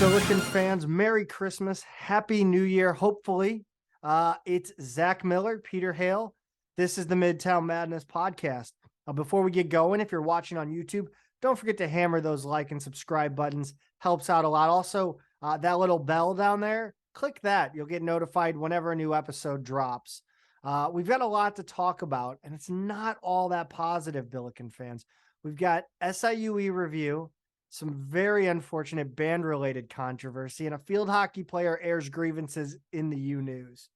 Billiken fans, Merry Christmas, Happy New Year, hopefully. It's Zach Miller, Peter Hale. This is the Midtown Madness Podcast. Before we get going, if you're watching on YouTube, don't forget to hammer those like and subscribe buttons. Helps out a lot. Also, that little bell down there, click that. You'll get notified whenever a new episode drops. We've got a lot to talk about, and it's not all that positive, Billiken fans. We've got SIUE review, some very unfortunate band-related controversy, and a field hockey player airs grievances in the UNews.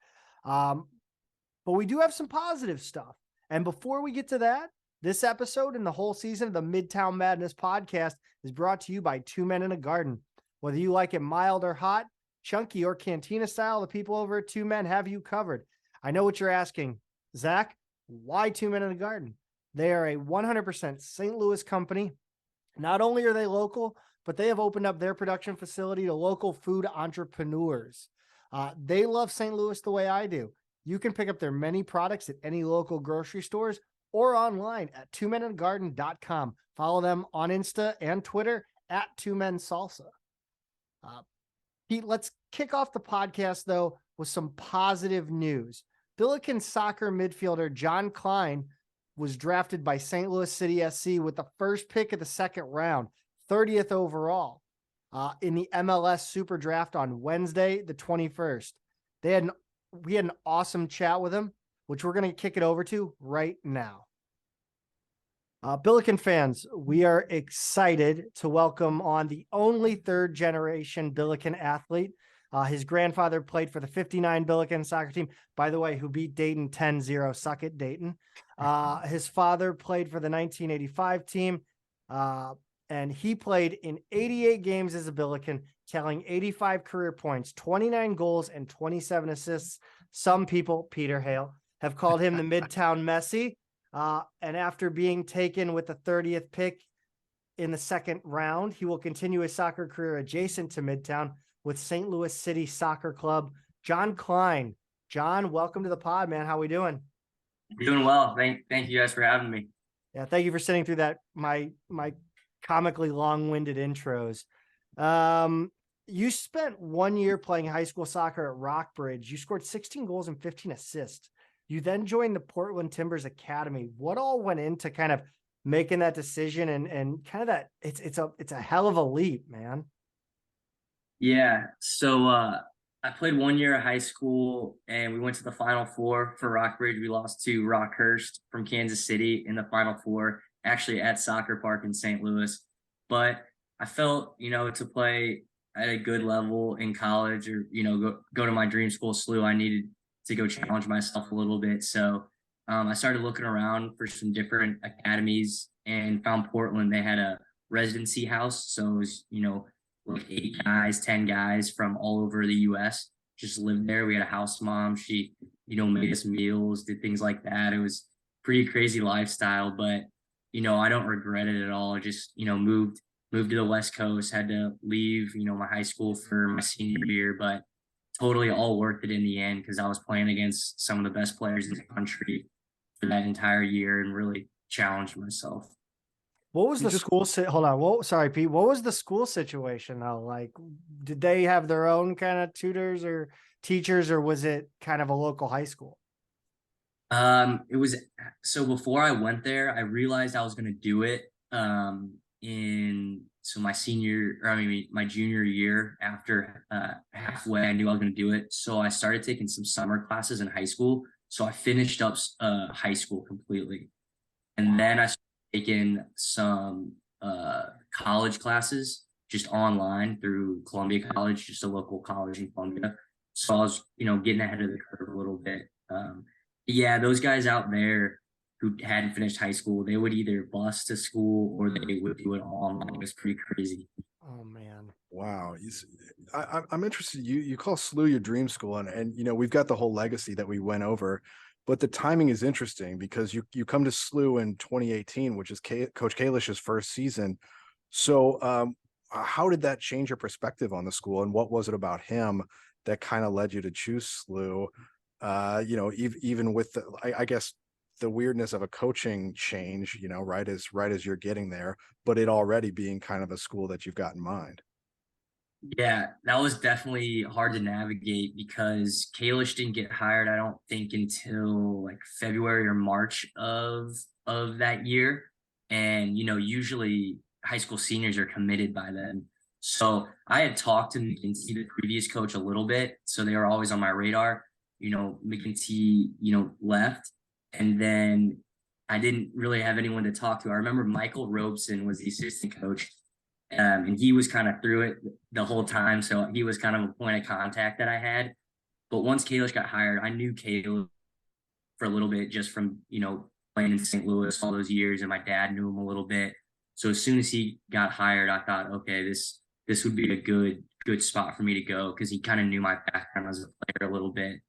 But we do have some positive stuff. And before we get to that, this episode and the whole season of the Midtown Madness Podcast is brought to you by Two Men in a Garden. Whether you like it mild or hot, chunky or cantina style, the people over at Two Men have you covered. I know what you're asking. Zach, why Two Men in a Garden? They are a 100% St. Louis company. Not only are they local, but they have opened up their production facility to local food entrepreneurs. They love St. Louis the way I do. You can pick up their many products at any local grocery stores or online at twomeningarden.com. Follow them on Insta and Twitter at twomensalsa. Pete, let's kick off the podcast, though, with some positive news. Billiken soccer midfielder John Klein was drafted by St. Louis City SC with the first pick of the second round, 30th overall, in the MLS Super Draft on Wednesday, the 21st. We had an awesome chat with him, which we're going to kick it over to right now. Billiken fans, we are excited to welcome on the only third-generation Billiken athlete. His grandfather played for the 59 Billiken soccer team, by the way, who beat Dayton 10-0. Suck it, Dayton. His father played for the 1985 team, and he played in 88 games as a Billiken, tallying 85 career points, 29 goals, and 27 assists. Some people, Peter Hale, have called him the Midtown Messi. And after being taken with the 30th pick in the second round, he will continue his soccer career adjacent to Midtown with St. Louis City Soccer Club. John Klein. John, welcome to the pod, man. How we doing? Doing well. Thank you guys for having me. Yeah, thank you for sitting through that, my comically long-winded intros. You spent 1 year playing high school soccer at Rockbridge. You scored 16 goals and 15 assists. You then joined the Portland Timbers Academy. What all went into kind of making that decision and kind of that it's a hell of a leap, man. Yeah. So I played 1 year of high school and we went to the Final Four for Rockbridge. We lost to Rockhurst from Kansas City in the Final Four, actually at Soccer Park in St. Louis. But I felt, to play at a good level in college or, go to my dream school, SIUE, I needed to go challenge myself a little bit. So I started looking around for some different academies and found Portland. They had a residency house. So it was, like 8 guys, 10 guys from all over the U.S. just lived there. We had a house mom. She, made us meals, did things like that. It was pretty crazy lifestyle, but, I don't regret it at all. I just, moved to the West Coast, had to leave, my high school for my senior year, but totally all worth it in the end because I was playing against some of the best players in the country for that entire year and really challenged myself. What was the school? Hold on. Well, sorry, Pete. What was the school situation though? Like, did they have their own kind of tutors or teachers, or was it kind of a local high school? It was, so before I went there, I realized I was going to do it my junior year. After halfway, I knew I was going to do it. So I started taking some summer classes in high school. So I finished up high school completely. And then I started taking some college classes just online through Columbia College, just a local college in Columbia. So I was, getting ahead of the curve a little bit. Yeah, those guys out there who hadn't finished high school, they would either bus to school or they would do it all online. It was pretty crazy. Oh man. Wow. I'm interested. You call SIUE your dream school and we've got the whole legacy that we went over, but the timing is interesting because you come to SIUE in 2018, which is Coach Kalish's first season. So how did that change your perspective on the school and what was it about him that kind of led you to choose SIUE? Even with I guess the weirdness of a coaching change, right as you're getting there, but it already being kind of a school that you've got in mind. Yeah, that was definitely hard to navigate because Kalish didn't get hired, I don't think, until like February or March of that year. And usually high school seniors are committed by then. So I had talked to McGinty, the previous coach, a little bit. So they were always on my radar. McGinty, left. And then I didn't really have anyone to talk to. I remember Michael Robeson was the assistant coach. And he was kind of through it the whole time. So he was kind of a point of contact that I had. But once Kalish got hired, I knew Kalish for a little bit just from, playing in St. Louis all those years. And my dad knew him a little bit. So as soon as he got hired, I thought, okay, this would be a good spot for me to go because he kind of knew my background as a player a little bit.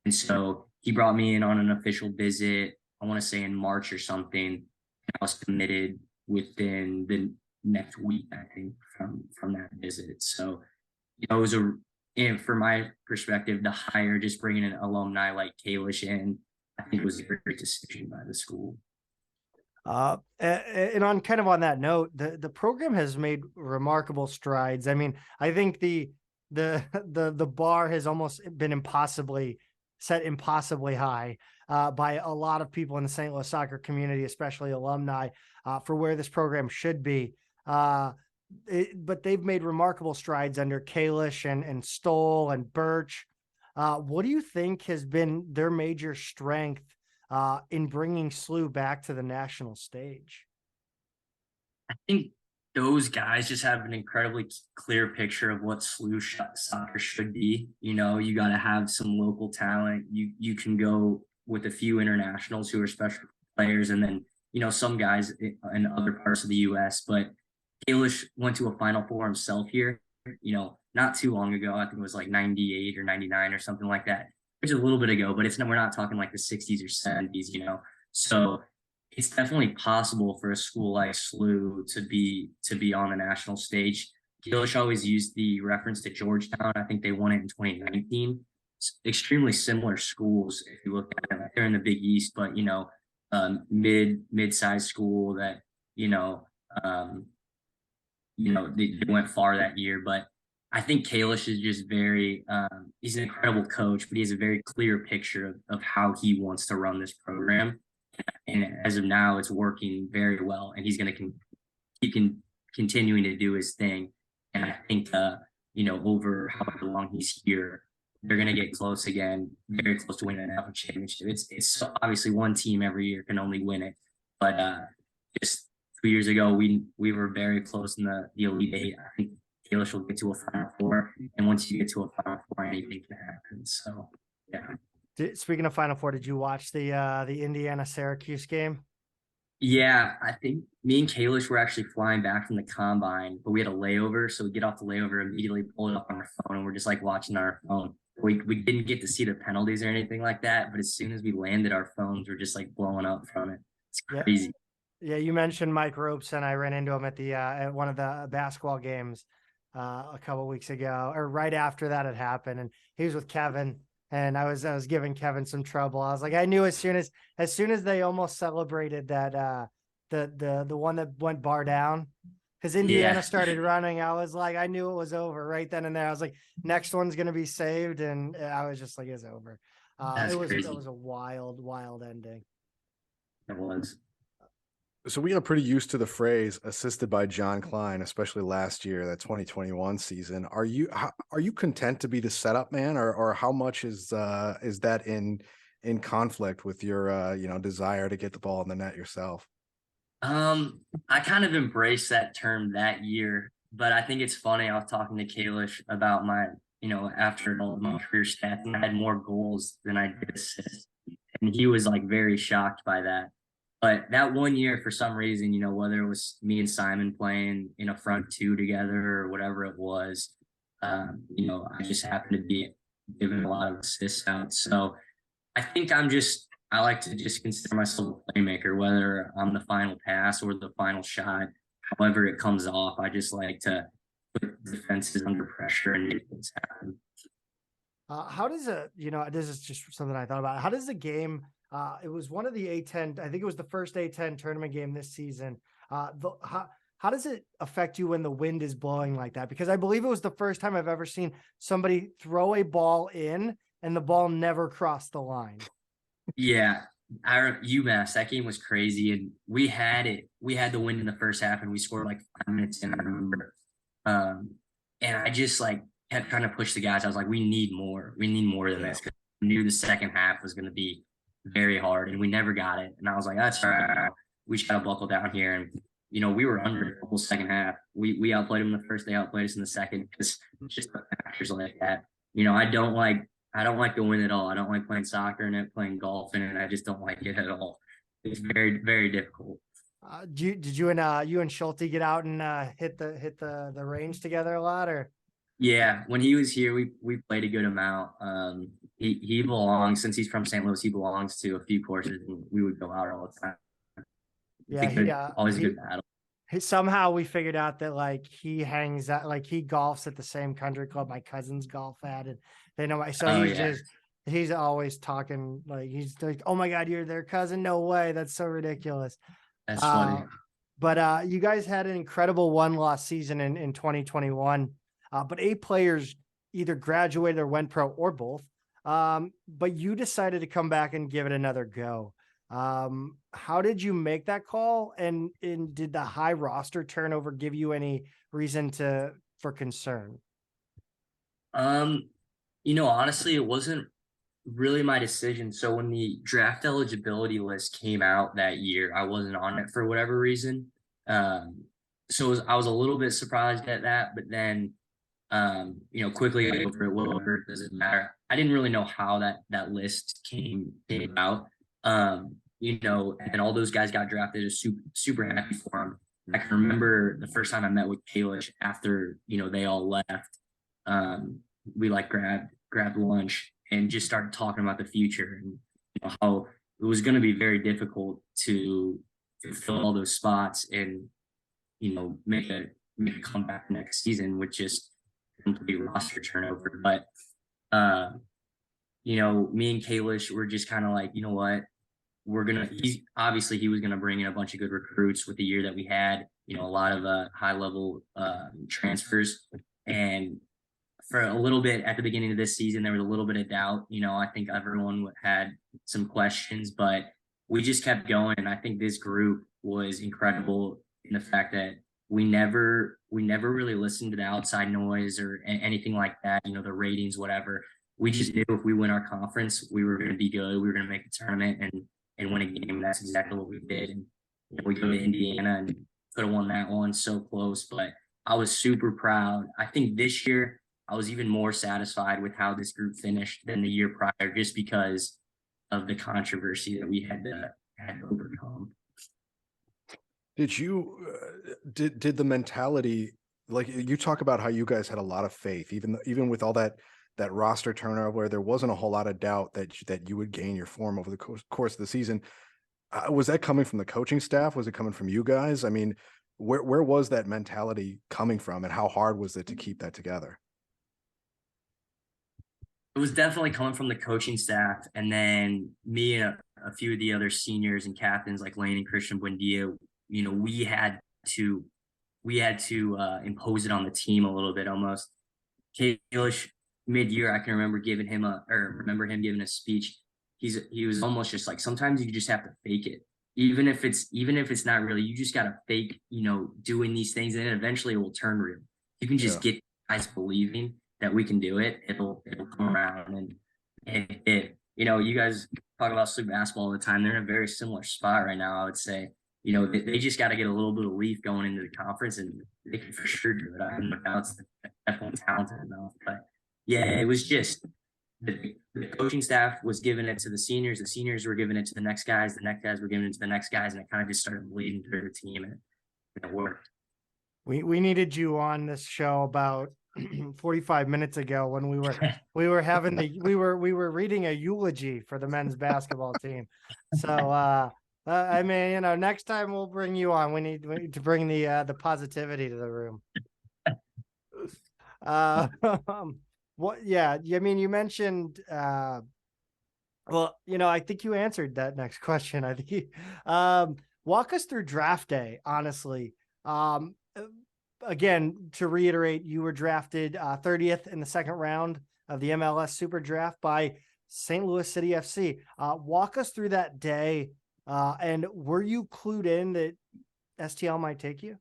And so he brought me in on an official visit, I want to say in March or something. And I was committed within the next week, I think, from that visit. So, it was and from my perspective, the hire, just bringing an alumni like Kalish in, I think was a great decision by the school. And on kind of on that note, the program has made remarkable strides. I mean, I think the bar has almost been impossibly high by a lot of people in the St. Louis soccer community, especially alumni, for where this program should be. But they've made remarkable strides under Kalish and Stoll and Birch. What do you think has been their major strength in bringing SLU back to the national stage? I think those guys just have an incredibly clear picture of what SLU soccer should be. You got to have some local talent. You can go with a few internationals who are special players, and then some guys in other parts of the U.S. But Kalish went to a Final Four himself here, not too long ago. I think it was like 98 or 99 or something like that. Which is a little bit ago, but we're not talking like the 60s or 70s, So it's definitely possible for a school like SLU to be on the national stage. Kalish always used the reference to Georgetown. I think they won it in 2019. It's extremely similar schools if you look at it. They're in the Big East, but mid-sized school that they went far that year. But I think Kalish is just he's an incredible coach, but he has a very clear picture of how he wants to run this program. And as of now, it's working very well, and he's going to keep continuing to do his thing. And I think, over however long he's here, they're going to get close again, very close to winning an national championship. It's obviously one team every year can only win it, but just 2 years ago, we were very close in the Elite Eight. I think Kalish will get to a Final Four, and once you get to a Final Four, anything can happen. So, yeah. Speaking of Final Four, did you watch the Indiana-Syracuse game? Yeah, I think me and Kalish were actually flying back from the combine, but we had a layover, so we get off the layover, immediately pull it up on our phone, and we're just like watching our phone. We didn't get to see the penalties or anything like that, but as soon as we landed, our phones were just like blowing up from it. It's crazy. Yeah, you mentioned Mike Robeson. I ran into him at one of the basketball games a couple of weeks ago, or right after that had happened, and he was with Kevin. And I was giving Kevin some trouble. I was like, I knew as soon as they almost celebrated that the one that went bar down, because Indiana started running, I was like, I knew it was over right then and there. I was like, next one's gonna be saved, and I was just like, it's over. It was a wild ending. It was. So we got pretty used to the phrase assisted by John Klein, especially last year, that 2021 season. Are you content to be the setup man, or how much is that in conflict with your desire to get the ball in the net yourself? I kind of embraced that term that year, but I think it's funny. I was talking to Kalish about my, after all my career stats, and I had more goals than I did assists, and he was like very shocked by that. But that 1 year, for some reason, whether it was me and Simon playing in a front two together or whatever it was, I just happened to be giving a lot of assists out. So I think I like to just consider myself a playmaker, whether I'm the final pass or the final shot, however it comes off. I just like to put defenses under pressure and make things happen. How does this is just something I thought about. How does the game, it was one of the A10, I think it was the first A10 tournament game this season. how does it affect you when the wind is blowing like that? Because I believe it was the first time I've ever seen somebody throw a ball in and the ball never crossed the line. Yeah, UMass, that game was crazy, and we had the win in the first half, and we scored like 5 minutes in, I remember. And I just like kept trying to push the guys. I was like, we need more than this, because I knew the second half was going to be very hard, and we never got it. And I was like, that's all right, we just got to buckle down here. And we were under the whole second half. We outplayed them in the first, they outplayed us in the second, because just the factors like that. I don't like the wind at all. I don't like playing soccer and playing golf in it. I just don't like it at all. It's very, very difficult. Did you and Schulte get out and hit the range together a lot, or? Yeah, when he was here, we played a good amount. He belongs, since he's from St. Louis, he belongs to a few courses, and we would go out all the time. Yeah, always a good battle. Somehow we figured out that like he hangs out, like he golfs at the same country club my cousins golf at, and they know. So he's always talking, like he's like, "Oh my God, you're their cousin? No way! That's so ridiculous." That's funny. But you guys had an incredible 1-loss season in 2021. But 8 players either graduated or went pro, or both. But you decided to come back and give it another go. How did you make that call? And did the high roster turnover give you any reason for concern? Honestly, it wasn't really my decision. So when the draft eligibility list came out that year, I wasn't on it for whatever reason. I was a little bit surprised at that, but then, quickly I over it, whatever, it doesn't matter. I didn't really know how that list came out. And all those guys got drafted. I was super happy for them. I can remember the first time I met with Kalish after, they all left. We like grabbed lunch and just started talking about the future and how it was going to be very difficult to fill all those spots and, make a comeback next season with just complete roster turnover. But, me and Kalish were just kind of like, you know what, he was going to bring in a bunch of good recruits with the year that we had, a lot of high level transfers. And for a little bit at the beginning of this season, there was a little bit of doubt. I think everyone had some questions, but we just kept going. And I think this group was incredible in the fact that we never really listened to the outside noise or anything like that, the ratings, whatever. We just knew if we win our conference, we were going to be good. We were going to make the tournament and win a game. That's exactly what we did. And we go to Indiana and could have won that one, so close. But I was super proud. I think this year I was even more satisfied with how this group finished than the year prior, just because of the controversy that we had to overcome. Did you did the mentality, like you talk about how you guys had a lot of faith, even with all that roster turnover, there wasn't a whole lot of doubt that you would gain your form over the course of the season. Was that coming from the coaching staff? Was it coming from you guys? I mean, where was that mentality coming from, and how hard was it to keep that together? It was definitely coming from the coaching staff, and then me and a few of the other seniors and captains like Lane and Christian Buendia. We had to impose it on the team a little bit almost. Kalish, mid-year, I can remember him giving a speech. He was almost just like, sometimes you just have to fake it, even if it's not really. You just gotta fake, doing these things, and then eventually it will turn real. You can just get guys believing that we can do it. It'll come around, and you guys talk about SIUE basketball all the time. They're in a very similar spot right now, I would say. They just got to get a little bit of leaf going into the conference, and they can for sure do it. I have no doubts they're definitely talented enough. But yeah, it was just the coaching staff was giving it to the seniors were giving it to the next guys were giving it to the next guys, and it kind of just started bleeding through the team, and it worked. We needed you on this show about 45 minutes ago when we were reading a eulogy for the men's basketball team. So next time we'll bring you on. We need to bring the positivity to the room. You mentioned, I think you answered that next question. I think walk us through draft day, honestly. Um, Again, to reiterate, you were drafted 30th in the second round of the MLS Super Draft by St. Louis City FC. Walk us through that day. And were you clued in that STL might take you?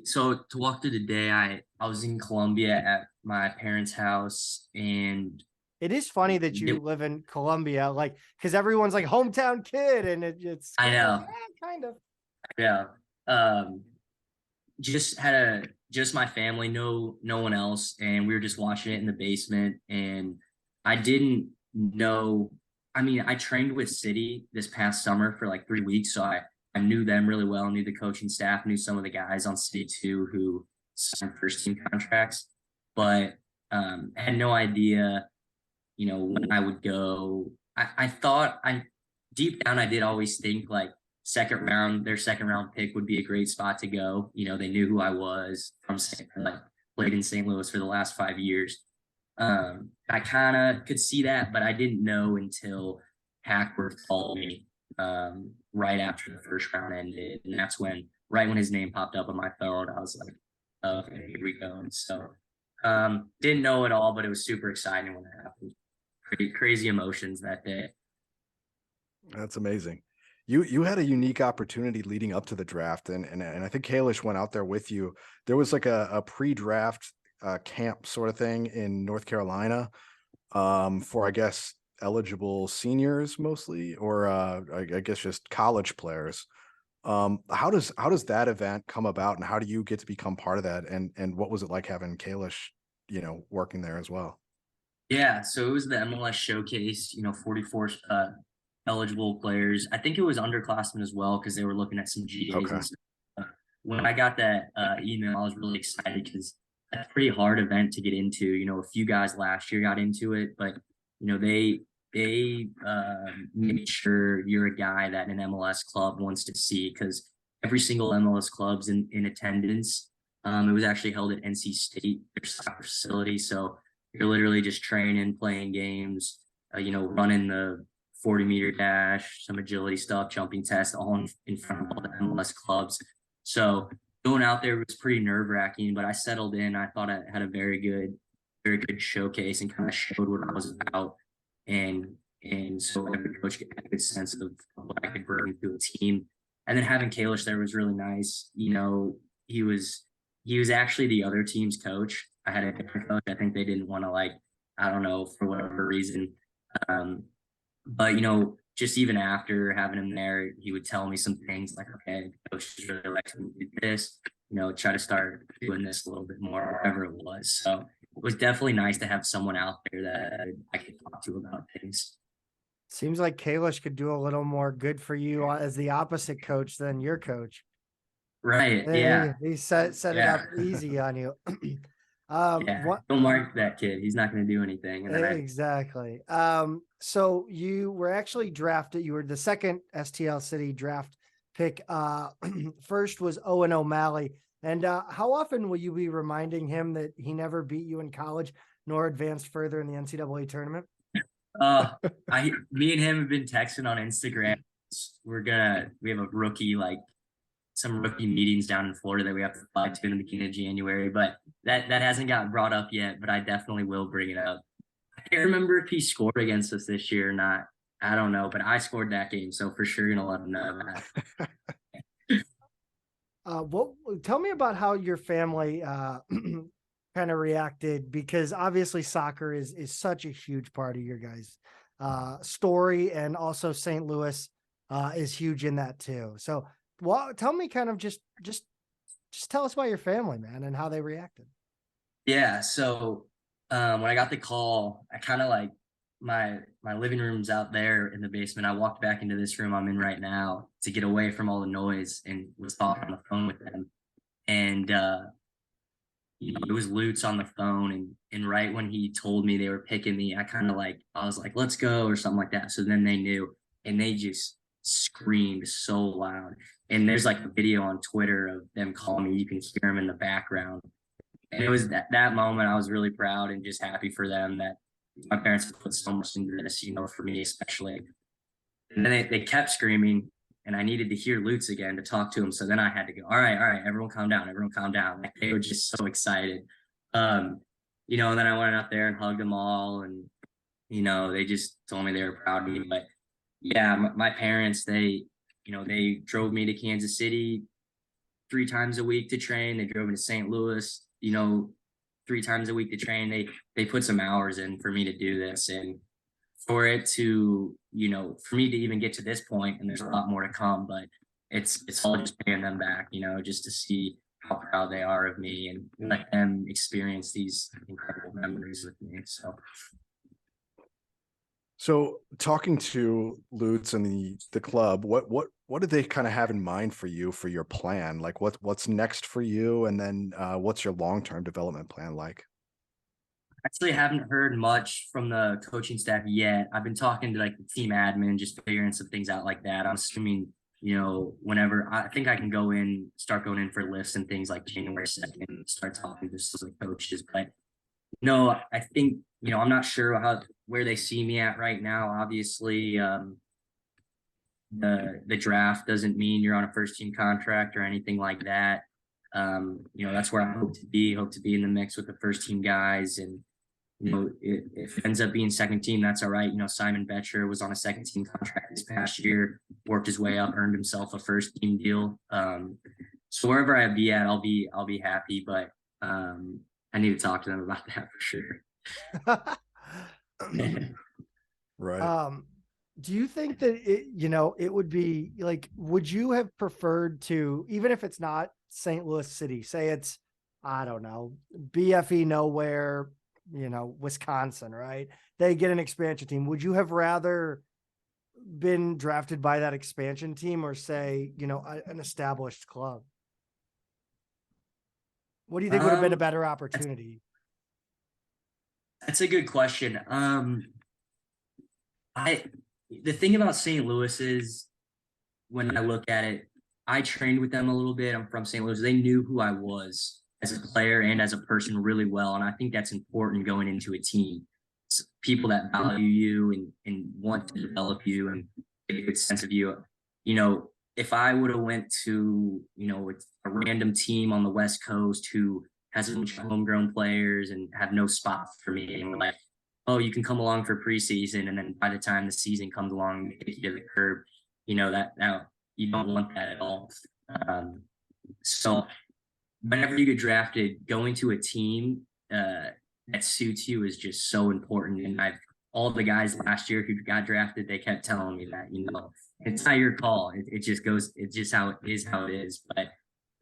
So to walk through the day, I was in Columbia at my parents' house, and it is funny that you live in Columbia, like, because everyone's like hometown kid, and it's I know, kind of. Yeah. Just my family, no one else, and we were just watching it in the basement, and I didn't know. I mean, I trained with City this past summer for like 3 weeks, so I knew them really well, knew the coaching staff, knew some of the guys on City too who signed first team contracts, but I had no idea, when I would go. I thought deep down, I did always think like their second round pick would be a great spot to go. They knew who I was played in St. Louis for the last 5 years. I kind of could see that, but I didn't know until Hackworth called me right after the first round ended. And that's right when his name popped up on my phone, I was like, oh, okay, here we go. And so didn't know it all, but it was super exciting when it happened. Pretty crazy emotions that day. That's amazing. You had a unique opportunity leading up to the draft, and I think Kalish went out there with you. There was like a pre-draft camp sort of thing in North Carolina for, I guess, eligible seniors mostly, or I guess just college players. How does that event come about, and how do you get to become part of that? And what was it like having Kalish, working there as well? Yeah, so it was the MLS showcase, 44 eligible players. I think it was underclassmen as well, because they were looking at some GAs. Okay. And stuff. When I got that email, I was really excited because that's a pretty hard event to get into. A few guys last year got into it, but they make sure you're a guy that an MLS club wants to see, because every single MLS club's in attendance. It was actually held at NC State, their soccer facility. So you're literally just training, playing games, running the 40-meter dash, some agility stuff, jumping tests, all in front of all the MLS clubs. So going out there was pretty nerve-wracking, but I settled in. I thought I had a very good showcase and kind of showed what I was about. And so every coach had a good sense of what I could bring to a team. And then having Kalish there was really nice. He was actually the other team's coach. I had a different coach. I think they didn't want to, I don't know, for whatever reason. But, just even after having him there, he would tell me some things like, okay, coach is really like to do this, try to start doing this a little bit more, or whatever it was. So it was definitely nice to have someone out there that I could talk to about things. Seems like Kalish could do a little more good for you as the opposite coach than your coach. Right. Yeah. He set it up easy on you. Don't mark that kid. He's not going to do anything. Exactly. So you were actually drafted. You were the second STL City draft pick. First was Owen O'Malley. And how often will you be reminding him that he never beat you in college nor advanced further in the NCAA tournament? Me and him have been texting on Instagram. We have a rookie, some rookie meetings down in Florida that we have to fly to in the beginning of January, but that hasn't gotten brought up yet, but I definitely will bring it up. I can't remember if he scored against us this year or not. I don't know, but I scored that game, so for sure gonna let him know that. Tell me about how your family kind of reacted, because obviously soccer is such a huge part of your guys' story, and also St. Louis is huge in that too. So tell me kind of just tell us about your family, man, and how they reacted. Yeah. So when I got the call, I kind of my living room's out there in the basement. I walked back into this room I'm in right now to get away from all the noise, and was talking on the phone with them. And it was Lutz on the phone, and right when he told me they were picking me, I was like, let's go, or something like that. So then they knew, and they just screamed so loud. And there's a video on Twitter of them calling me. You can hear them in the background. And it was that moment I was really proud and just happy for them that my parents put so much into this, for me especially. And then they kept screaming, and I needed to hear Lutz again to talk to him. So then I had to go, all right, everyone calm down, everyone calm down. Like, they were just so excited. And then I went out there and hugged them all, and, they just told me they were proud of me. But yeah, my parents, they drove me to Kansas City 3 times a week to train. They drove me to St. Louis, 3 times a week to train. They put some hours in for me to do this, and for it to, for me to even get to this point, and there's a lot more to come, but it's all just paying them back, just to see how proud they are of me and let them experience these incredible memories with me. So talking to Lutz and the club, what did they kind of have in mind for you for your plan? Like what's next for you, and then what's your long-term development plan like? Actually, haven't heard much from the coaching staff yet. I've been talking to like the team admin, just figuring some things out like that. I'm assuming, whenever I think I can start going in for lifts and things like January 2nd, start talking to some coaches. But no, I think, I'm not sure where they see me at right now. Obviously, the draft doesn't mean you're on a first team contract or anything like that. That's where I hope to be in the mix with the first team guys. And, if it ends up being second team, that's all right. Simon Betcher was on a second team contract this past year, worked his way up, earned himself a first team deal. So wherever I be at, I'll be happy, but I need to talk to them about that for sure. Right. Do you think that it would be like, would you have preferred to, even if it's not St. Louis City, say it's, I don't know, BFE nowhere, Wisconsin, right? They get an expansion team. Would you have rather been drafted by that expansion team, or say, an established club? What do you think would have been a better opportunity? That's a good question. The thing about St. Louis is, when I look at it, I trained with them a little bit. I'm from St. Louis. They knew who I was as a player and as a person really well. And I think that's important going into a team. It's people that value you and want to develop you and get a good sense of you. If I would have went to, a random team on the West Coast who has a bunch of homegrown players and have no spot for me, and we're like, oh, you can come along for preseason, and then by the time the season comes along, they kick you to the curb. That now you don't want that at all. So whenever you get drafted, going to a team that suits you is just so important. And all the guys last year who got drafted, they kept telling me that, it's not your call. It just goes, it's just how it is. But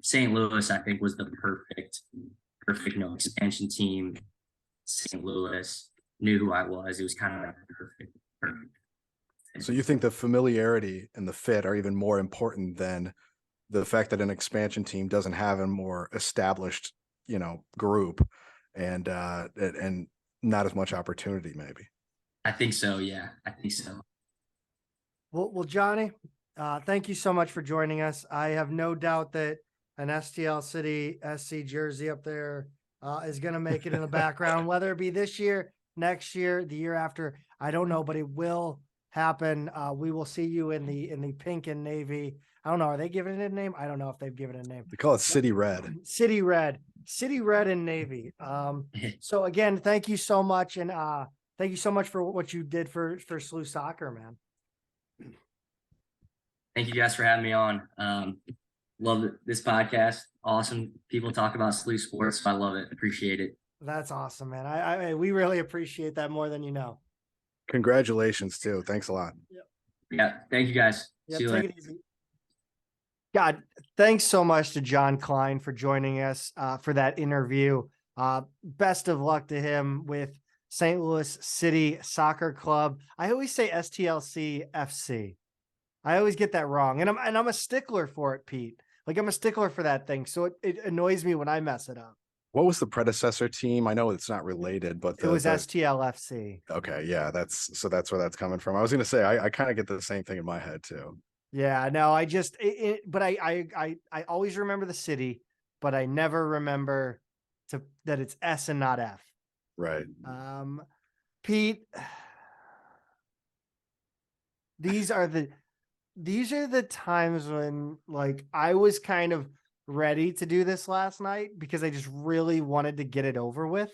St. Louis, I think, was the perfect, expansion team. St. Louis knew who I was. It was kind of like perfect. So you think the familiarity and the fit are even more important than the fact that an expansion team doesn't have a more established, group and not as much opportunity, maybe? I think so. Yeah, I think so. Well, Johnny, thank you so much for joining us. I have no doubt that an STL City SC jersey up there is going to make it in the background, whether it be this year, next year, the year after. I don't know, but it will happen. We will see you in the pink and navy. I don't know. Are they giving it a name? I don't know if they've given it a name. They call it City Red. City Red and navy. So again, thank you so much. And thank you so much for what you did for SLU soccer, man. Thank you guys for having me on. Love this podcast. Awesome. People talk about SLU sports. I love it. Appreciate it. That's awesome, man. We really appreciate that more than you know. Congratulations too. Thanks a lot. Yeah. Thank you guys. Yep, See you later. it easy. God, thanks so much to John Klein for joining us for that interview. Best of luck to him with St. Louis City Soccer Club. I always say STLC FC. I always get that wrong. And I'm a stickler for it, Pete. Like, I'm a stickler for that thing. So it annoys me when I mess it up. What was the predecessor team? I know it's not related, but it was STLFC. Okay. Yeah. That's where that's coming from. I was going to say, I kind of get the same thing in my head too. Yeah, no, I just, but I always remember the city, but I never remember that it's S and not F. Right. Pete, these are these are the times when like I was kind of ready to do this last night because I just really wanted to get it over with.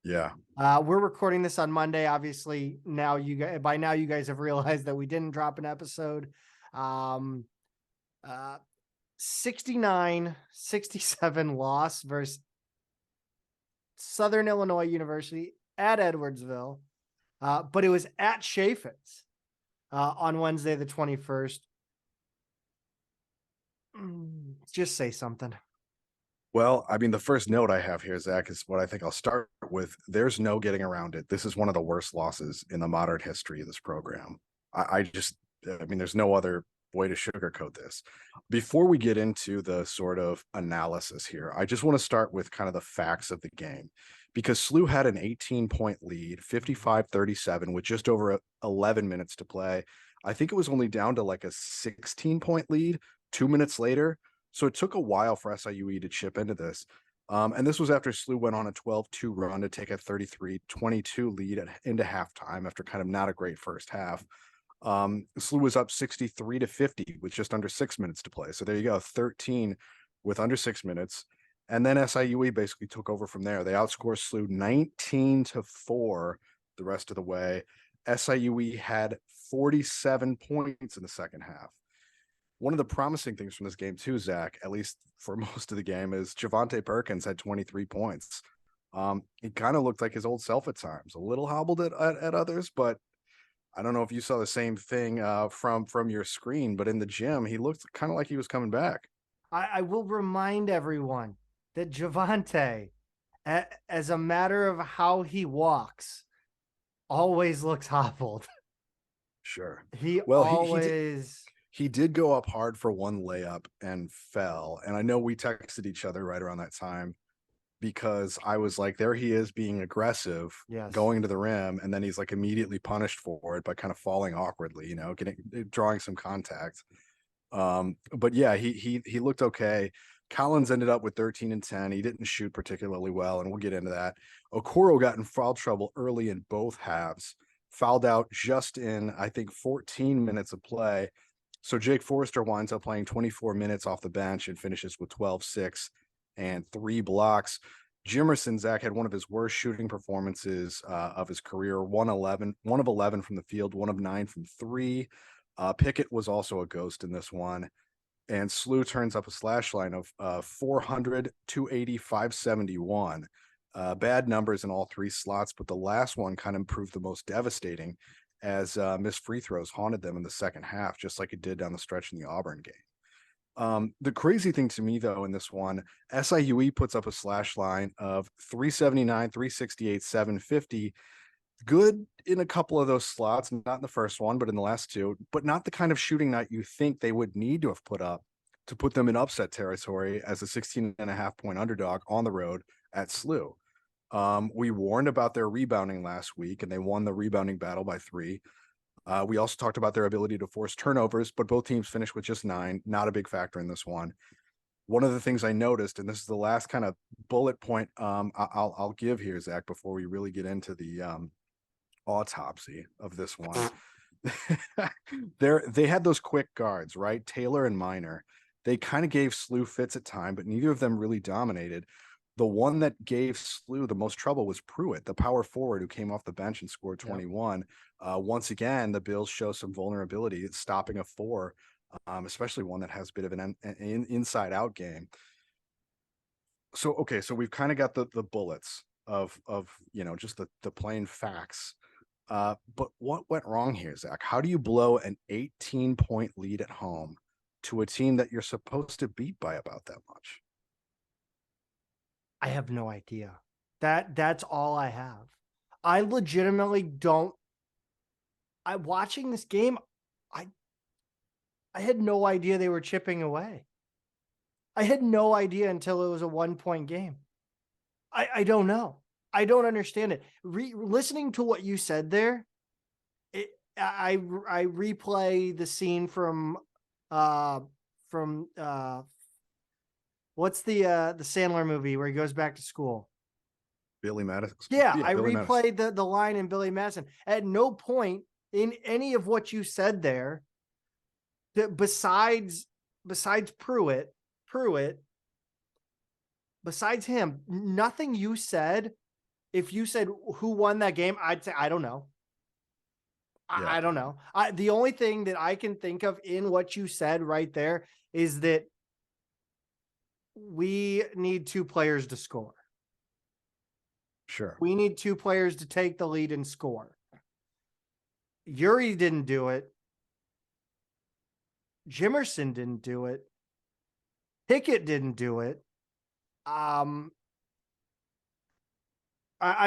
Yeah. We're recording this on Monday. Obviously, by now you guys have realized that we didn't drop an episode. 69-67 loss versus Southern Illinois University at Edwardsville. But it was at Chaffetz on Wednesday, the 21st. Just say something. Well, I mean, the first note I have here, Zach, is what I think I'll start with. There's no getting around it. This is one of the worst losses in the modern history of this program. I mean, there's no other way to sugarcoat this. Before we get into the sort of analysis here, I just want to start with kind of the facts of the game, because SLU had an 18-point lead, 55-37, with just over 11 minutes to play. I think it was only down to like a 16-point lead 2 minutes later. So it took a while for SIUE to chip into this. And this was after SLU went on a 12-2 run to take a 33-22 lead into halftime after kind of not a great first half. SLU was up 63-50 with just under 6 minutes to play. So there you go, 13 with under 6 minutes. And then SIUE basically took over from there. They outscored SLU 19-4 the rest of the way. SIUE had 47 points in the second half. One of the promising things from this game too, Zach, at least for most of the game, is Javante Perkins had 23 points. He kind of looked like his old self at times, a little hobbled at others, but I don't know if you saw the same thing from your screen, but in the gym, he looked kind of like he was coming back. I will remind everyone that Javante, as a matter of how he walks, always looks hobbled. Sure. He did go up hard for one layup and fell. And I know we texted each other right around that time because I was like, there he is being aggressive, going to the rim. And then he's like immediately punished for it by kind of falling awkwardly, drawing some contact. But yeah, he looked okay. Collins ended up with 13 and 10. He didn't shoot particularly well, and we'll get into that. Okoro got in foul trouble early in both halves, fouled out just in, I think, 14 minutes of play. So Jake Forrester winds up playing 24 minutes off the bench and finishes with 12, 6, and 3 blocks. Jimerson, Zach, had one of his worst shooting performances of his career, 1 of 11 from the field, 1 of 9 from 3. Pickett was also a ghost in this one. And SLU turns up a slash line of 400, 280, 571. Bad numbers in all 3 slots, but the last one kind of proved the most devastating as missed free throws haunted them in the second half, just like it did down the stretch in the Auburn game. The crazy thing to me, though, in this one, SIUE puts up a slash line of 379, 368, 750. Good in a couple of those slots, not in the first one, but in the last 2, but not the kind of shooting night you think they would need to have put up to put them in upset territory as a 16.5-point underdog on the road at SLU. We warned about their rebounding last week, and they won the rebounding battle by 3. We also talked about their ability to force turnovers, but both teams finished with just 9. Not a big factor in this one. One of the things I noticed, and this is the last kind of bullet point I'll give here, Zach, before we really get into the autopsy of this one. They had those quick guards, right? Taylor and Minor. They kind of gave SLU fits at time, but neither of them really dominated. The one that gave SLU the most trouble was Pruitt, the power forward who came off the bench and scored 21. Once again, the Bills show some vulnerability at stopping a 4, especially one that has a bit of an inside-out game. So, okay, so we've kind of got the bullets of just the plain facts. But what went wrong here, Zach? How do you blow an 18-point lead at home to a team that you're supposed to beat by about that much? I have no idea. That's all I have. I legitimately don't. Watching this game, I had no idea they were chipping away. I had no idea until it was a 1-point game. I don't know. I don't understand it. Listening to what you said there, I replay the scene from what's the Sandler movie where he goes back to school? Billy Madison. Yeah, I replayed the line in Billy Madison. At no point in any of what you said there besides Pruitt, besides him, nothing you said. If you said who won that game, I'd say I don't know. Yeah. I don't know. The only thing that I can think of in what you said right there is that we need 2 players to score. Sure. We need 2 players to take the lead and score. Yuri didn't do it. Jimerson didn't do it. Pickett didn't do it. I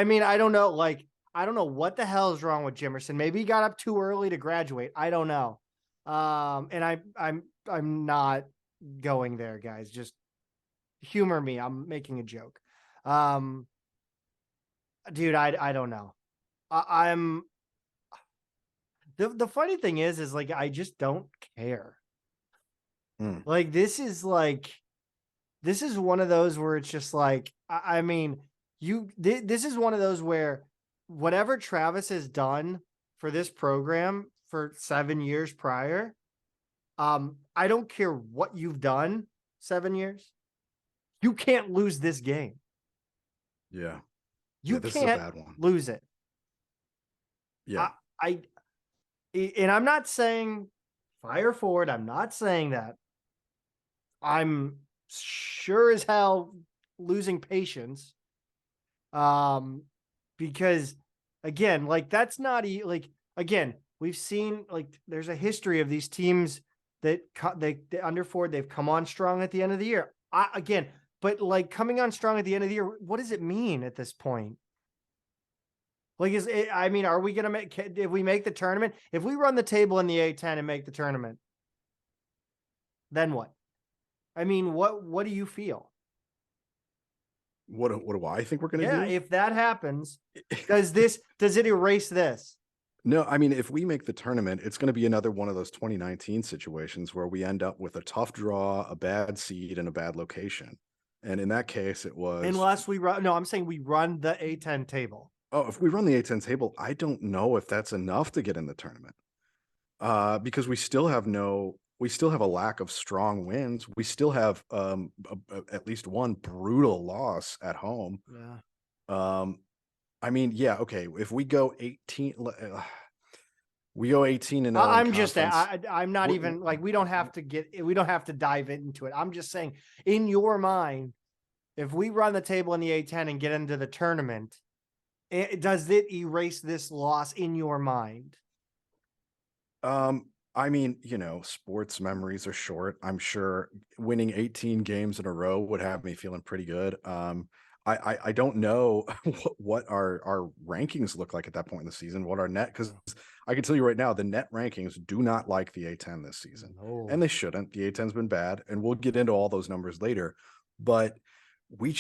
mean, I don't know. Like, I don't know what the hell is wrong with Jimerson. Maybe he got up too early to graduate. I don't know. And I'm not going there, guys. Just humor me. I'm making a joke. Dude, I don't know. I'm the funny thing is like I just don't care. Like this is one of those where it's just like I mean this is one of those where whatever Travis has done for this program for 7 years prior, I don't care what you've done 7 years, you can't lose this game. Yeah. You this can't is a bad one. lose it. Yeah. And I'm not saying fire forward. I'm not saying that. I'm sure as hell losing patience. Because again, like that's not like, again, we've seen like there's a history of these teams that they under Ford, they've come on strong at the end of the year. But like coming on strong at the end of the year, what does it mean at this point? Like, are we going to if we make the tournament, if we run the table in the A10 and make the tournament, then what? I mean, what do you feel? What do I think we're going to do? Yeah, if that happens, does it erase this? No, I mean, if we make the tournament, it's going to be another one of those 2019 situations where we end up with a tough draw, a bad seed, and a bad location. And in that case, it was... Unless we run... No, I'm saying we run the A10 table. Oh, if we run the A10 table, I don't know if that's enough to get in the tournament. Because we still have a lack of strong wins. We still have at least one brutal loss at home. Yeah. I mean, yeah, okay. If we go 18, we go 18-0. I'm not even like, we don't have to dive into it. I'm just saying, in your mind, if we run the table in the A10 and get into the tournament, does it erase this loss in your mind? I mean, sports memories are short. I'm sure winning 18 games in a row would have me feeling pretty good. I don't know what our rankings look like at that point in the season, what our net, because I can tell you right now, the net rankings do not like the A10 this season. No. And they shouldn't. The A10's been bad, and we'll get into all those numbers later. But we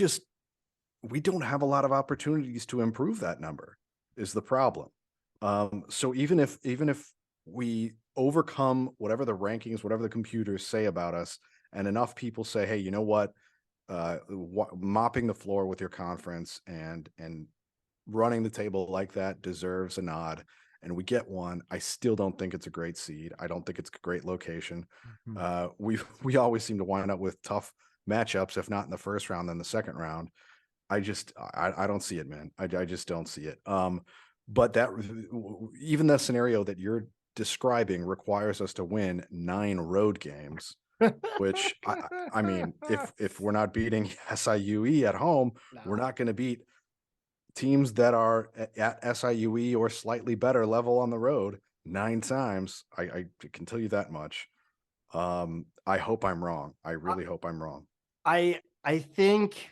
don't have a lot of opportunities to improve that number is the problem. So even if we overcome whatever the rankings, whatever the computers say about us, and enough people say, hey, you know what? Mopping the floor with your conference and running the table like that deserves a nod, and we get one. I still don't think it's a great seed. I don't think it's a great location. Mm-hmm. We always seem to wind up with tough matchups, if not in the first round, then the second round. I don't see it, man. I just don't see it. But that even the scenario that you're describing requires us to win 9 road games. Which I mean, if we're not beating SIUE at home, we're not going to beat teams that are at SIUE or slightly better level on the road 9 times. I can tell you that much. I hope I'm wrong. I really hope I'm wrong. I think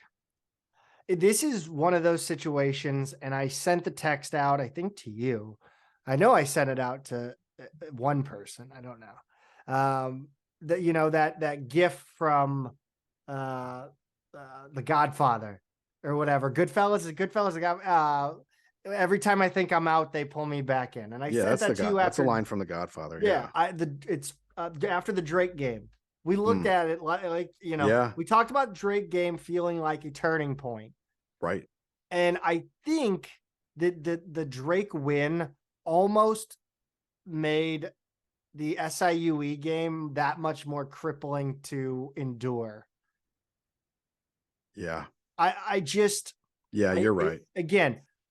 this is one of those situations, and I sent the text out, I think to you. I know I sent it out to one person. I don't know. That gif from The Godfather or whatever. Goodfellas. Every time I think I'm out, they pull me back in, and I sent that to you. That's a line from The Godfather. Yeah, it's after the Drake game. We looked at it we talked about Drake game feeling like a turning point, right? And I think that the Drake win almost made the SIUE game that much more crippling to endure. Yeah. I just, Yeah, you're right.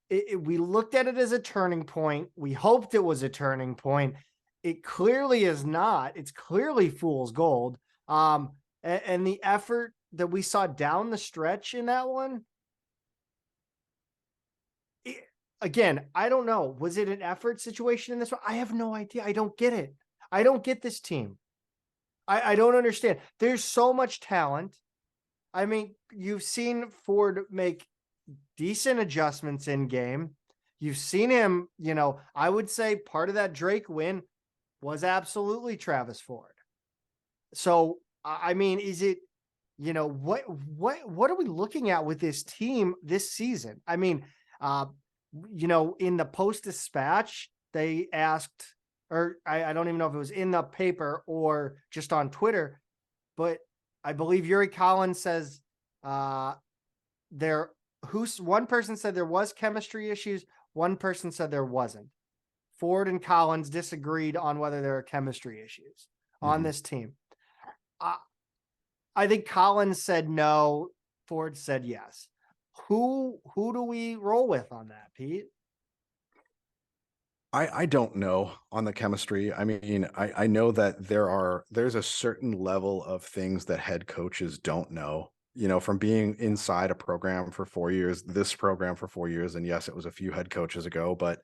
We looked at it as a turning point. We hoped it was a turning point. It clearly is not. It's clearly fool's gold. And the effort that we saw down the stretch in that one, again, I don't know. Was it an effort situation in this one? I have no idea. I don't get it. I don't get this team. I don't understand. There's so much talent. I mean, you've seen Ford make decent adjustments in game. You've seen him, I would say part of that Drake win was absolutely Travis Ford. So, I mean, is it, what are we looking at with this team this season? I mean, in the Post-Dispatch, they asked, or I don't even know if it was in the paper or just on Twitter, but I believe Yuri Collins says one person said there was chemistry issues. One person said there wasn't. Ford and Collins disagreed on whether there are chemistry issues on this team. I think Collins said no. Ford said yes. Who do we roll with on that, Pete? I don't know on the chemistry. I mean, I know that there's a certain level of things that head coaches don't know, from being inside a program for 4 years, this program for 4 years. And yes, it was a few head coaches ago, but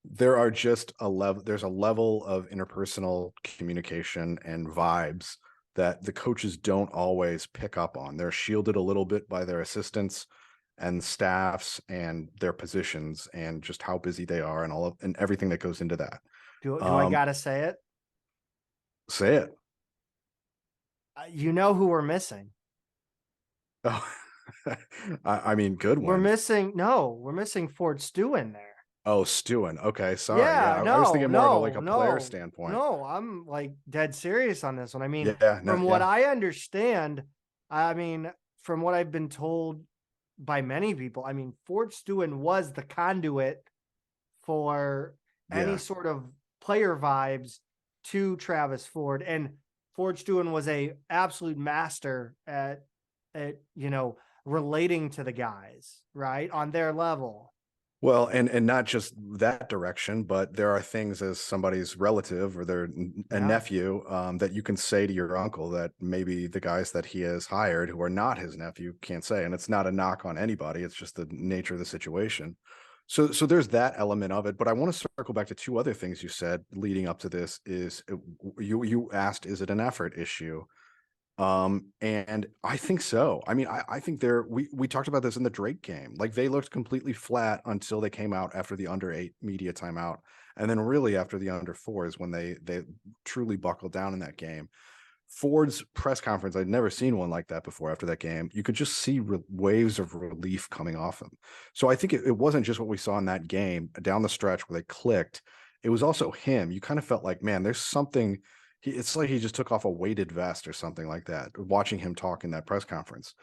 there's a level of interpersonal communication and vibes that the coaches don't always pick up on. They're shielded a little bit by their assistants and staffs and their positions and just how busy they are and everything that goes into that. Do I gotta say it? Say it. You know who we're missing? Oh, I mean, good one. We're missing Ford Stew in there. Oh, Stewin. Okay, sorry. Yeah, I was thinking more of like a player standpoint. No, I'm like dead serious on this one. I mean, from what I understand, I mean, from what I've been told by many people, I mean, Ford Stewin was the conduit for any sort of player vibes to Travis Ford, and Ford Stewin was a absolute master at relating to the guys, right, on their level. Well, and not just that direction, but there are things as somebody's relative or their nephew that you can say to your uncle that maybe the guys that he has hired who are not his nephew can't say. And it's not a knock on anybody. It's just the nature of the situation. So there's that element of it. But I want to circle back to two other things you said leading up to this. Is you asked, is it an effort issue? And I think so. I mean, I think we talked about this in the Drake game. Like they looked completely flat until they came out after the under-8 media timeout. And then really after the under-4 is when they truly buckled down in that game. Ford's press conference, I'd never seen one like that before after that game. You could just see waves of relief coming off him. So I think it wasn't just what we saw in that game down the stretch where they clicked. It was also him. You kind of felt like, man, there's something. It's like he just took off a weighted vest or something like that, watching him talk in that press conference.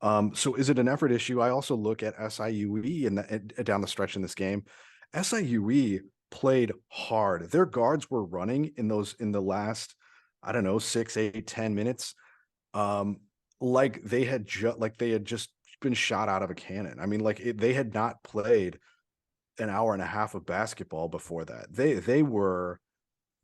So is it an effort issue? I also look at SIUE and down the stretch in this game. SIUE played hard. Their guards were running in the last, I don't know, 6, 8, 10 minutes. Like they had just been shot out of a cannon. I mean, they had not played an hour and a half of basketball before that.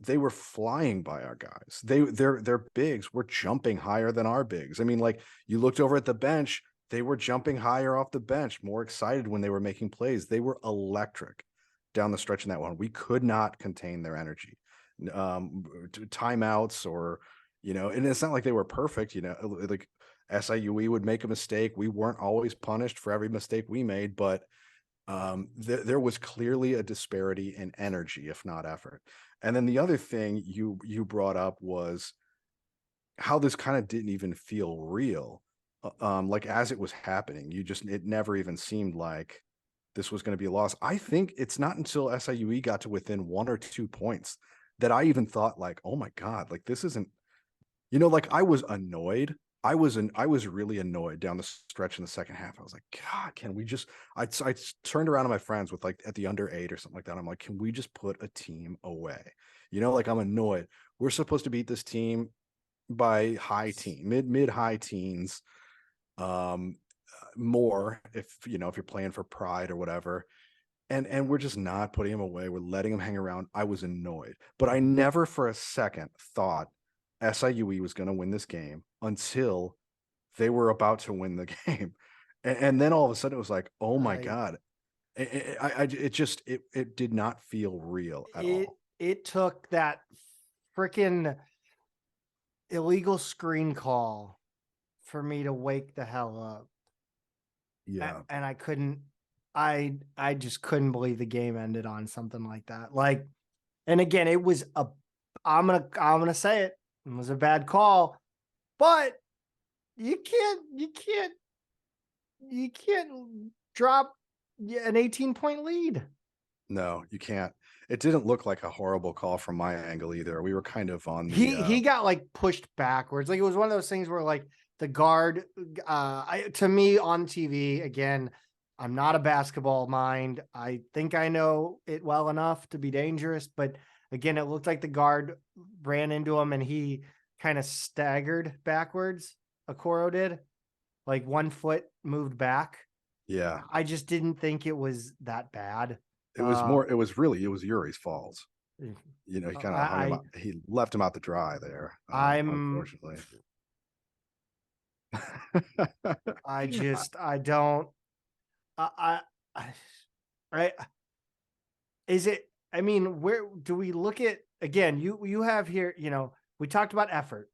They were flying by our guys. Their bigs were jumping higher than our bigs. I mean, like you looked over at the bench, they were jumping higher off the bench, more excited when they were making plays. They were electric down the stretch in that one. We could not contain their energy. Timeouts or, and it's not like they were perfect, like SIUE would make a mistake. We weren't always punished for every mistake we made, but there was clearly a disparity in energy, if not effort. And then the other thing you brought up was how this kind of didn't even feel real. Like as it was happening, it never even seemed like this was going to be a loss. I think it's not until SIUE got to within 1 or 2 points that I even thought like, oh my God, like this isn't, like I was annoyed, I was really annoyed down the stretch in the second half. I was like, God, can we just? I turned around to my friends with like at the under 8 or something like that. I'm like, can we just put a team away? Like I'm annoyed. We're supposed to beat this team by mid high teens, more if if you're playing for pride or whatever. And we're just not putting him away. We're letting him hang around. I was annoyed, but I never for a second thought SIUE was going to win this game until they were about to win the game. And then all of a sudden it was like, oh my God. It did not feel real at all. It took that freaking illegal screen call for me to wake the hell up. Yeah. And I couldn't, I just couldn't believe the game ended on something like that. Like, and again, it was I'm going to say it was a bad call, but you can't drop an 18-point lead. No, you can't. It didn't look like a horrible call from my angle either. We were kind of on the he got like pushed backwards. Like it was one of those things where like the guard, to me on TV, again, I'm not a basketball mind. I think I know it well enough to be dangerous, but again, it looked like the guard ran into him and he kind of staggered backwards. Okoro did, like 1 foot moved back. Yeah. I just didn't think it was that bad. It was Yuri's fault. He kind of hung him out. He left him out to dry there. Unfortunately. Right. Is it, I mean, where do we look at, again, you have here, we talked about effort,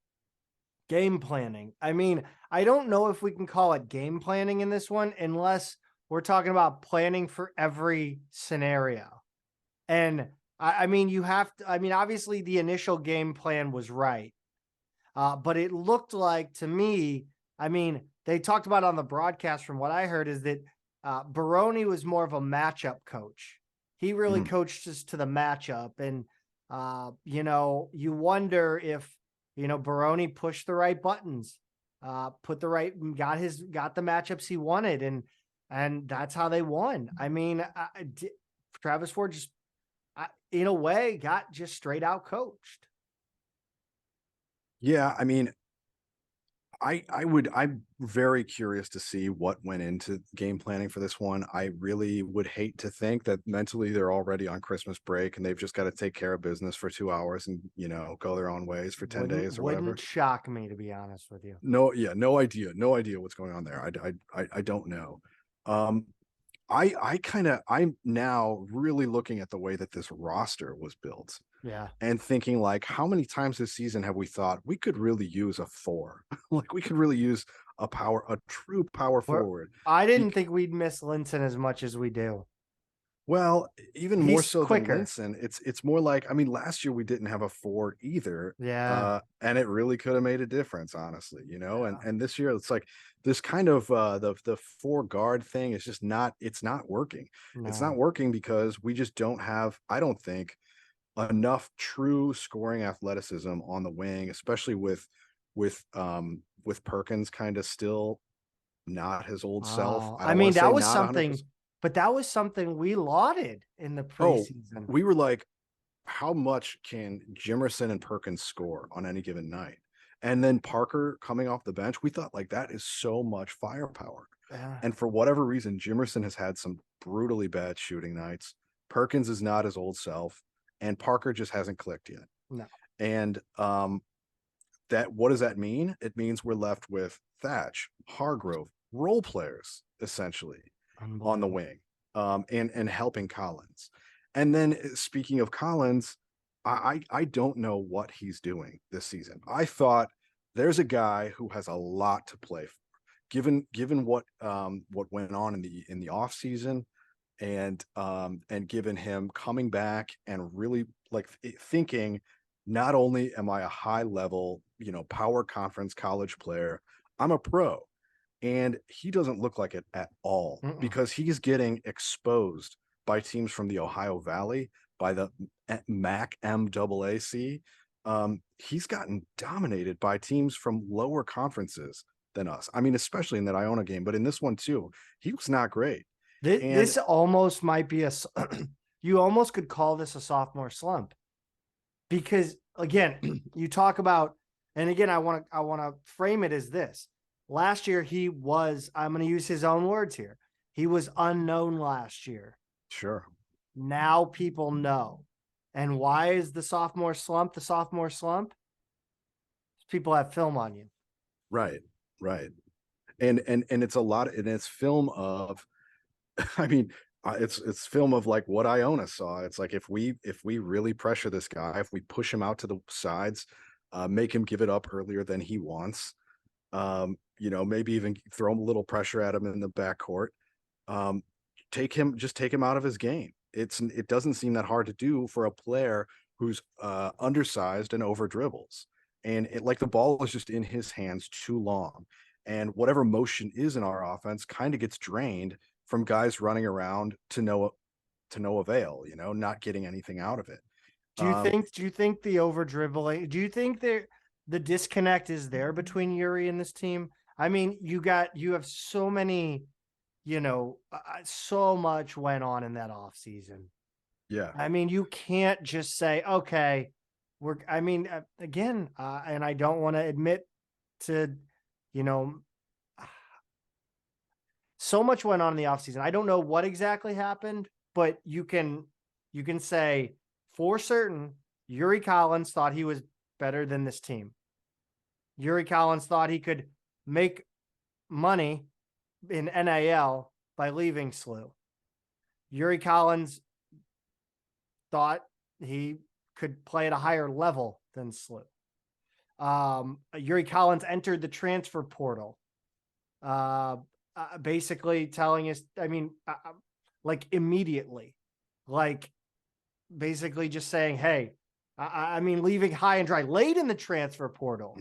game planning. I mean, I don't know if we can call it game planning in this one, unless we're talking about planning for every scenario. And I mean, you have to, I mean, obviously the initial game plan was right. But it looked like to me, I mean, they talked about on the broadcast from what I heard is that Baroni was more of a matchup coach. He really coached us to the matchup. And, you wonder if, Baroni pushed the right buttons, got the matchups he wanted. And that's how they won. I mean, Travis Ford just, in a way, got just straight out coached. Yeah, I mean, I'm very curious to see what went into game planning for this one. I really would hate to think that mentally they're already on Christmas break and they've just got to take care of business for 2 hours and, go their own ways for 10 days or whatever. Wouldn't shock me, to be honest with you. No idea what's going on there. I don't know. I'm now really looking at the way that this roster was built. Yeah. And thinking like, how many times this season have we thought we could really use a 4? Like we could really use a true power forward. I didn't think we'd miss Linson as much as we do. Well, even more so quicker than Linson, it's more like, I mean, last year we didn't have a 4 either. Yeah. And it really could have made a difference, honestly, and this year it's like this kind of the 4 guard thing is just it's not working. No. It's not working because we just don't have, I don't think, enough true scoring athleticism on the wing, especially with Perkins kind of still not his old self. I mean, that was something 100%. But that was something we lauded in the preseason. We were like, how much can Jimerson and Perkins score on any given night? And then Parker coming off the bench, we thought like that is so much firepower. Yeah. And for whatever reason, Jimerson has had some brutally bad shooting nights. Perkins is not his old self, and Parker just hasn't clicked yet. No. And what does that mean? It means we're left with Thatch, Hargrove, role players, essentially, on the wing, and helping Collins. And then speaking of Collins, I don't know what he's doing this season. I thought there's a guy who has a lot to play for, given what went on in the off season, and given him coming back and really like thinking, not only am I a high level, power conference college player, I'm a pro. And he doesn't look like it at all because he's getting exposed by teams from the Ohio Valley, by the MAC MAAC. he's gotten dominated by teams from lower conferences than us. I mean, especially in that Iona game, but in this one too, he was not great. This almost might be you almost could call this a sophomore slump, because again, you talk about, and again, I want to frame it as this. Last year, I'm going to use his own words here. He was unknown last year. Sure. Now people know. And why is the sophomore slump the sophomore slump? People have film on you. Right. And it's a lot, and it's film of, I mean, it's film of like what Iona saw. It's like, if we really pressure this guy, if we push him out to the sides, make him give it up earlier than he wants, maybe even throw a little pressure at him in the backcourt, take him out of his game. It doesn't seem that hard to do for a player who's undersized and over dribbles, and like the ball is just in his hands too long, and whatever motion is in our offense kind of gets drained from guys running around to no avail, not getting anything out of it. Do you think the over dribbling, do you think the disconnect is there between Yuri and this team? I mean, you have so many, so much went on in that off season. Yeah. I mean, you can't just say, okay, again, and I don't want to admit to, so much went on in the offseason. I don't know what exactly happened, but you can say for certain Yuri Collins thought he was better than this team. Yuri Collins thought he could make money in NAL by leaving SLU. Yuri Collins thought he could play at a higher level than SLU. Yuri Collins entered the transfer portal, basically telling us, immediately, basically just saying, hey, leaving high and dry, late in the transfer portal,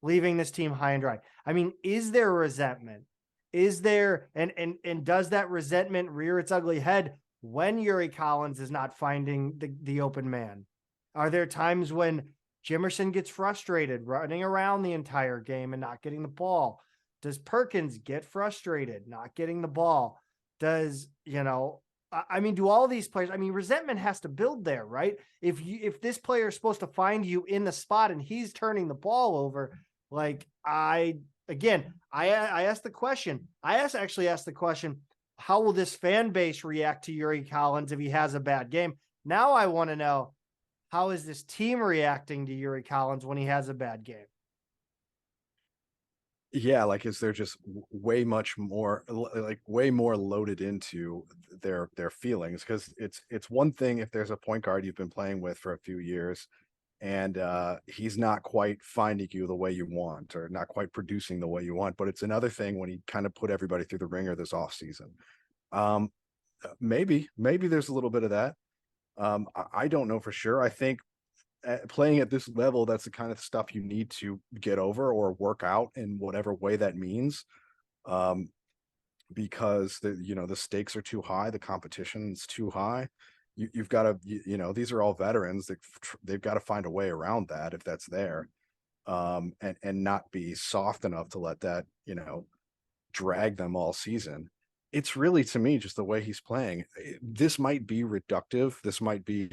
leaving this team high and dry. I mean, is there resentment? Is there, and does that resentment rear its ugly head when Yuri Collins is not finding the open man? Are there times when Jimerson gets frustrated running around the entire game and not getting the ball? Does Perkins get frustrated not getting the ball? Does, do all these players, resentment has to build there, right? If this player is supposed to find you in the spot and he's turning the ball over, I asked the question. I actually asked the question, how will this fan base react to Yuri Collins if he has a bad game? Now I want to know, how is this team reacting to Yuri Collins when he has a bad game? Yeah, is there just way more loaded into their feelings? Because it's one thing if there's a point guard you've been playing with for a few years and he's not quite finding you the way you want, or not quite producing the way you want, but it's another thing when he kind of put everybody through the ringer this offseason. Maybe there's a little bit of that. I don't know for sure. I think playing at this level, that's the kind of stuff you need to get over or work out in whatever way that means, because the stakes are too high, the competition's too high. You've got to, these are all veterans. They've got to find a way around that if that's there, and not be soft enough to let that drag them all season. It's really, to me, just the way he's playing. This might be reductive. This might be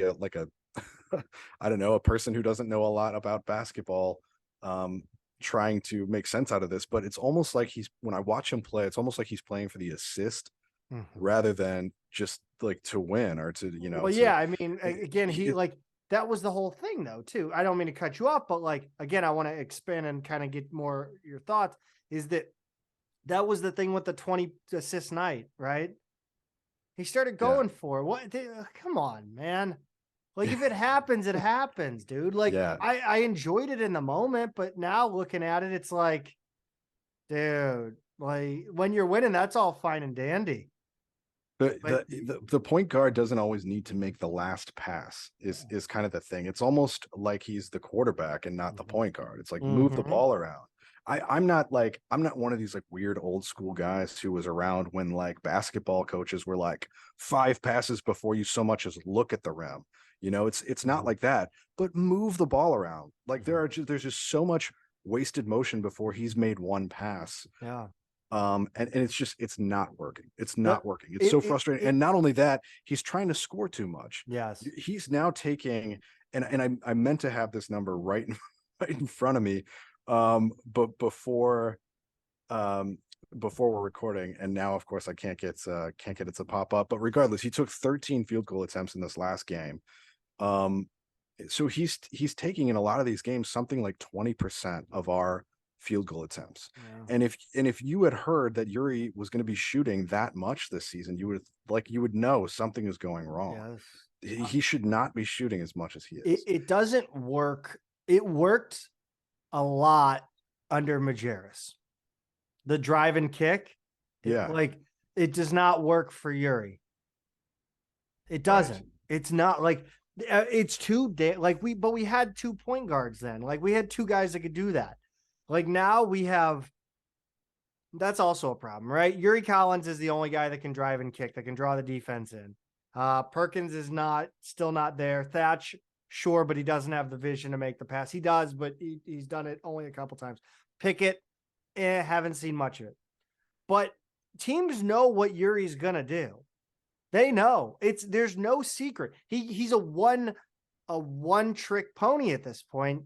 I don't know, a person who doesn't know a lot about basketball trying to make sense out of this, but it's almost like when I watch him play, it's almost like he's playing for the assist rather than just to win or to, again, that was the whole thing though, too. I don't mean to cut you off, but again, I want to expand and kind of get more your thoughts, is that was the thing with the 20 assist night, right? He started going for what? Come on, man. If it happens, it happens, dude. I enjoyed it in the moment, but now looking at it, it's dude, when you're winning, that's all fine and dandy. The point guard doesn't always need to make the last pass is kind of the thing. It's almost like he's the quarterback and not the point guard. It's move the ball around. I'm not one of these like weird old school guys who was around when like basketball coaches were like 5 passes before you so much as look at the rim. It's not like that, but move the ball around. Like there's just so much wasted motion before he's made one pass. Yeah. And it's not working. It's not working. It's so frustrating. And not only that, he's trying to score too much. Yes. He's now taking, and I meant to have this number right in front of me. But before we're recording, and now of course I can't get it to pop up, but regardless, he took 13 field goal attempts in this last game. So he's taking in a lot of these games something like 20% of our field goal attempts. Yeah. And if you had heard that Yuri was going to be shooting that much this season, you would know something is going wrong. Yes. He should not be shooting as much as he is. It doesn't work. It worked a lot under Majerus. The drive and kick. It does not work for Yuri. It doesn't. Right. It's not like it's but we had 2 point guards then. Like we had 2 guys that could do that. Like now we have, that's also a problem, right? Yuri Collins is the only guy that can drive and kick, that can draw the defense in. Perkins is still not there. Thatch, sure, but he doesn't have the vision to make the pass. He does, but he's done it only a couple times. Pickett, haven't seen much of it. But teams know what Yuri's gonna do. They know. There's no secret. He's a one trick pony at this point.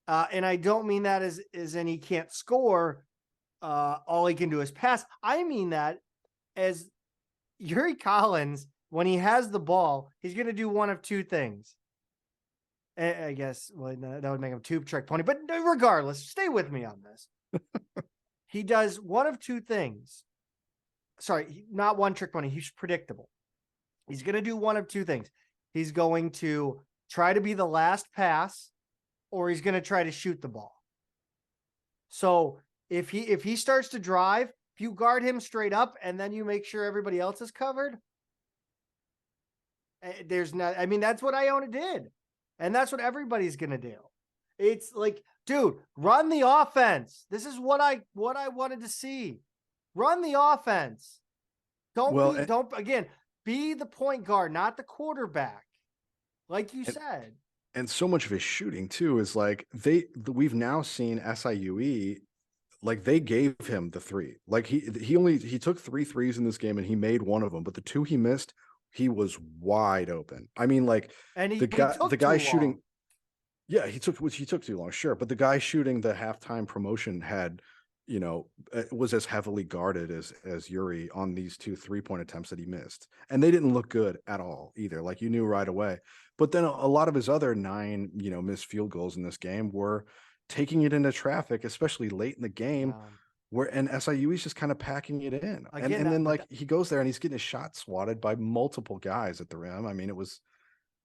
And I don't mean that as in he can't score. All he can do is pass. I mean that as Yuri Collins, when he has the ball, he's going to do one of 2 things. I guess that would make him 2 trick pony. But regardless, stay with me on this. He does one of 2 things. Sorry, not one trick pony. He's predictable. He's going to do one of 2 things. He's going to try to be the last pass, or he's going to try to shoot the ball. So if he starts to drive, if you guard him straight up and then you make sure everybody else is covered, that's what Iona did. And that's what everybody's going to do. It's like, dude, run the offense. This is what I wanted to see. Run the offense. Be the point guard, not the quarterback. Like you said. And so much of his shooting too is like we've now seen SIUE, like they gave him the 3. Like he took 3 threes in this game and he made one of them, but the 2 he missed, he was wide open. I mean, like, and the guy shooting. Yeah, he took too long, sure, but the guy shooting the halftime promotion had, was as heavily guarded as Yuri on these 2 3-point attempts that he missed, and they didn't look good at all either. Like you knew right away. But then a lot of his other 9, missed field goals in this game were taking it into traffic, especially late in the game, and SIU is just kind of packing it in. And then he goes there and he's getting his shot swatted by multiple guys at the rim. I mean, it was,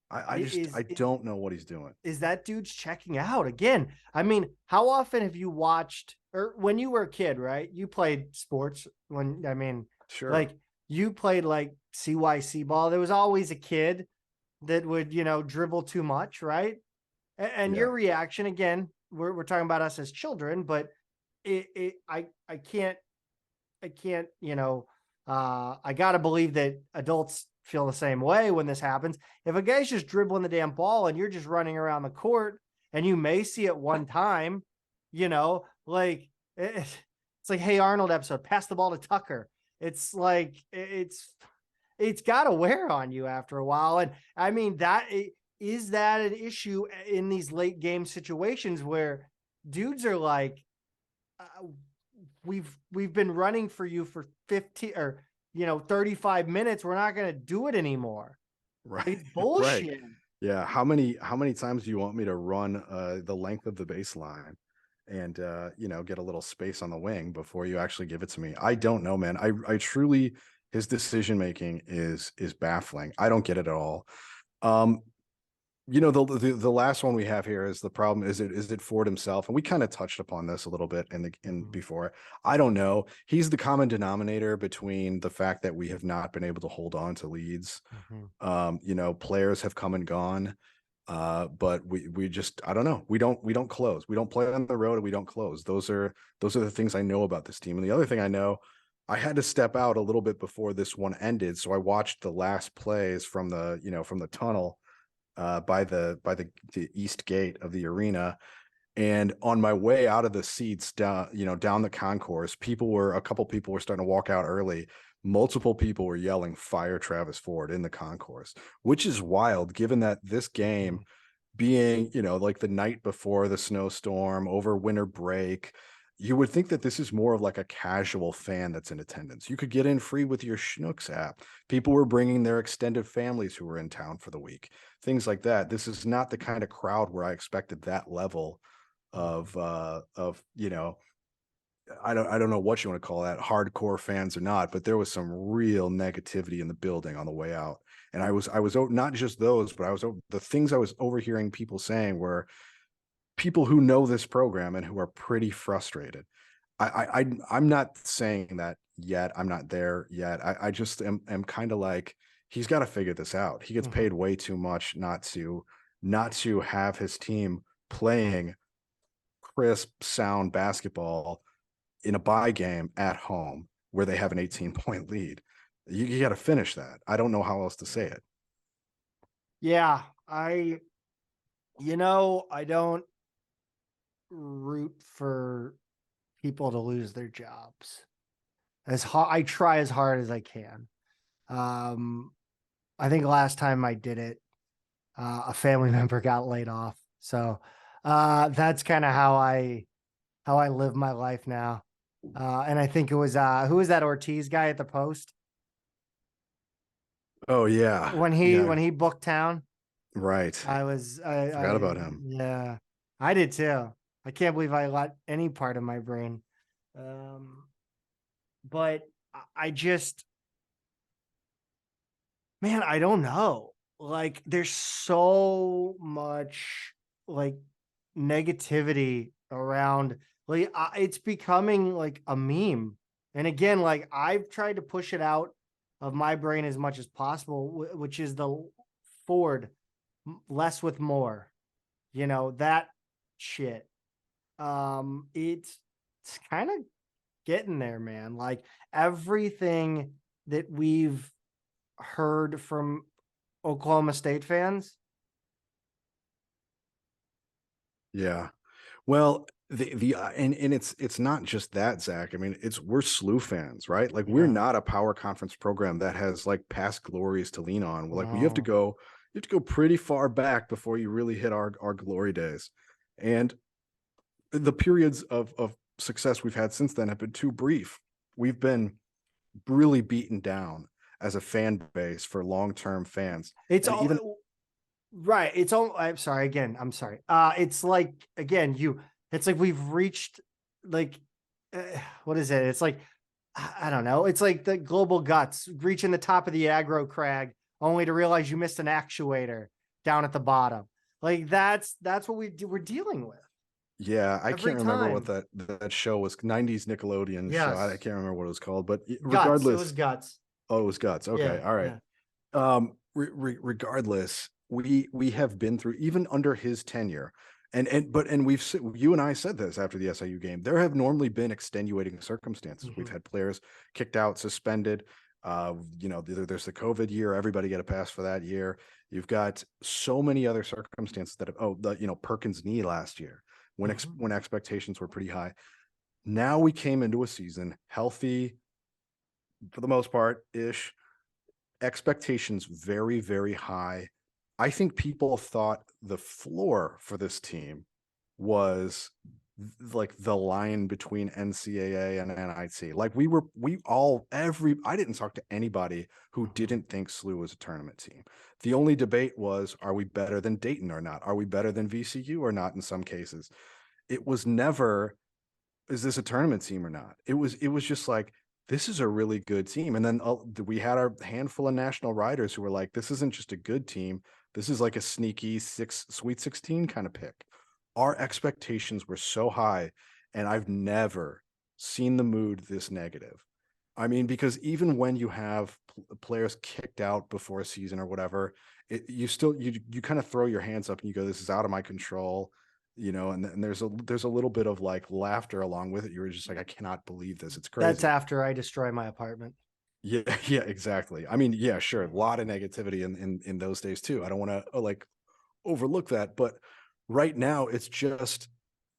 I don't know what he's doing. Is that dude's checking out again? I mean, how often have you watched, or when you were a kid, right? You played sports sure. Like you played like CYC ball. There was always a kid that would, dribble too much, right? And your reaction, again, we're talking about us as children, but I can't, I gotta believe that adults feel the same way when this happens. If a guy's just dribbling the damn ball and you're just running around the court and you may see it one time, like it's like Hey Arnold episode, pass the ball to Tucker. It's like, it's got to wear on you after a while. And I mean, is that an issue in these late game situations where dudes are like, we've been running for you for 15 or 35 minutes. We're not going to do it anymore. Right. It's bullshit. Right. Yeah. How many times do you want me to run the length of the baseline and get a little space on the wing before you actually give it to me? I don't know, man. I truly, his decision making is baffling. I don't get it at all. The last one we have here is the problem. Is it Ford himself? And we kind of touched upon this a little bit before. I don't know. He's the common denominator between the fact that we have not been able to hold on to leads. Players have come and gone. But we just, I don't know. We don't close. We don't play on the road and we don't close. Those are the things I know about this team. And the other thing I know, I had to step out a little bit before this one ended. So I watched the last plays from the tunnel by the east gate of the arena. And on my way out of the seats down the concourse, a couple people were starting to walk out early. Multiple people were yelling "Fire Travis Ford" in the concourse, which is wild given that this game being, like the night before the snowstorm over winter break, you would think that this is more of like a casual fan that's in attendance. You could get in free with your Schnucks app. People were bringing their extended families who were in town for the week, things like that. This is not the kind of crowd where I expected that level of I don't know what you want to call that, hardcore fans or not, but there was some real negativity in the building on the way out. And I was not just those, but the things I was overhearing people saying were people who know this program and who are pretty frustrated. I'm not saying that yet. I'm not there yet. I just am kind of like, he's got to figure this out. He gets paid way too much not to have his team playing crisp, sound basketball in a bye game at home where they have an 18-point lead. You got to finish that. I don't know how else to say it. Yeah, I don't root for people to lose their jobs. I try as hard as I can. I think last time I did it, a family member got laid off. So that's kind of how I live my life now. And I think it was who was that Ortiz guy at the Post? Oh yeah. When he booked town. Right. I forgot about him. Yeah, I did too. I can't believe I let any part of my brain. But I just, man, I don't know. Like, there's so much like negativity around. Like, it's becoming like a meme. And again, like, I've tried to push it out of my brain as much as possible, which is the Ford less with more, that shit. It's kind of getting there, man. Like, everything that we've heard from Oklahoma State fans. Yeah. Well, and it's not just that, Zach. I mean, we're SLU fans, right? Like, we're not a power conference program that has like past glories to lean on. Like, you have to go pretty far back before you really hit our glory days. And the periods of success we've had since then have been too brief. We've been really beaten down as a fan base for long-term fans. It's all even right. It's all, I'm sorry. It's like, again, it's like we've reached like, what is it? It's like, I don't know. It's like the global guts reaching the top of the aggro crag only to realize you missed an actuator down at the bottom. Like, that's what we're dealing with. Yeah, I can't remember what that show was. 90s Nickelodeon show. I can't remember what it was called, but regardless, it was Guts. Oh, it was Guts. Okay, all right. Yeah. Regardless, we have been through, even under his tenure, and you and I said this after the SIU game. There have normally been extenuating circumstances. We've had players kicked out, suspended. There's the COVID year. Everybody get a pass for that year. You've got so many other circumstances that have, Perkins' knee last year, when expectations were pretty high. Now we came into a season healthy for the most part ish, expectations very, very high. I think people thought the floor for this team was like the line between NCAA and NIT. Like, I didn't talk to anybody who didn't think SLU was a tournament team. The only debate was, are we better than Dayton or not? Are we better than VCU or not? In some cases, it was never, is this a tournament team or not? It was just like, this is a really good team. And then we had our handful of national writers who were like, this isn't just a good team. This is like a sneaky Sweet 16 kind of pick. Our expectations were so high, and I've never seen the mood this negative. I mean, because even when you have players kicked out before a season or whatever, you still you kind of throw your hands up and you go, "This is out of my control," and there's a little bit of like laughter along with it. You're just like, "I cannot believe this. It's crazy." That's after I destroy my apartment. Yeah, yeah, exactly. I mean, yeah, sure, a lot of negativity in those days too. I don't want to like overlook that, but right now it's just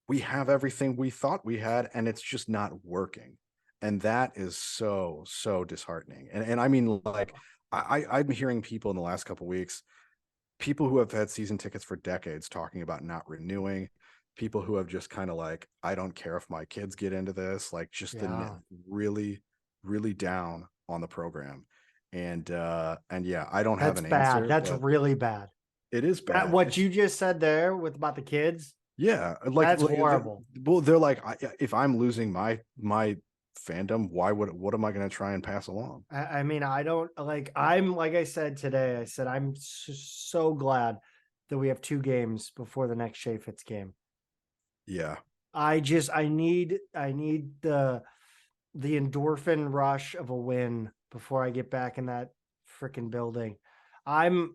we have everything we thought we had, and it's just not working. And that is so disheartening. And I mean, like, I'm hearing people in the last couple of weeks, people who have had season tickets for decades talking about not renewing, people who have just kind of like, I don't care if my kids get into this, like just really, really down on the program. And yeah, I don't have That's an bad. answer. That's really bad. It is bad. What you just said there with about the kids. Yeah, like That's horrible. Well, they're like, if I'm losing my fandom, what am I going to try and pass along? I mean, I don't like. Like I said today. I said I'm so glad that we have 2 games before the next Shea Fitz game. Yeah, I need the endorphin rush of a win before I get back in that freaking building. I'm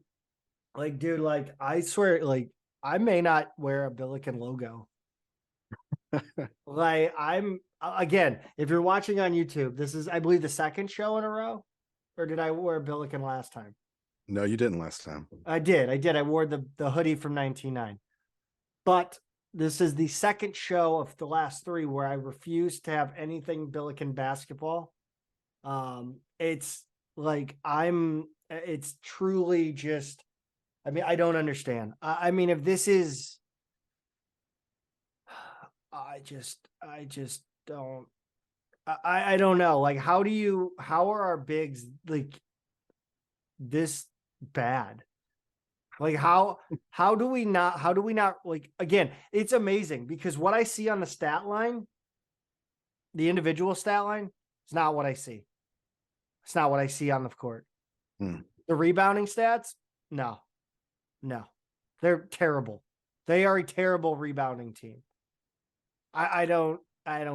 like, dude, like I swear, like I may not wear a Billiken logo. Like I'm again, if you're watching on YouTube, this is I believe the 2nd show in a row, or did I wear Billiken last time? no, you didn't last time. I did. I wore the hoodie from 1999, but this is the 2nd show of the last 3 where I refuse to have anything Billiken basketball. It's like it's truly just, I mean, I don't understand. I mean, if this is, I just don't, I don't know. Like, how are our bigs like this bad? Like how do we not like, again, it's amazing because what I see on the stat line, the individual stat line, is not what I see. It's not what I see on the court. The rebounding stats, no, they're terrible. They are a terrible rebounding team. I don't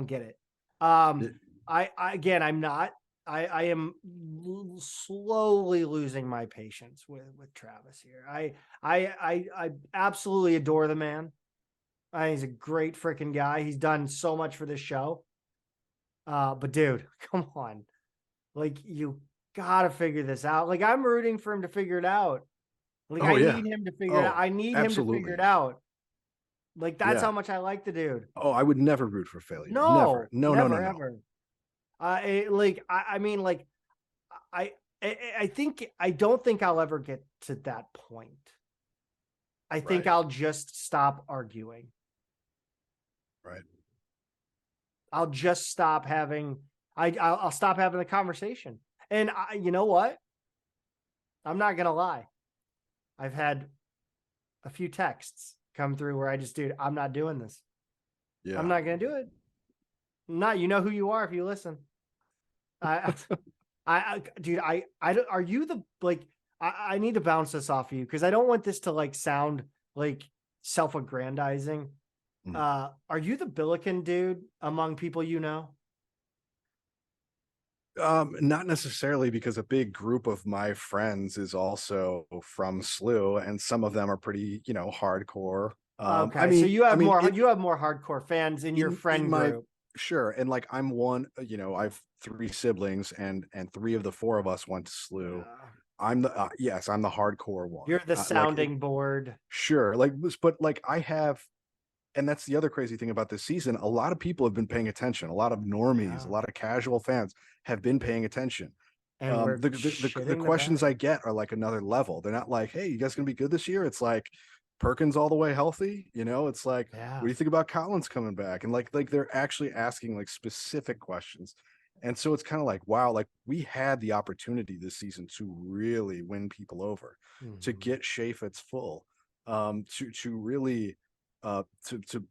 get it. I am slowly losing my patience with Travis here. I absolutely adore the man. He's a great freaking guy. He's done so much for this show. But dude, come on. Like, you gotta figure this out. Like, I'm rooting for him to figure it out. Like, need him to figure it out. I need him to figure it out. Like, that's how much I like the dude. Oh, I would never root for failure. No, never. Ever. I don't think I'll ever get to that point. I think I'll just stop arguing. Right. I'll just stop having, I'll stop having the conversation. And you know what? I'm not going to lie. I've had a few texts come through where dude, I'm not doing this. Yeah. I'm not going to do it. You know who you are if you listen. Dude, are you the, like, I need to bounce this off of you because I don't want this to like sound like self-aggrandizing. Are you the Billiken dude among people you know? Not necessarily, because a big group of my friends is also from SLU, and some of them are pretty, hardcore. Okay, I mean, so you have more hardcore fans in your friend group. Sure, and like I'm one, I have 3 siblings, and 3 of the 4 of us went to SLU. Yeah. I'm the yes, I'm the hardcore one. You're the sounding board. Sure, but I have. And that's the other crazy thing about this season. A lot of people have been paying attention. A lot of normies, a lot of casual fans have been paying attention. And the questions I get are like another level. They're not like, hey, you guys gonna be good this year? It's like, Perkins all the way healthy? It's like, what do you think about Collins coming back? And like they're actually asking like specific questions. And so it's kind of like, wow, like we had the opportunity this season to really win people over, to get Shea Fitz full, to really to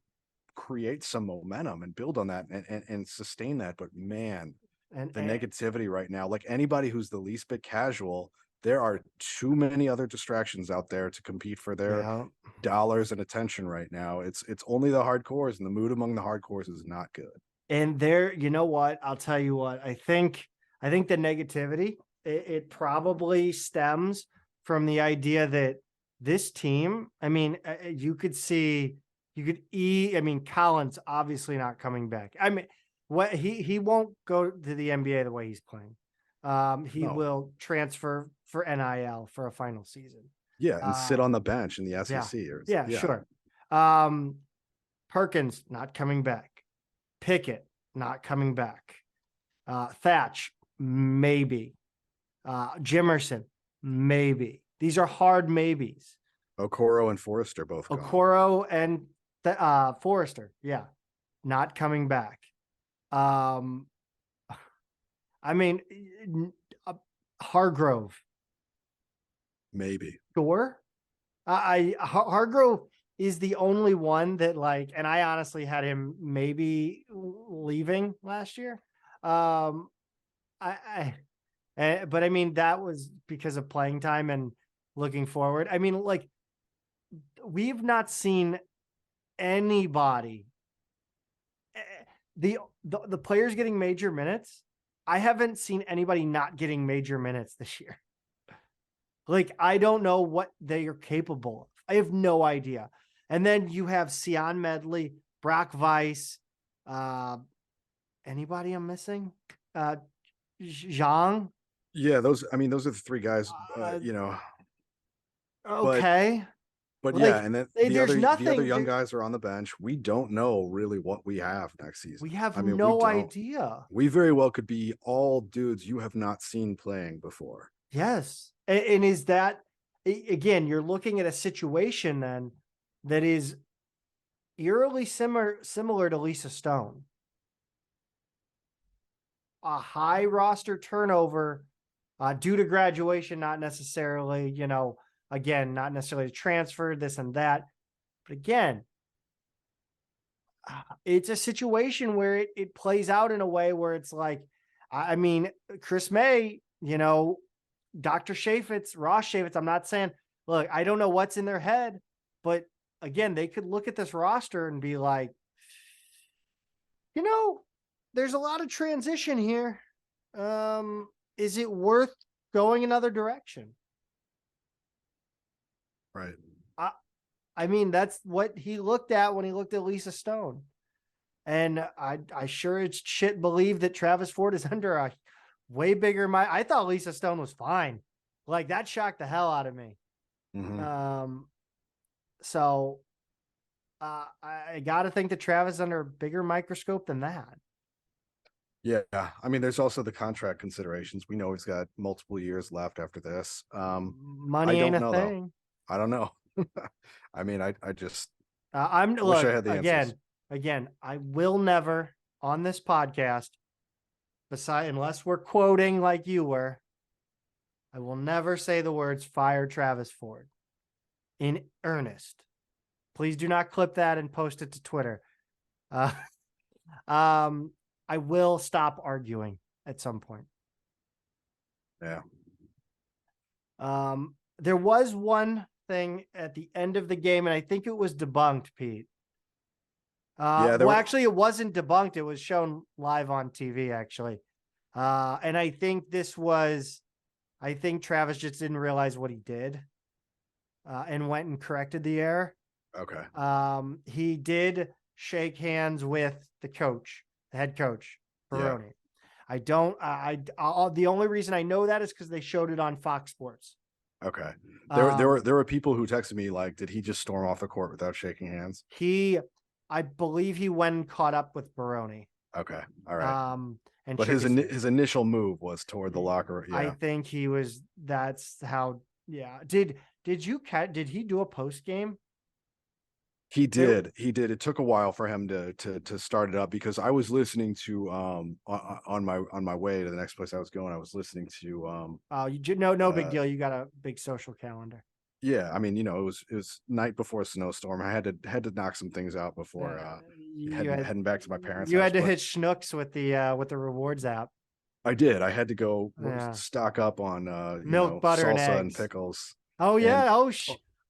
create some momentum and build on that and sustain that. But man, the negativity right now, like anybody who's the least bit casual, there are too many other distractions out there to compete for their dollars and attention right now. It's only the hardcores, and the mood among the hardcores is not good. And you know what? I'll tell you what, I think I think the negativity, it probably stems from the idea that this team, I mean, Collins obviously not coming back. I mean, he won't go to the NBA the way he's playing. He will transfer for NIL for a final season. Yeah, and sit on the bench in the SEC. Sure. Perkins not coming back. Pickett not coming back. Thatch, maybe. Jimerson, maybe. These are hard maybes. Okoro and Forrester both gone. Okoro and Forrester, not coming back. I mean, Hargrove, maybe. Sure. Hargrove is the only one that and I honestly had him maybe leaving last year. But I mean, that was because of playing time and looking forward. I mean, we've not seen anybody, the players getting major minutes. I haven't seen anybody not getting major minutes this year. I don't know what they are capable of. I have no idea. And then you have Sion Medley, Brock Weiss, anybody I'm missing? Zhang. Yeah, those are the three guys, Okay. But and then the other young guys are on the bench. We don't know really what we have next season. We have no idea. We very well could be all dudes you have not seen playing before. Yes. And is that, again, you're looking at a situation then that is eerily similar to Lisa Stone. A high roster turnover due to graduation, not necessarily, again, not necessarily transfer, this and that. But again, it's a situation where it plays out in a way where it's I mean, Chris May, Dr. Chaffetz, Ross Chaffetz, I'm not saying, look, I don't know what's in their head, but again, they could look at this roster and be there's a lot of transition here. Is it worth going another direction? Right. I mean, that's what he looked at when he looked at Lisa Stone. And I sure as shit believe that Travis Ford is under a way bigger. I thought Lisa Stone was fine. That shocked the hell out of me. Mm-hmm. So I got to think that Travis is under a bigger microscope than that. Yeah. I mean, there's also the contract considerations. We know he's got multiple years left after this. Money ain't a thing. Though. I don't know. I mean, I just wish I had the answers. Again, I will never on this podcast, unless we're quoting like you were, I will never say the words fire Travis Ford in earnest. Please do not clip that and post it to Twitter. I will stop arguing at some point. Yeah. There was one thing at the end of the game, and I think it was debunked, Pete. Actually, it wasn't debunked. It was shown live on TV, actually. And I think Travis just didn't realize what he did and went and corrected the error. Okay. He did shake hands with the head coach, Baroni. Yeah. The only reason I know that is because they showed it on Fox Sports. Okay. There were people who texted me did he just storm off the court without shaking hands? I believe he went and caught up with Baroni. Okay. All right. But his initial move was toward the locker room. Yeah. I think that's how. Yeah. Did he do a post game? He did. It took a while for him to start it up because I was listening to on my way to the next place I was going. I was listening to no big deal. You got a big social calendar. Yeah, I mean, it was night before a snowstorm. I had to knock some things out before heading back to my parents' You house, had to hit Schnucks with the rewards app. I did. I had to go stock up on milk, butter, salsa and pickles. Oh yeah!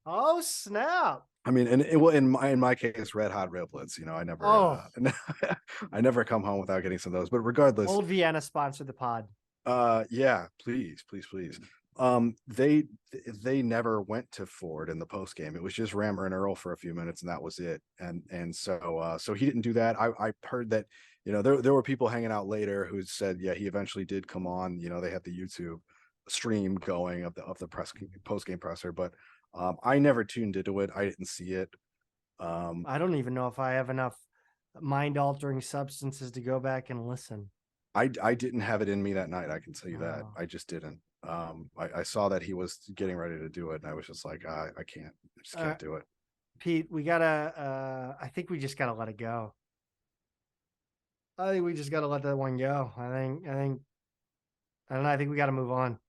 Oh snap! I mean, and in my case, red hot riblets. I never I never come home without getting some of those. But regardless, Old Vienna sponsored the pod. Yeah, please. They never went to Ford in the post game. It was just Rammer and Earl for a few minutes, and that was it. And so he didn't do that. I heard that, there were people hanging out later who said, yeah, he eventually did come on. They had the YouTube stream going of the post game presser, but I never tuned into it. I didn't see it. I don't even know if I have enough mind altering substances to go back and listen. I didn't have it in me that night. I can tell you that. Oh. I just didn't. I saw that he was getting ready to do it, and I was just like, I can't. I just can't do it. Pete, we gotta. I think we just gotta let it go. I think we just gotta let that one go. I don't know. I think we gotta move on.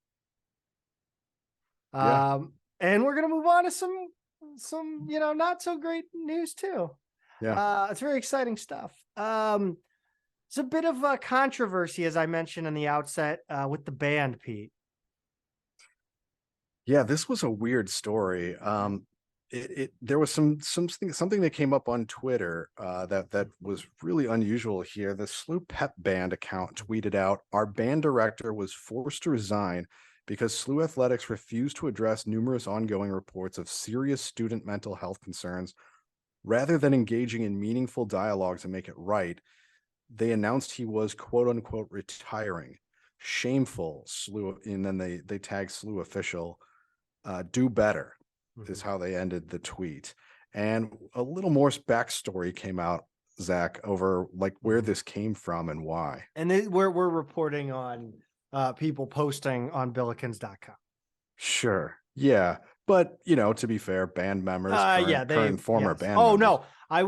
Yeah. And we're gonna move on to some not so great news too. Yeah. It's very exciting stuff. It's a bit of a controversy, as I mentioned in the outset, with the band, Pete. Yeah, this was a weird story. There was something that came up on Twitter that was really unusual here. The SIUE Pep Band account tweeted out, "Our band director was forced to resign because SIUE Athletics refused to address numerous ongoing reports of serious student mental health concerns. Rather than engaging in meaningful dialogue to make it right, they announced he was quote unquote retiring. Shameful, SIUE," and then they tagged SIUE official. Do better is how they ended the tweet. And a little more backstory came out, Zach, over like where this came from and why. And we're reporting on people posting on billikens.com. Sure. Yeah. But, to be fair, band members, current and former band members. No, I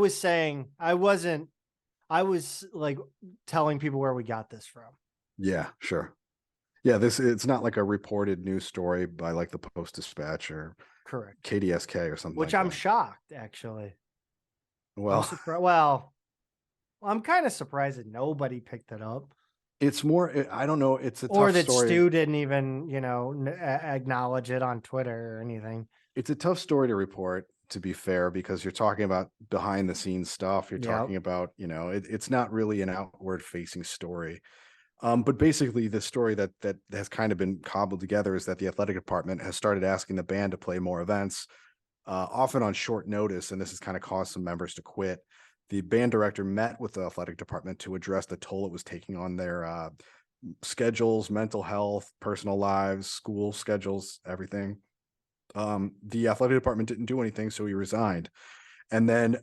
was like telling people where we got this from. Yeah, sure. Yeah, it's not like a reported news story by like the Post-Dispatch or correct KDSK or something. Which like I'm that. shocked, actually. Well, I'm kind of surprised that nobody picked it up. It's more, I don't know. It's a tough or that story. Stu didn't even, acknowledge it on Twitter or anything. It's a tough story to report, to be fair, because you're talking about behind the scenes stuff. You're talking about, it's not really an outward facing story. But basically the story that has kind of been cobbled together is that the athletic department has started asking the band to play more events, often on short notice. And this has kind of caused some members to quit. The band director met with the athletic department to address the toll it was taking on their schedules, mental health, personal lives, school schedules, everything. The athletic department didn't do anything, so he resigned. And then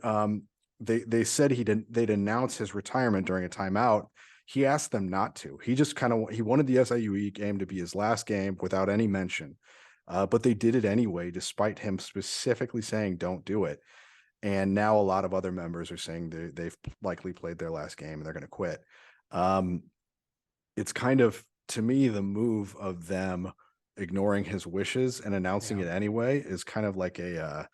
they said they'd announce his retirement during a timeout. He asked them not to. He just he wanted the SIUE game to be his last game without any mention. But they did it anyway, despite him specifically saying don't do it. And now a lot of other members are saying they've likely played their last game and they're going to quit. It's kind of, to me, the move of them ignoring his wishes and announcing it anyway is kind of like the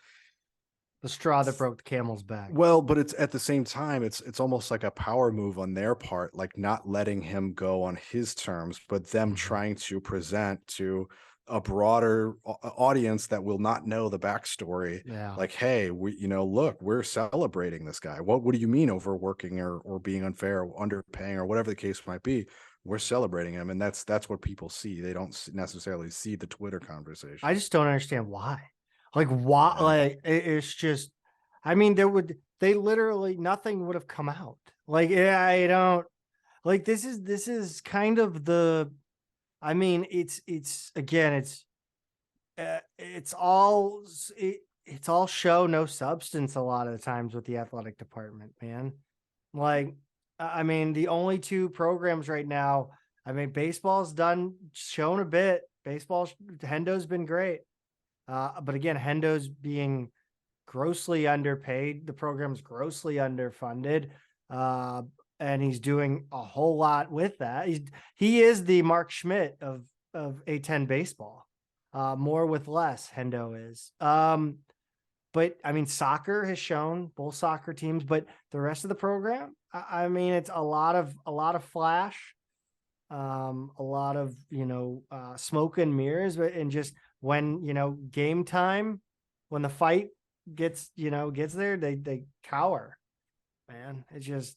straw that broke the camel's back. Well, but it's at the same time, it's almost like a power move on their part, like not letting him go on his terms, but them trying to present to a broader audience that will not know the backstory. Yeah. Like, hey, look, we're celebrating this guy. What do you mean overworking or being unfair or underpaying or whatever the case might be? We're celebrating him. And that's what people see. They don't necessarily see the Twitter conversation. I just don't understand why. Like, why? Yeah. Like, it's just, I mean, nothing would have come out. Like, I don't, like, this is kind of I mean, it's all show, no substance a lot of the times with the athletic department, man. Like, I mean, the only two programs right now, I mean, baseball's shown a bit. Hendo's been great. But again, Hendo's being grossly underpaid. The program's grossly underfunded. And he's doing a whole lot with that. He is the Mark Schmidt of A10 baseball. More with less, Hendo is. But I mean, soccer has shown, both soccer teams, but the rest of the program, I mean, it's a lot of flash, a lot of, smoke and mirrors, and just when, game time, when the fight gets there, they cower, man. It's just,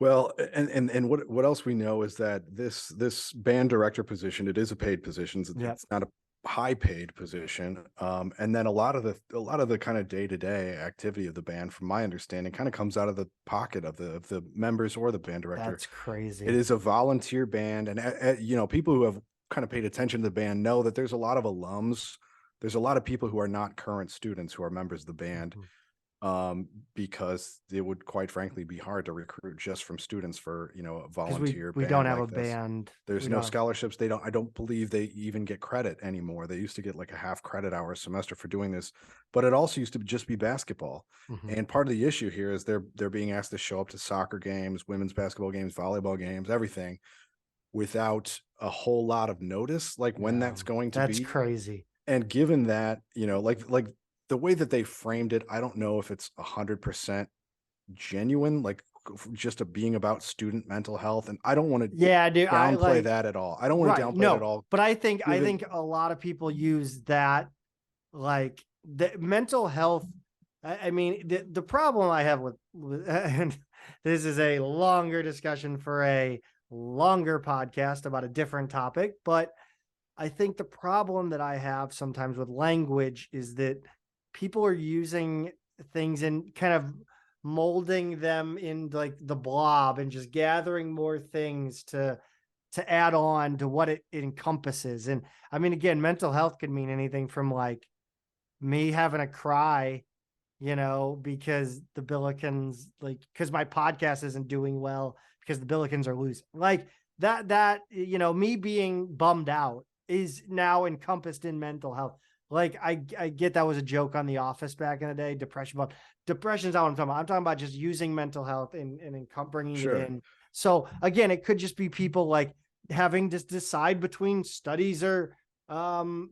Well, and what else we know is that this band director position, it is a paid position. Yep. It's not a high paid position. And then a lot of the kind of day-to-day activity of the band, from my understanding, kind of comes out of the pocket of the members or the band director. That's crazy. It is a volunteer band, and you know, people who have kind of paid attention to the band know that there's a lot of alums. There's a lot of people who are not current students who are members of the band. Because it would quite frankly be hard to recruit just from students for, you know, a volunteer we band don't have like a this. band. There's no scholarships. I don't believe they even get credit anymore. They used to get like a half credit hour a semester for doing this, but it also used to just be basketball. And part of the issue here is they're being asked to show up to soccer games, women's basketball games, volleyball games, everything without a whole lot of notice, like when that's going to be. That's crazy. And given that, you know, like the way that they framed it, I don't know if it's 100% genuine, like just being about student mental health. And I don't want to downplay that at all. I don't want to downplay it at all. But I think a lot of people use that, like the mental health. I mean, the problem I have with and this is a longer discussion for a longer podcast about a different topic, but I think the problem that I have sometimes with language is that people are using things and kind of molding them in like the blob and just gathering more things to add on to what it encompasses. And I mean, again, mental health could mean anything from like me having a cry, you know, because the Billikens, like, because my podcast isn't doing well because the Billikens are losing, like that, you know, me being bummed out is now encompassed in mental health. Like I get that was a joke on The Office back in the day, depression, but depression's not what I'm talking about. I'm talking about just using mental health and bringing it in. So again, it could just be people like having to decide between studies or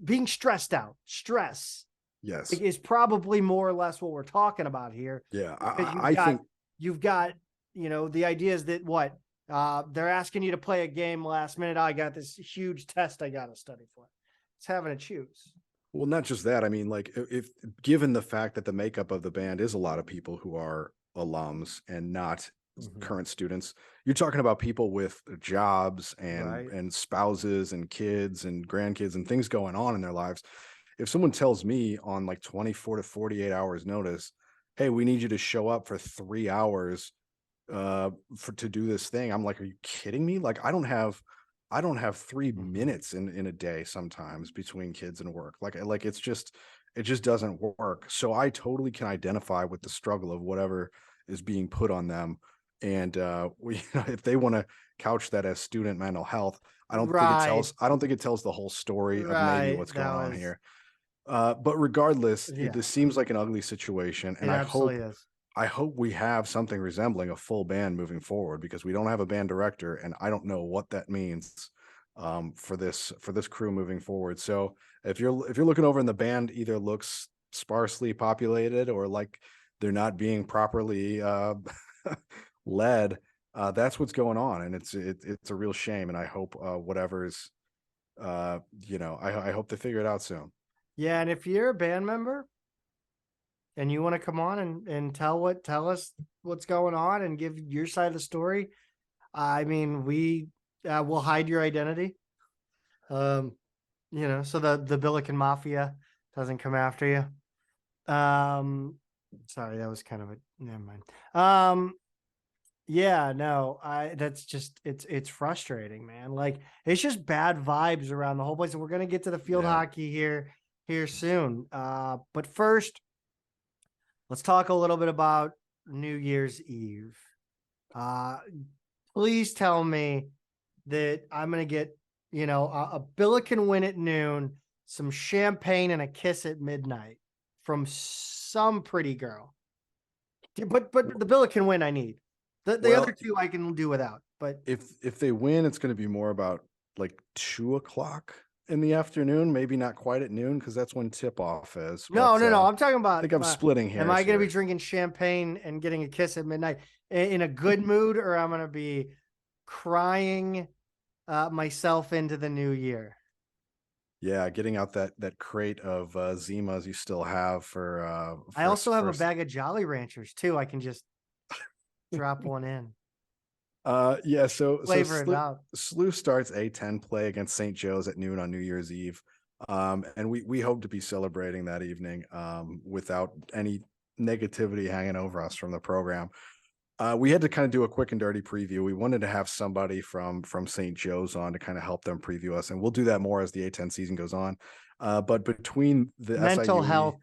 being stressed out. Stress, yes, is probably more or less what we're talking about here. Yeah, I think you've got, you know, the idea is that they're asking you to play a game last minute. I got this huge test I got to study for. It's having to choose. Well, not just that. I mean, like, if given the fact that the makeup of the band is a lot of people who are alums and not current students, you're talking about people with jobs and spouses and kids and grandkids and things going on in their lives. If someone tells me on like 24 to 48 hours notice, hey, we need you to show up for 3 hours to do this thing, I'm like, are you kidding me? Like, I don't have 3 minutes in a day sometimes between kids and work. Like it just doesn't work. So I totally can identify with the struggle of whatever is being put on them. And if they want to couch that as student mental health, I don't think it tells the whole story of maybe what's going on here. But regardless, this seems like an ugly situation. And I hope we have something resembling a full band moving forward, because we don't have a band director, and I don't know what that means for this crew moving forward. So if you're looking over and the band either looks sparsely populated or like they're not being properly led, that's what's going on, and it's a real shame. And I hope whatever's I hope they figure it out soon. Yeah, and if you're a band member and you want to come on and tell us what's going on and give your side of the story, I mean, we will hide your identity. So the Billiken Mafia doesn't come after you. Sorry, that was kind of never mind. That's just, it's frustrating, man. Like, it's just bad vibes around the whole place. And we're going to get to the field hockey here soon. But first, let's talk a little bit about New Year's Eve. Please tell me that I'm going to get, a Billiken win at noon, some champagne and a kiss at midnight from some pretty girl. But the Billiken win I need. The other two I can do without. But if they win, it's going to be more about like 2:00 in the afternoon, maybe not quite at noon, because that's when tip off is. No. I'm talking about. I think I'm splitting hairs. Am I going to be drinking champagne and getting a kiss at midnight in a good mood, or I'm going to be crying myself into the new year? Yeah, getting out that crate of Zimas you still have for I also have a bag of Jolly Ranchers too. I can just drop one in. Yeah, so Flavor it out. SLU starts A10 play against St. Joe's at noon on New Year's Eve. And we hope to be celebrating that evening without any negativity hanging over us from the program. We had to kind of do a quick and dirty preview. We wanted to have somebody from St. Joe's on to kind of help them preview us, and we'll do that more as the A10 season goes on. But between the mental SIUE, health.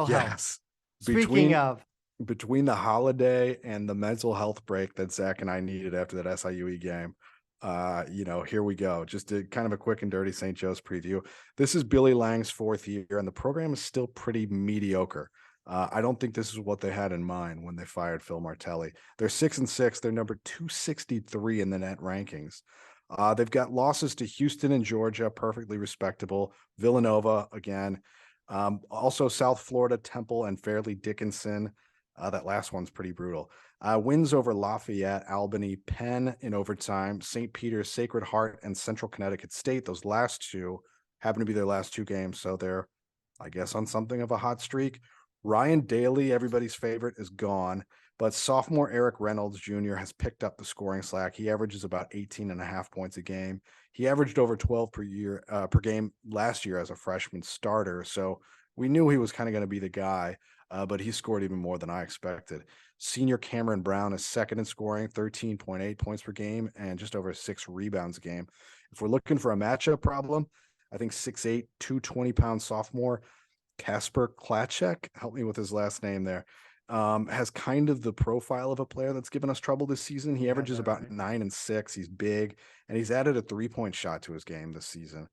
yes, Speaking of, between the holiday and the mental health break that Zach and I needed after that SIUE game, here we go. Just a kind of a quick and dirty St. Joe's preview. This is Billy Lang's fourth year, and the program is still pretty mediocre. I don't think this is what they had in mind when they fired Phil Martelli. They're 6-6. They're number 263 in the net rankings. They've got losses to Houston and Georgia, perfectly respectable. Villanova again. Also South Florida, Temple, and Fairleigh Dickinson. That last one's pretty brutal. Wins over Lafayette, Albany, Penn in overtime, St. Peter's, Sacred Heart, and Central Connecticut State. Those last two happen to be their last two games, so they're, I guess, on something of a hot streak. Ryan Daly, everybody's favorite, is gone, but sophomore Eric Reynolds Jr. has picked up the scoring slack. He averages about 18.5 points a game. He averaged over 12 per game last year as a freshman starter, so we knew he was kind of going to be the guy, but he scored even more than I expected. Senior Cameron Brown is second in scoring, 13.8 points per game and just over 6 rebounds a game. If we're looking for a matchup problem, I think 6'8", 220-pound sophomore Kasper Klacek, help me with his last name there, has kind of the profile of a player that's given us trouble this season. He averages about 9 and 6. He's big, and he's added a 3-point shot to his game this season.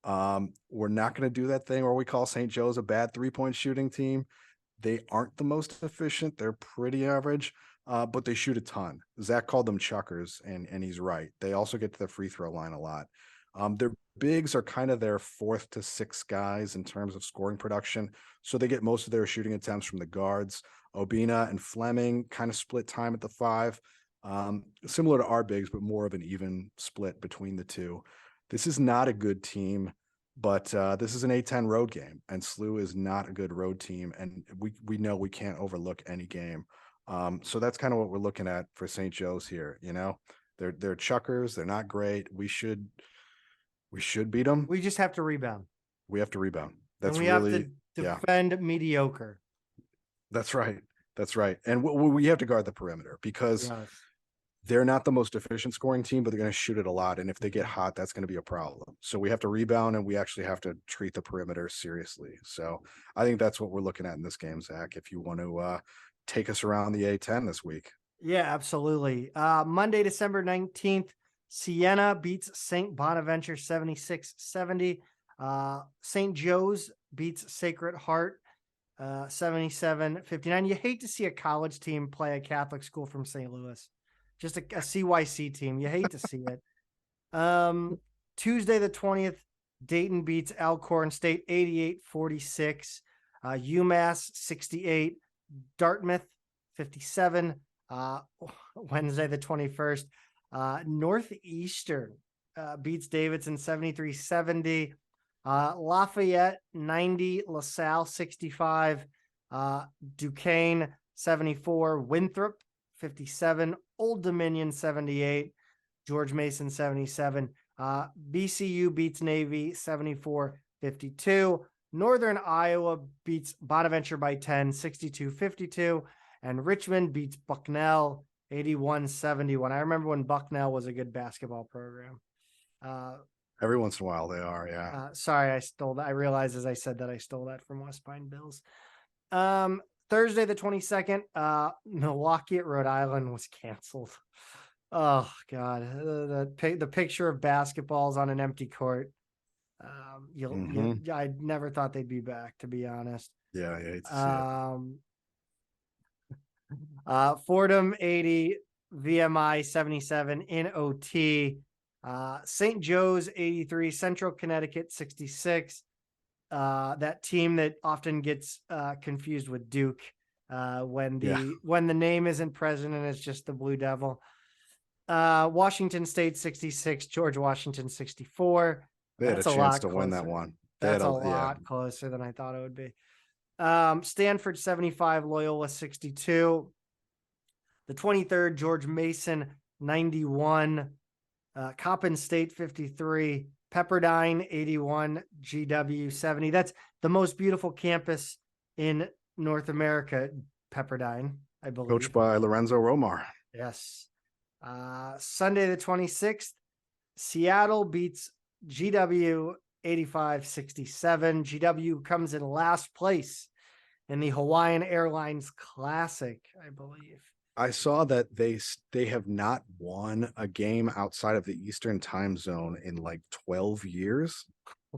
We're not going to do that thing where we call St. Joe's a bad 3-point shooting team. They aren't the most efficient. They're pretty average, but they shoot a ton. Zach called them chuckers, and he's right. They also get to the free throw line a lot. Their bigs are kind of their 4th to 6th guys in terms of scoring production. So they get most of their shooting attempts from the guards. Obina and Fleming kind of split time at the 5. Similar to our bigs, but more of an even split between the two. This is not a good team, but this is an A10 road game, and SLU is not a good road team. And we know we can't overlook any game. So that's kind of what we're looking at for St. Joe's here. They're chuckers. They're not great. We should beat them. we just have to rebound. We have to rebound. Have to defend mediocre. That's right. And we have to guard the perimeter because they're not the most efficient scoring team, but they're going to shoot it a lot. And if they get hot, that's going to be a problem. So we have to rebound, and we actually have to treat the perimeter seriously. So I think that's what we're looking at in this game, Zach, if you want to take us around the A10 this week. Yeah, absolutely. Monday, December 19th, Siena beats St. Bonaventure 76-70. St. Joe's beats Sacred Heart 77-59. You hate to see a college team play a Catholic school from St. Louis. Just a CYC team. You hate to see it. Tuesday the 20th, Dayton beats Alcorn State 88-46. UMass 68. Dartmouth 57. Wednesday the 21st. Northeastern beats Davidson 73-70. Lafayette 90. LaSalle 65. Duquesne 74. Winthrop 57. Old Dominion 78. George Mason 77. BCU beats Navy 74-52. Northern Iowa beats Bonaventure by 10, 62-52. And Richmond beats Bucknell 81-71. I remember when Bucknell was a good basketball program. Every once in a while they are, yeah. Sorry, I stole that. I realized as I said that I stole that from West Pine Bills. Thursday the 22nd, Milwaukee at Rhode Island was canceled. Oh God, the picture of basketballs on an empty court. I never thought they'd be back, to be honest. Yeah, I hate to see it. Fordham 80, VMI 77 in OT. St. Joe's 83, Central Connecticut 66. That team that often gets confused with Duke when the name isn't present and it's just the Blue Devil. Washington State 66, George Washington 64. They had a chance to win that one. That's a lot closer than I thought it would be. Stanford 75, Loyola 62. The 23rd, George Mason 91, Coppin State 53, Pepperdine 81, GW 70. That's the most beautiful campus in North America, Pepperdine, I believe. Coached by Lorenzo Romar. Yes. Sunday the 26th, Seattle beats GW 85-67. GW comes in last place in the Hawaiian Airlines Classic, I believe. I saw that they have not won a game outside of the Eastern time zone in like 12 years,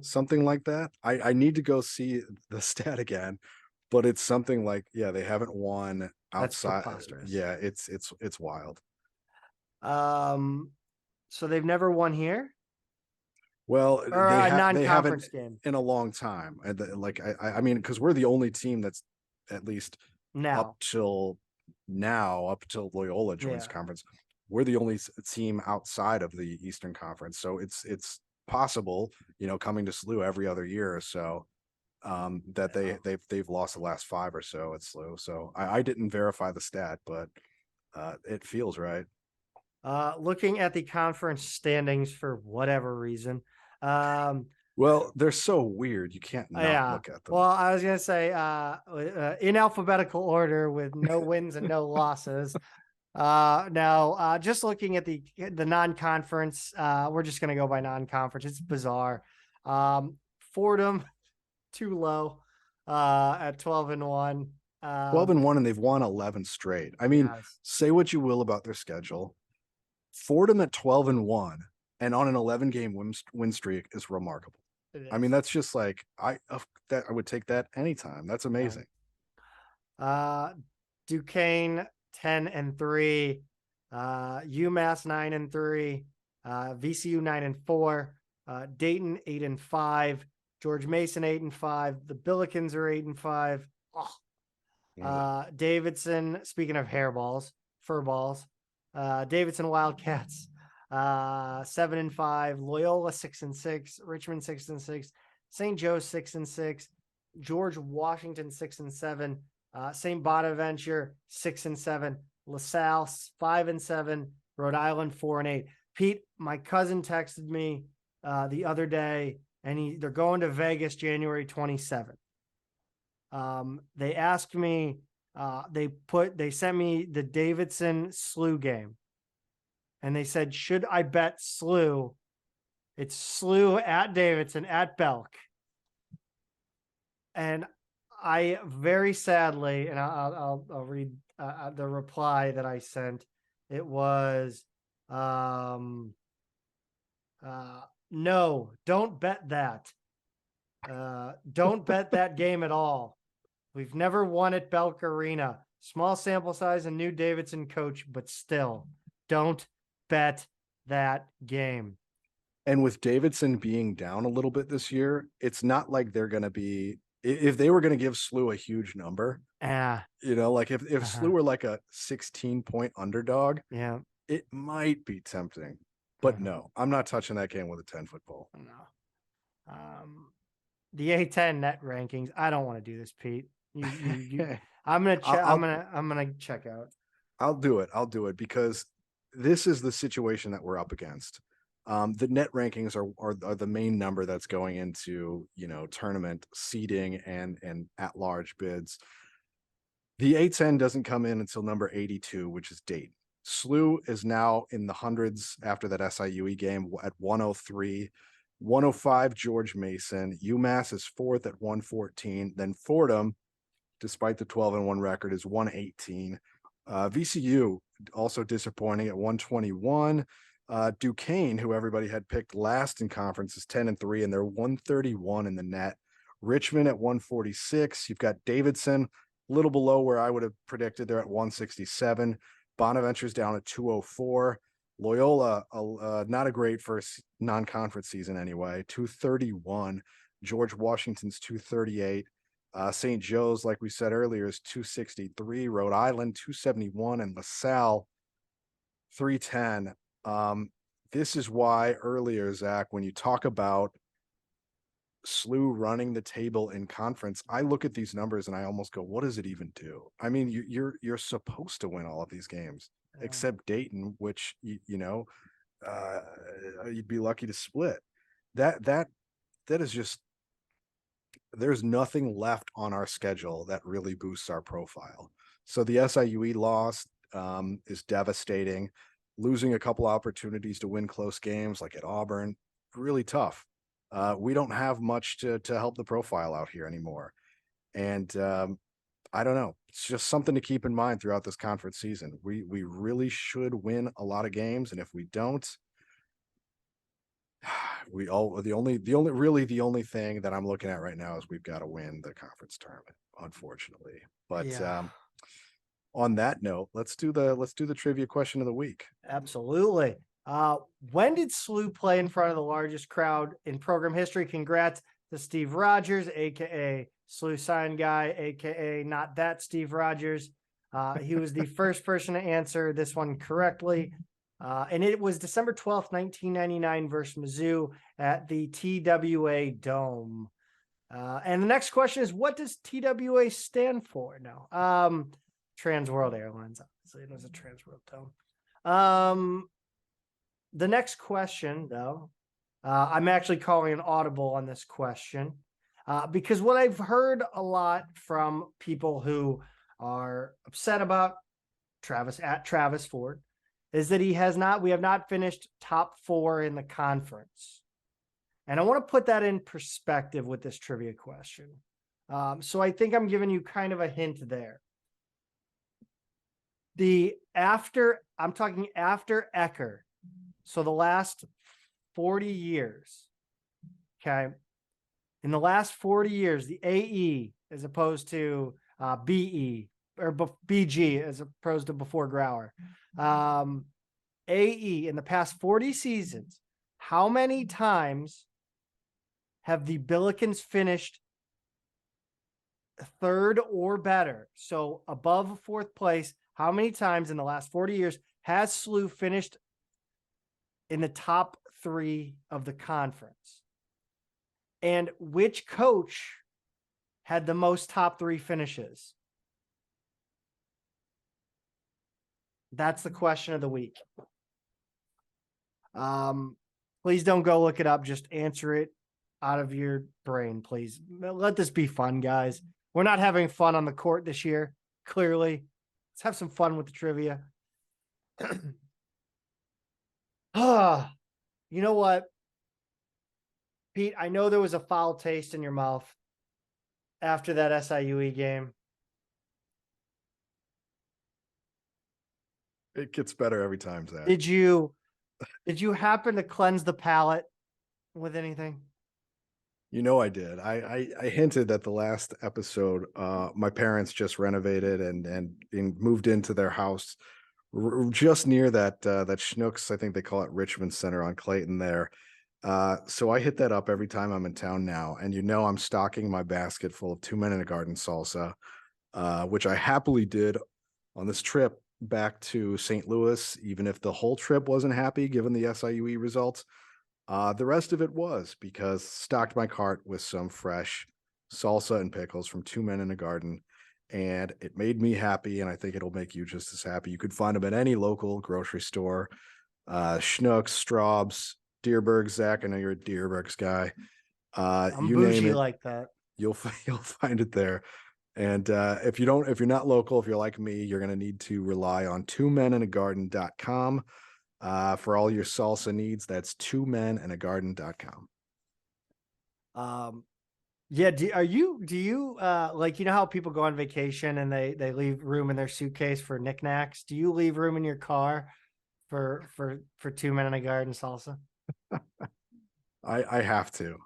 something like that. I need to go see the stat again, but it's something like, yeah, they haven't won outside. That's preposterous. Yeah, it's wild. So they've never won here? Well, Or they a non-conference haven't game in a long time. And I mean, because we're the only team that's at least now. up till Loyola joins Yeah. conference. We're the only team outside of the Eastern Conference, so it's possible, coming to SLU every other year or so, that they've lost the last 5 or so at SLU. So I didn't verify the stat, but it feels right. Looking at the conference standings for whatever reason. Well, they're so weird. You can't not look at them. Well, I was going to say in alphabetical order with no wins and no losses. Now, just looking at the non-conference, we're just going to go by non-conference. It's bizarre. Fordham, too low at 12-1. 12-1, and they've won 11 straight. I mean, yes. Say what you will about their schedule. Fordham at 12-1 and on an 11-game win streak is remarkable. I mean, that's just like I would take that anytime. That's amazing. Duquesne 10-3, UMass 9-3, VCU 9-4, Dayton 8-5, George Mason 8-5. The Billikens are 8-5. Oh. Davidson, speaking of fur balls, Davidson Wildcats 7-5, Loyola 6-6, Richmond 6-6, St. Joe 6-6, George Washington 6-7, St. Bonaventure 6-7, LaSalle 5-7, Rhode Island 4-8. Pete, my cousin texted me the other day, and they're going to Vegas January 27th. They asked me, they sent me the Davidson SLU game, and they said, should I bet SLU? It's SLU at Davidson at Belk. And I very sadly, and I'll read the reply that I sent. It was, no, don't bet that. Don't bet that game at all. We've never won at Belk Arena. Small sample size and new Davidson coach, but still, don't bet that game. And with Davidson being down a little bit this year, it's not like they're going to be, if they were going to give SLU a huge number, like if SLU were like a 16-point underdog, it might be tempting. But no, I'm not touching that game with a 10-foot pole. No. The A10 net rankings. I don't want to do this, Pete. I'm gonna check. I'm gonna check out. I'll do it because this is the situation that we're up against. The net rankings are the main number that's going into tournament seeding and at large bids. The A10 doesn't come in until number 82, which is Dayton. SLU is now in the hundreds after that SIUE game at 103. 105 George Mason. UMass is 4th at 114. Then Fordham, despite the 12-1 record, is 118. VCU also disappointing at 121. Duquesne, who everybody had picked last in conference, is 10-3, and they're 131 in the net. Richmond at 146. You've got Davidson, a little below where I would have predicted. They're at 167. Bonaventure's down at 204. Loyola, not a great first non-conference season anyway, 231. George Washington's 238. St. Joe's, like we said earlier, is 263. Rhode Island, 271. And LaSalle, 310. This is why earlier, Zach, when you talk about SLU running the table in conference, I look at these numbers and I almost go, what does it even do? I mean, you're supposed to win all of these games. except Dayton, which, you'd be lucky to split. That is just, there's nothing left on our schedule that really boosts our profile. So the SIUE loss is devastating. Losing a couple opportunities to win close games like at Auburn, really tough. We don't have much to help the profile out here anymore. And I don't know. It's just something to keep in mind throughout this conference season. We really should win a lot of games. And if we don't, the only thing that I'm looking at right now is we've got to win the conference tournament, unfortunately. But on that note, let's do the trivia question of the week. Absolutely. When did SIUE play in front of the largest crowd in program history? Congrats to Steve Rogers, aka SIUE sign guy, aka not that Steve Rogers. He was the first person to answer this one correctly. And it was December 12th, 1999 versus Mizzou at the TWA Dome. And the next question is, what does TWA stand for? No, Trans World Airlines, obviously. It was a Trans World Dome. The next question, though, I'm actually calling an audible on this question because what I've heard a lot from people who are upset about Travis Ford is that we have not finished top 4 in the conference. And I want to put that in perspective with this trivia question. So I think I'm giving you kind of a hint there. I'm talking after Ecker. So the last 40 years, okay? In the last 40 years, the AE as opposed to BE or BG as opposed to before Grauer. AE in the past 40 seasons, how many times have the Billikens finished 3rd or better? So above 4th place, how many times in the last 40 years has SIUE finished in the top 3 of the conference? And which coach had the most top 3 finishes? That's the question of the week. Please don't go look it up. Just answer it out of your brain, please. Let this be fun, guys. We're not having fun on the court this year, clearly. Let's have some fun with the trivia. You know what, Pete? I know there was a foul taste in your mouth after that SIUE game. It gets better every time, Zach. Did you happen to cleanse the palate with anything? I did. I hinted that the last episode, my parents just renovated and moved into their house just near that Schnucks, I think they call it Richmond Center on Clayton there. So I hit that up every time I'm in town now. And I'm stocking my basket full of 2 Men in a Garden salsa, which I happily did on this trip back to St. Louis, even if the whole trip wasn't happy given the SIUE results. The rest of it was, because stocked my cart with some fresh salsa and pickles from 2 Men in a Garden, and it made me happy, and I think it'll make you just as happy. You could find them at any local grocery store. Schnucks, Straub's, Deerberg. Zach, I know you're a Deerberg's guy. I'm you bougie name it, like that. you'll find it there. And if you're not local, if you're like me, you're going to need to rely on 2meninagarden.com. For all your salsa needs. That's 2meninagarden.com. Yeah. Do you like, how people go on vacation and they leave room in their suitcase for knickknacks? Do you leave room in your car for 2 Men in a Garden salsa? I have to.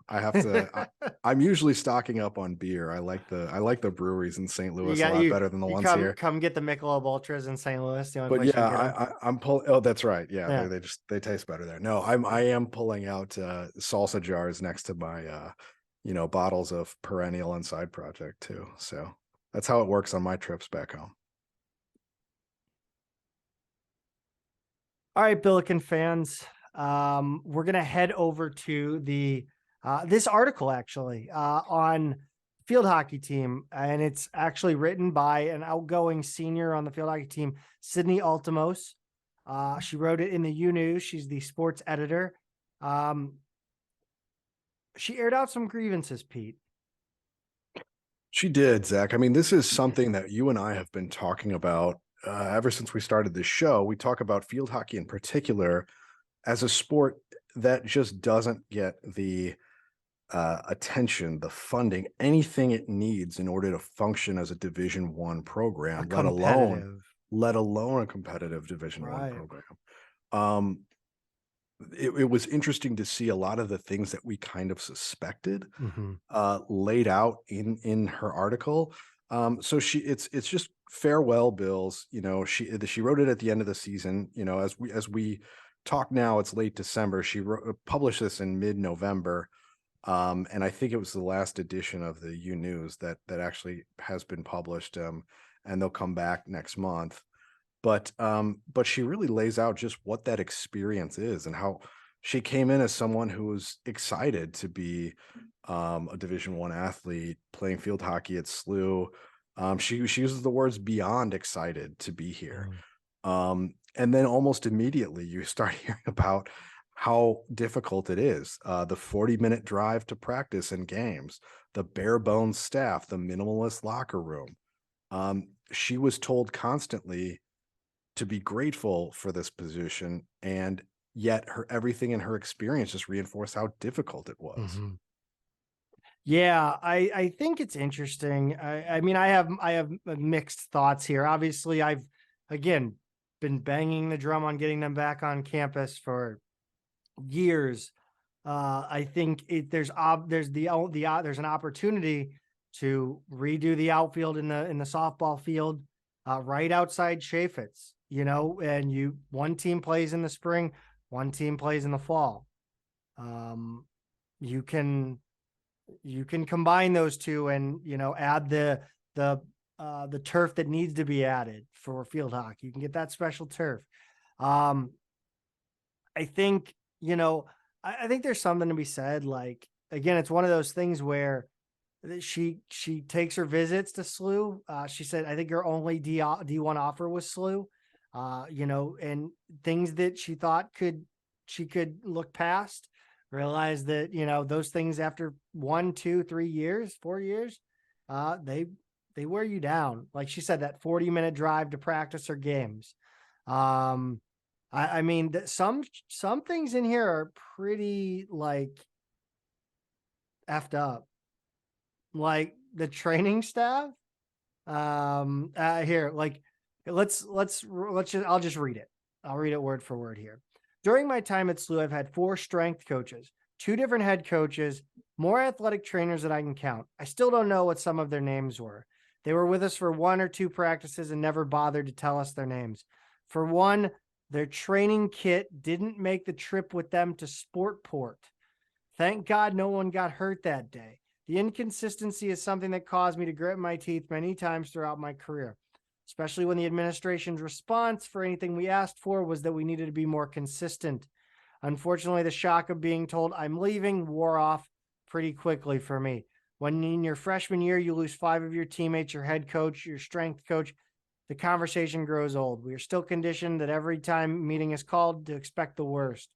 I'm usually stocking up on beer. I like the breweries in St. Louis a lot better than the ones here. Come get the Michelob Ultras in St. Louis. But yeah, I'm pulling. Oh, that's right. Yeah, they taste better there. No, I am pulling out salsa jars next to my bottles of Perennial and Side Project too. So that's how it works on my trips back home. All right, Billiken fans. We're going to head over to the this article actually on field hockey team, and it's actually written by an outgoing senior on the field hockey team, Sydney Altimos. She wrote it in the UNews. She's the sports editor. She aired out some grievances, Pete. She did, Zach. I mean, this is something that you and I have been talking about ever since we started this show. We talk about field hockey in particular as a sport that just doesn't get the attention, the funding, anything it needs in order to function as a Division I program, let alone a competitive Division I program. It was interesting to see a lot of the things that we kind of suspected laid out in her article. So it's just farewell bills. You know, she wrote it at the end of the season. You know, as we talk now, it's late December. She published this in mid-November. And I think it was the last edition of the UNews that actually has been published. And they'll come back next month. But she really lays out just what that experience is and how she came in as someone who was excited to be a Division I athlete playing field hockey at SLU. She uses the words beyond excited to be here. And then almost immediately you start hearing about how difficult it is. The 40-minute drive to practice and games, the bare bones staff, the minimalist locker room. She was told constantly to be grateful for this position, and yet everything in her experience just reinforced how difficult it was. Yeah, I think it's interesting. I mean, I have mixed thoughts here. Obviously, I've again been banging the drum on getting them back on campus for years. I think there's an opportunity to redo the outfield in the softball field right outside Chaffetz, you know, and one team plays in the spring, one team plays in the fall. You can combine those two and, you know, add the turf that needs to be added for field hockey. You can get that special turf. I think, you know, I think there's something to be said. Like, again, it's one of those things where she takes her visits to SLU. She said, I think her only D1 offer was SLU, you know, and things that she thought she could look past, realize that, you know, those things after 1, 2, 3 years, 4 years, they wear you down. Like she said, that 40-minute drive to practice or games. I mean, some things in here are pretty like effed up, like the training staff. Here, like let's just, I'll just read it. I'll read it word for word here. During my time at SLU, I've had 4 strength coaches, 2 different head coaches, more athletic trainers than I can count. I still don't know what some of their names were. They were with us for 1 or 2 practices and never bothered to tell us their names. For one, their training kit didn't make the trip with them to Sportport. Thank God no one got hurt that day. The inconsistency is something that caused me to grit my teeth many times throughout my career, especially when the administration's response for anything we asked for was that we needed to be more consistent. Unfortunately, the shock of being told I'm leaving wore off pretty quickly for me. When in your freshman year, you lose 5 of your teammates, your head coach, your strength coach, the conversation grows old. We are still conditioned that every time meeting is called to expect the worst.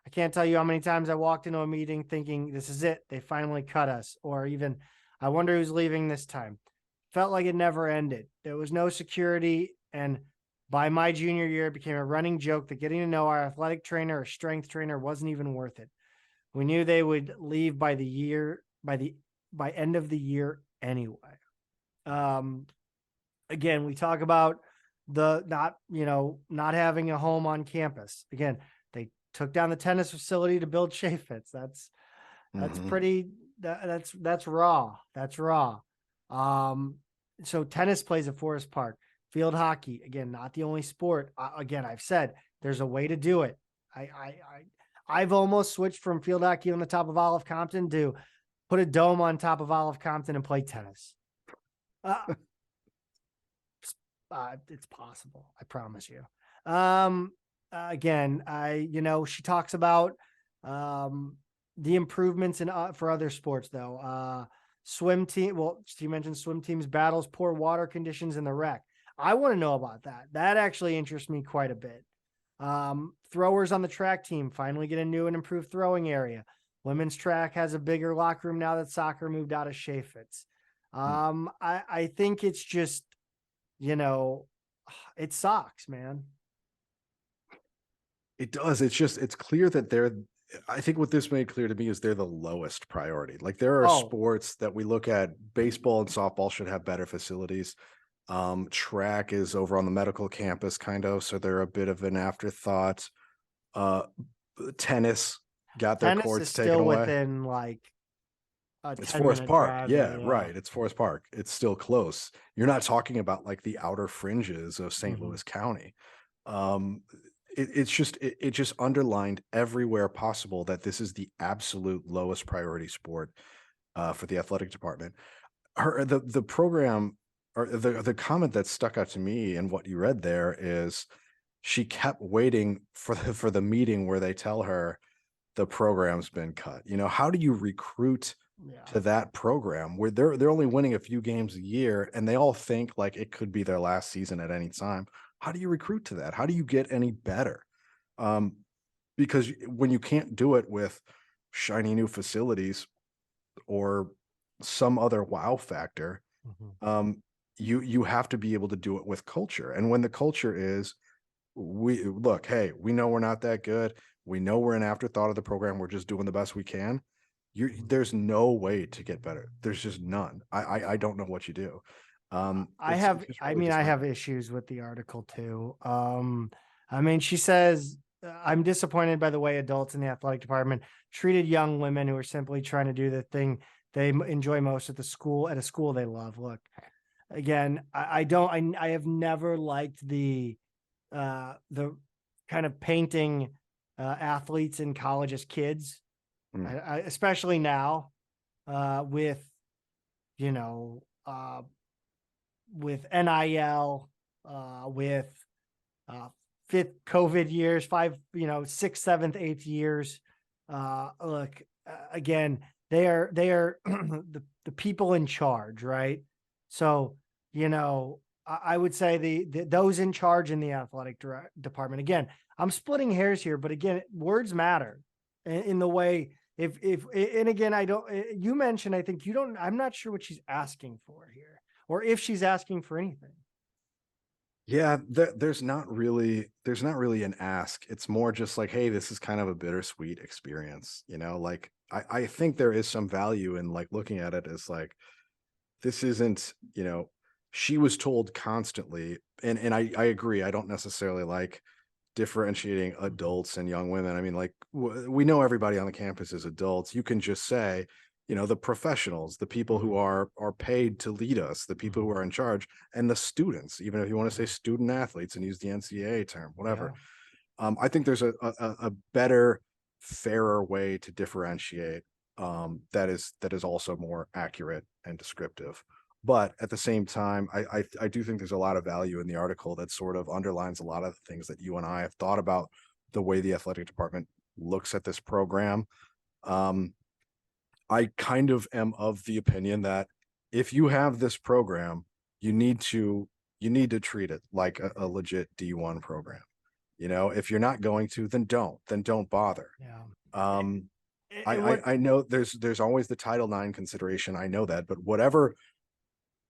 I can't tell you how many times I walked into a meeting thinking, this is it. They finally cut us. Or even, I wonder who's leaving this time. Felt like it never ended. There was no security. And by my junior year, it became a running joke that getting to know our athletic trainer or strength trainer wasn't even worth it. We knew they would leave by end of the year anyway. Again, we talk about not having a home on campus. Again, they took down the tennis facility to build Chaffetz. That's pretty, that's raw. That's raw. So tennis plays at Forest Park. Field hockey, again, not the only sport. Again, I've said there's a way to do it. I've almost switched from field hockey on the top of Olive Compton to put a dome on top of Olive Compton and play tennis. It's possible. I promise you. Again, she talks about the improvements for other sports though. Swim team. Well, she mentioned swim teams battles poor water conditions in the rec. I want to know about that. That actually interests me quite a bit. Throwers on the track team finally get a new and improved throwing area. Women's track has a bigger locker room now that soccer moved out of Chaffetz. I think it's just, it sucks, man. It does. It's clear that I think what this made clear to me is they're the lowest priority. Like there are sports that we look at, baseball and softball should have better facilities. Track is over on the medical campus kind of, so they're a bit of an afterthought. Tennis got their courts taken away. Within like it's Forest Park. Drive, yeah, right. It's Forest Park. It's still close. You're not talking about like the outer fringes of St. Louis County. It just underlined everywhere possible that this is the absolute lowest priority sport for the athletic department. The program, or the comment that stuck out to me and what you read there is she kept waiting for the meeting where they tell her the program's been cut. How do you recruit to that program where they're only winning a few games a year and they all think like it could be their last season at any time? How do you recruit to that? How do you get any better? Because when you can't do it with shiny new facilities or some other wow factor, you have to be able to do it with culture. And when the culture is, we know we're not that good. We know we're an afterthought of the program. We're just doing the best we can. There's no way to get better. There's just none. I don't know what you do. I have issues with the article too. She says, I'm disappointed by the way adults in the athletic department treated young women who are simply trying to do the thing they enjoy most at a school they love. Look, again, I have never liked the kind of painting athletes in college as kids, especially now with NIL, with fifth COVID years, 6th, 7th, 8th years. Again, they are the people in charge, right? So, I would say those in charge in the athletic department, again, I'm splitting hairs here, but again, words matter in the way, and again, you mentioned, I think I'm not sure what she's asking for here or if she's asking for anything. Yeah, there's not really an ask. It's more just like, hey, this is kind of a bittersweet experience, like I think there is some value in like looking at it as like, this isn't, she was told constantly, and I agree. I don't necessarily like differentiating adults and young women. I mean, like we know everybody on the campus is adults. You can just say, the professionals, the people who are paid to lead us, the people who are in charge, and the students, even if you want to say student athletes and use the NCAA term, whatever. Yeah. I think there's a better, fairer way to differentiate that is also more accurate and descriptive. But at the same time, I do think there's a lot of value in the article that sort of underlines a lot of the things that you and I have thought about the way the athletic department looks at this program. I kind of am of the opinion that if you have this program, you need to treat it like a legit D1 program. If you're not going to, then don't bother. Yeah. I know there's always the Title IX consideration. I know that, but whatever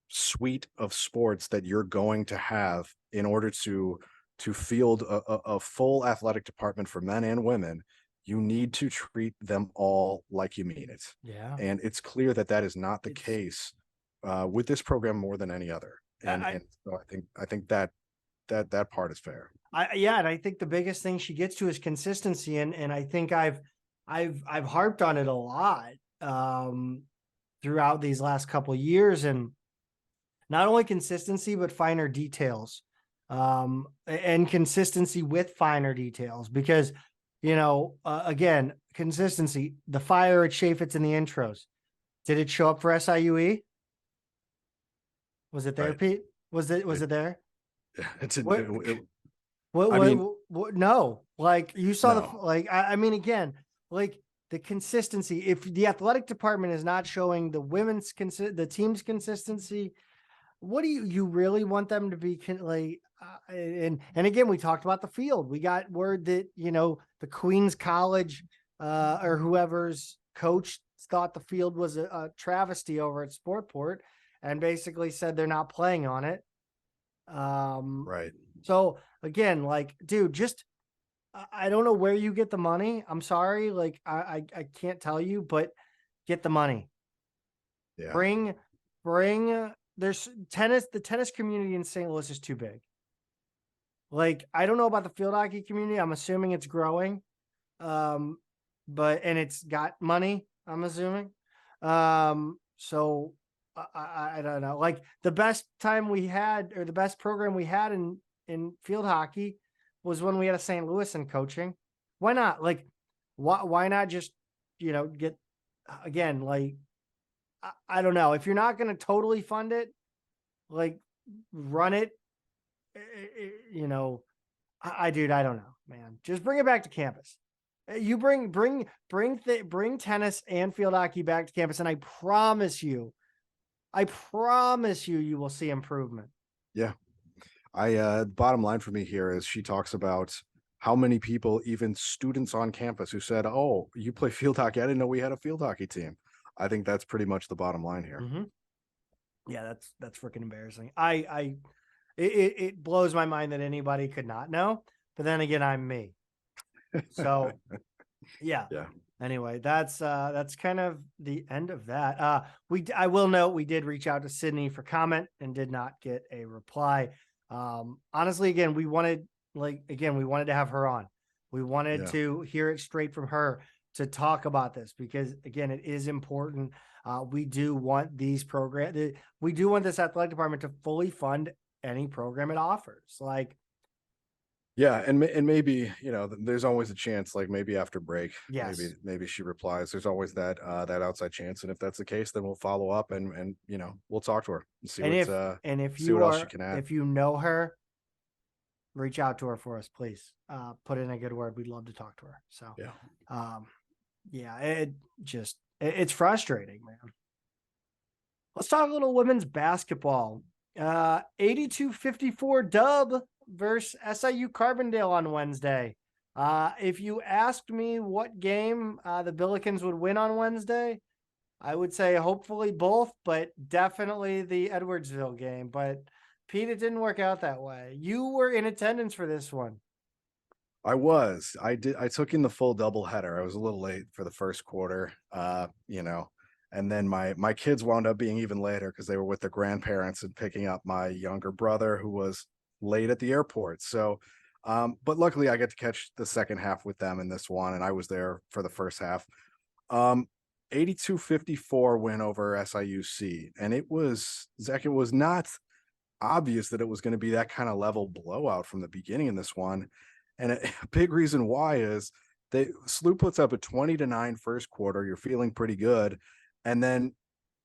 suite of sports that you're going to have in order to field a full athletic department for men and women, you need to treat them all like you mean it. Yeah. And it's clear that is not the case with this program more than any other. And so I think that part is fair. And I think the biggest thing she gets to is consistency. And I think I've harped on it a lot throughout these last couple of years, and not only consistency, but finer details, and consistency with finer details, because again, consistency, the fire at Chaffetz in the intros. Did it show up for SIUE? Was it there, right. Pete? Was it there? It's no, like you saw again, like the consistency, if the athletic department is not showing the women's the team's consistency, what do you really want them to be? Like, and again, we talked about the field. We got word that, the Queens College or whoever's coach thought the field was a travesty over at Sportport and basically said they're not playing on it. Right. So again, like, dude, just, I don't know where you get the money. I'm sorry. Like, I can't tell you, but get the money. Yeah. Bring, there's the tennis community in St. Louis is too big. Like, I don't know about the field hockey community. I'm assuming it's growing. And it's got money, I'm assuming. So I don't know. Like, the best time we had, or the best program we had in field hockey was when we had a St. Louis in coaching. Why not? Like, why not just, get, again, like, I don't know. If you're not going to totally fund it, like, run it, dude, I don't know, man. Just bring it back to campus. You bring tennis and field hockey back to campus, and I promise you, you will see improvement. Yeah. Bottom line for me here is she talks about how many people, even students on campus, who said, "Oh, you play field hockey? I didn't know we had a field hockey team." I think that's pretty much the bottom line here. Mm-hmm. Yeah, that's freaking embarrassing. It blows my mind that anybody could not know, but then again, I'm me. So yeah. Anyway, that's kind of the end of that. I will note we did reach out to Sydney for comment and did not get a reply. Honestly, again, we wanted to have her on. We wanted to hear it straight from her to talk about this, because again, it is important. We do want these programs. We do want this athletic department to fully fund any program it offers. Like, yeah, and maybe, there's always a chance, like maybe after break, yes, maybe she replies. There's always that outside chance, and if that's the case, then we'll follow up and we'll talk to her and see what else she can add. If you know her, reach out to her for us, please. Put in a good word. We'd love to talk to her. So it's frustrating, man. Let's talk a little women's basketball. 82-54 dub versus SIU Carbondale on Wednesday. If you asked me what game the Billikens would win on Wednesday, I would say hopefully both, but definitely the Edwardsville game. But Pete, it didn't work out that way. You were in attendance for this one. I was. I took in the full doubleheader. I was a little late for the first quarter, and then my kids wound up being even later because they were with their grandparents and picking up my younger brother, who was late at the airport. So, but luckily I get to catch the second half with them in this one, and I was there for the first half. 82-54 win over SIUC, and it was not obvious that it was going to be that kind of level blowout from the beginning in this one. And a big reason why is SLU puts up a 20-9 first quarter. You're feeling pretty good. And then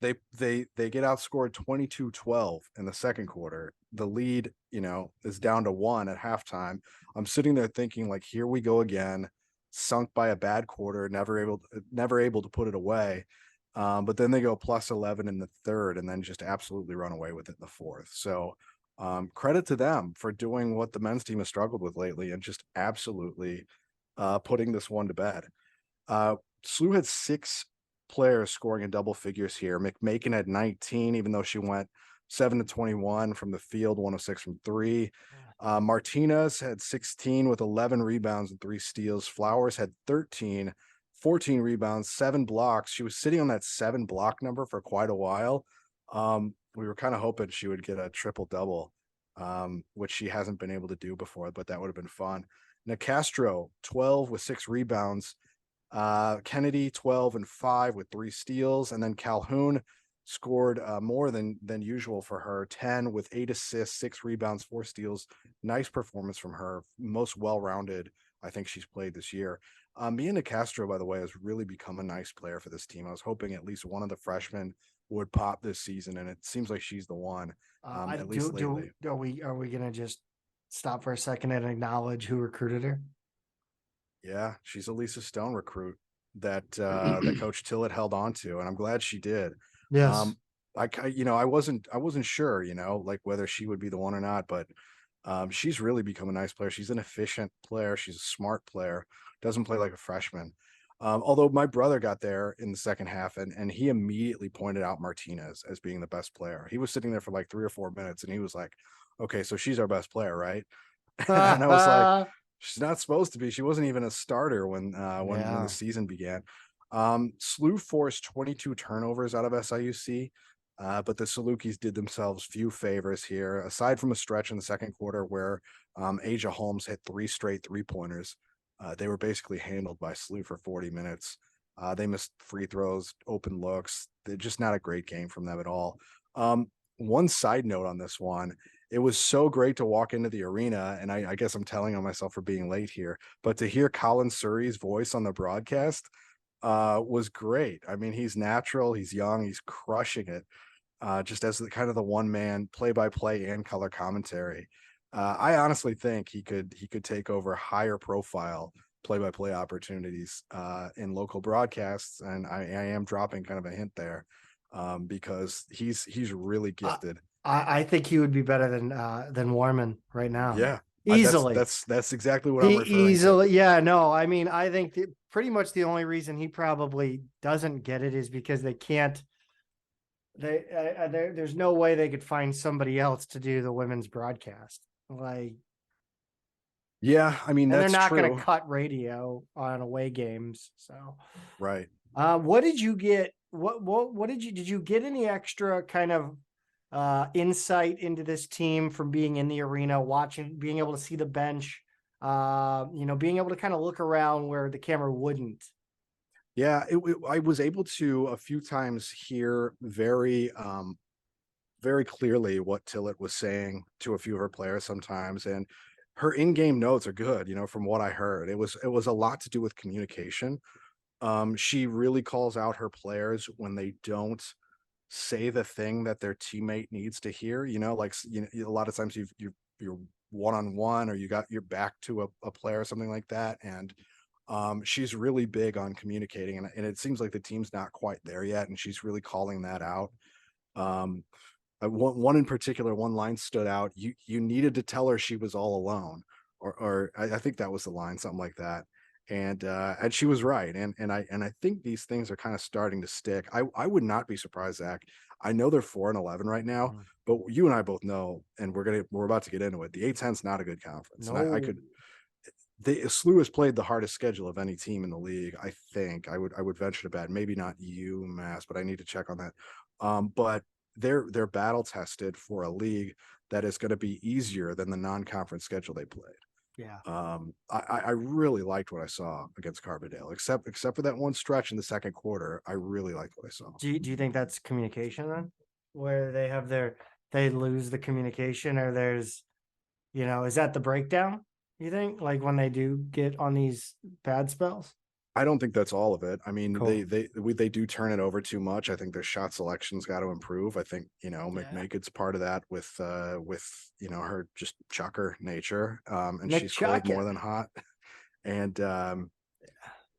they get outscored 22-12 in the second quarter. The lead, is down to 1 at halftime. I'm sitting there thinking, like, here we go again, sunk by a bad quarter, never able to put it away. But then they go plus 11 in the third and then just absolutely run away with it in the fourth. So credit to them for doing what the men's team has struggled with lately and just absolutely putting this one to bed. SLU had 6 players scoring in double figures here. McMakin had 19, even though she went 7-21 from the field, 106 from 3. Martinez had 16 with 11 rebounds and 3 steals. Flowers had 13, 14 rebounds, 7 blocks. She was sitting on that 7 block number for quite a while. We were kind of hoping she would get a triple double, which she hasn't been able to do before, but that would have been fun. Nicastro, 12 with 6 rebounds. Kennedy, 12 and 5 with 3 steals. And then Calhoun scored more than usual for her, 10 with 8 assists, 6 rebounds, 4 steals. Nice performance from her. Most well-rounded I think she's played this year. Mia Nicastro, by the way, has really become a nice player for this team. I was hoping at least one of the freshmen would pop this season, and it seems like she's the one. At least lately. Are we gonna just stop for a second and acknowledge who recruited her? Yeah, she's a Lisa Stone recruit that that Coach Tillett held on to, and I'm glad she did. Yes. I wasn't sure, like whether she would be the one or not, but She's really become a nice player. She's an efficient player. She's a smart player. Doesn't play like a freshman. Although my brother got there in the second half and he immediately pointed out Martinez as being the best player. He was sitting there for like 3 or 4 minutes and he was like, okay, so she's our best player, right? And I was like, she's not supposed to be. She wasn't even a starter when the season began. SLU forced 22 turnovers out of SIUC. But the Salukis did themselves few favors here, aside from a stretch in the second quarter where Asia Holmes hit 3 straight 3-pointers. They were basically handled by SLU for 40 minutes. They missed free throws, open looks. They're just not a great game from them at all. One side note on this one, it was so great to walk into the arena, and I guess I'm telling on myself for being late here, but to hear Colin Surrey's voice on the broadcast was great. I mean, he's natural, he's young, he's crushing it. Just as the kind of the one man play-by-play and color commentary. I honestly think he could take over higher profile play-by-play opportunities in local broadcasts. And I am dropping kind of a hint there because he's really gifted. I think he would be better than Warman right now. Yeah. Easily. That's exactly what I'm referring easily. to. Yeah, no, I mean, I think pretty much the only reason he probably doesn't get it is because they can't. There's no way they could find somebody else to do the women's broadcast. Like, yeah, I mean, and that's they're not true. going to cut radio on away games. So, right. What did you get? What did you get any extra kind of insight into this team from being in the arena, watching, being able to see the bench, being able to kind of look around where the camera wouldn't? Yeah, I was able to a few times hear very clearly what Tillett was saying to a few of her players sometimes, and her in-game notes are good, from what I heard. It was a lot to do with communication. She really calls out her players when they don't say the thing that their teammate needs to hear, like a lot of times you're one-on-one or you got your back to a player or something like that, and she's really big on communicating, and it seems like the team's not quite there yet, and she's really calling that out. One in particular, one line stood out. You needed to tell her she was all alone, or I think that was the line, something like that. And she was right. And I think these things are kind of starting to stick. I would not be surprised, Zach. I know they're 4-11 right now, but you and I both know, and we're about to get into it. The A10's not a good conference. No. And SLU has played the hardest schedule of any team in the league. I think I would venture to bet, maybe not UMass, but I need to check on that. But they're battle tested for a league that is going to be easier than the non-conference schedule they played. Yeah. I really liked what I saw against Carbondale, except for that one stretch in the second quarter. I really liked what I saw. Do you think that's communication then, where they lose the communication, or there's, is that the breakdown? You think, like, when they do get on these bad spells? I don't think that's all of it. I mean, Cool. they do turn it over too much. I think their shot selection's got to improve. I think, McMakin's part of that with her just chucker nature. And she's cold more than hot. And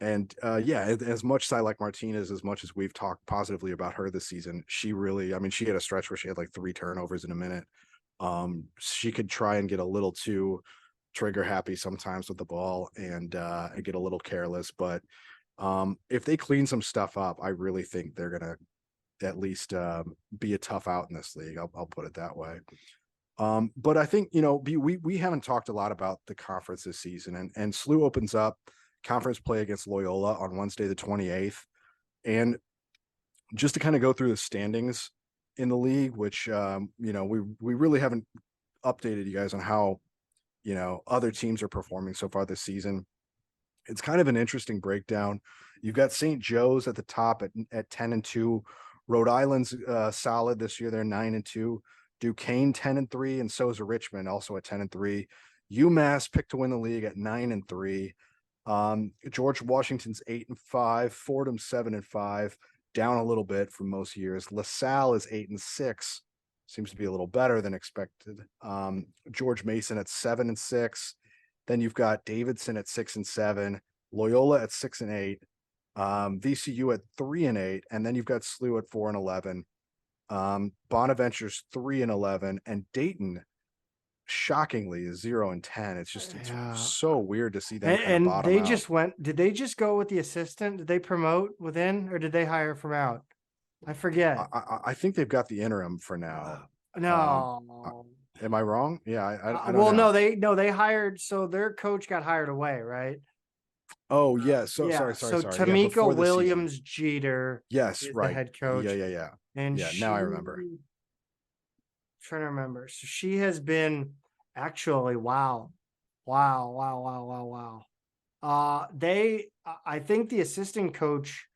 as much as I like Martinez, as much as we've talked positively about her this season, she had a stretch where she had like 3 turnovers in a minute. She could try and get a little too trigger happy sometimes with the ball and get a little careless, but if they clean some stuff up, I really think they're gonna at least be a tough out in this league. I'll put it that way. But I think we haven't talked a lot about the conference this season, and SLU opens up conference play against Loyola on Wednesday the 28th, and just to kind of go through the standings in the league, which we really haven't updated you guys on how other teams are performing so far this season. It's kind of an interesting breakdown. You've got St. Joe's at the top at 10-2. Rhode Island's solid this year. They're 9-2. Duquesne 10-3, and so is Richmond, also at 10-3. UMass picked to win the league at 9-3. George Washington's 8-5. Fordham's 7-5, down a little bit from most years. LaSalle is 8-6. Seems to be a little better than expected. George Mason at 7-6. Then you've got Davidson at 6-7, Loyola at 6-8, VCU at 3-8, and then you've got SLU at 4-11. Bonaventure's 3-11, and Dayton shockingly is 0-10. It's just it's Yeah. so weird to see them kind of And bottom they out. just went. Did they just go with the assistant? Did they promote within, or did they hire from out? I forget. I think they've got the interim for now. No. Am I wrong? Yeah, I don't Well, know. no, they hired. So their coach got hired away, right? Oh yeah. So Yeah. sorry. So Yeah, Tamika before the season. Williams Jeter Yes, is the right. head coach. Yeah. And Yeah, now I remember. Trying to remember. So she has been actually wow. I think the assistant coach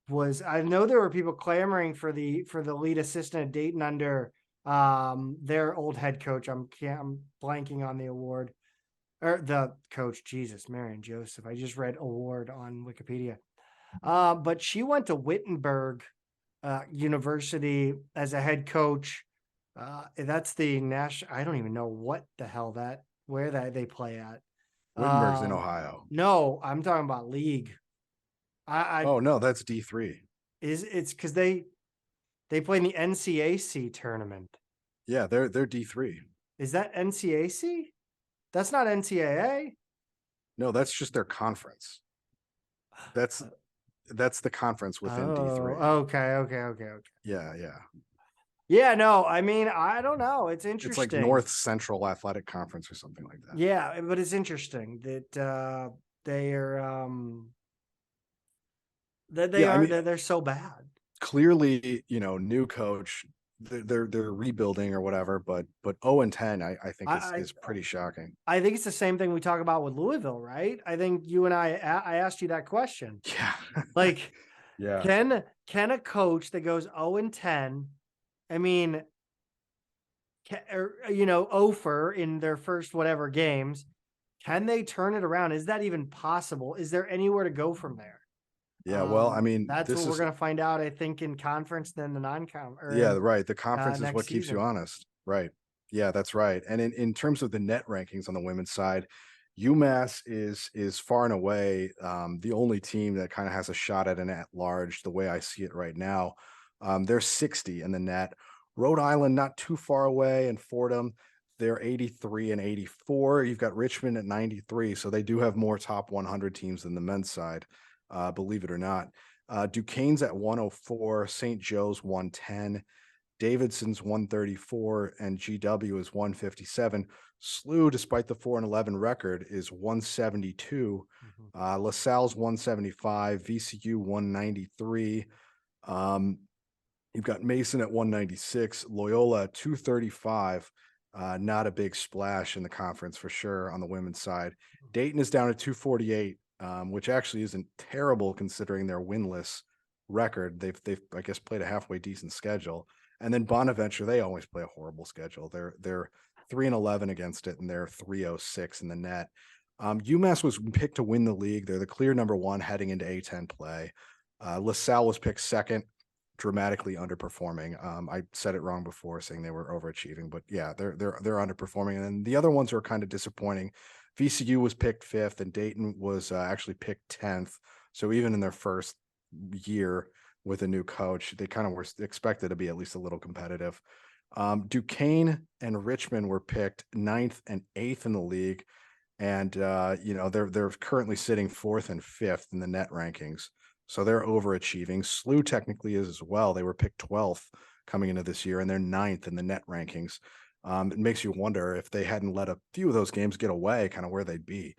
was, I know there were people clamoring for the lead assistant at Dayton under their old head coach. I'm blanking on the award or the coach. Jesus, Marion Joseph. I just read award on Wikipedia. But she went to Wittenberg University as a head coach. That's the national. I don't even know what the hell where they play at. Wittenberg's in Ohio. No, I'm talking about league. Oh no, that's D3. It's because they play in the NCAC tournament. Yeah, they're D3. Is that NCAC? That's not NCAA. No, that's just their conference. That's the conference within D3. Okay. Yeah. Yeah, no, I mean, I don't know. It's interesting. It's like North Central Athletic Conference or something like that. Yeah, but it's interesting that they are they're so bad. Clearly, new coach, they're rebuilding or whatever, but 0-10, I think is pretty shocking. I think it's the same thing we talk about with Louisville, right? I think you and I asked you that question. Yeah. Like, yeah. Can a coach that goes 0-10, I mean, 0 in their first whatever games, can they turn it around? Is that even possible? Is there anywhere to go from there? Yeah, well, I mean, that's what we're going to find out, I think, in conference, then the non-conference. Yeah, right. The conference is what keeps season. you honest. Right. Yeah, that's right. And in terms of the net rankings on the women's side, UMass is far and away the only team that kind of has a shot at an at-large, the way I see it right now. They're 60 in the net. Rhode Island not too far away, and Fordham, they're 83 and 84. You've got Richmond at 93, so they do have more top 100 teams than the men's side, believe it or not. Duquesne's at 104, St. Joe's 110, Davidson's 134, and GW is 157. SIUE, despite the 4-11 record, is 172. LaSalle's 175, VCU 193. You've got Mason at 196, Loyola at 235. Not a big splash in the conference for sure on the women's side. Dayton is down at 248, which actually isn't terrible considering their winless record. They've I guess played a halfway decent schedule. And then Bonaventure, they always play a horrible schedule. They're 3-11 against it, and they're 306 in the net. UMass was picked to win the league. They're the clear number one heading into A10 play. LaSalle was picked second, dramatically underperforming. I said it wrong before saying they were overachieving, but yeah, they're underperforming. And then the other ones are kind of disappointing. VCU was picked fifth, and Dayton was actually picked 10th. So even in their first year with a new coach, they kind of were expected to be at least a little competitive. Duquesne and Richmond were picked 9th and 8th in the league, and they're currently sitting 4th and 5th in the net rankings. So they're overachieving. SIUE technically is as well. They were picked 12th coming into this year, and they're 9th in the net rankings. It makes you wonder if they hadn't let a few of those games get away, kind of where they'd be.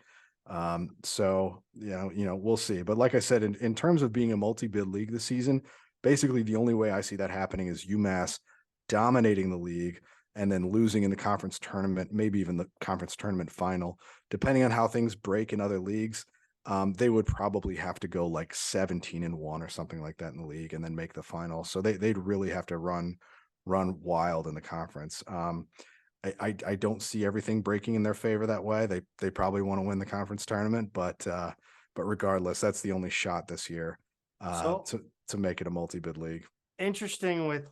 So we'll see. But like I said, in terms of being a multi-bid league this season, basically the only way I see that happening is UMass dominating the league and then losing in the conference tournament, maybe even the conference tournament final, depending on how things break in other leagues. They would probably have to go like 17-1 or something like that in the league and then make the final. So they'd really have to run wild in the conference. I don't see everything breaking in their favor that way. They probably want to win the conference tournament, but regardless, that's the only shot this year to make it a multi-bid league. Interesting with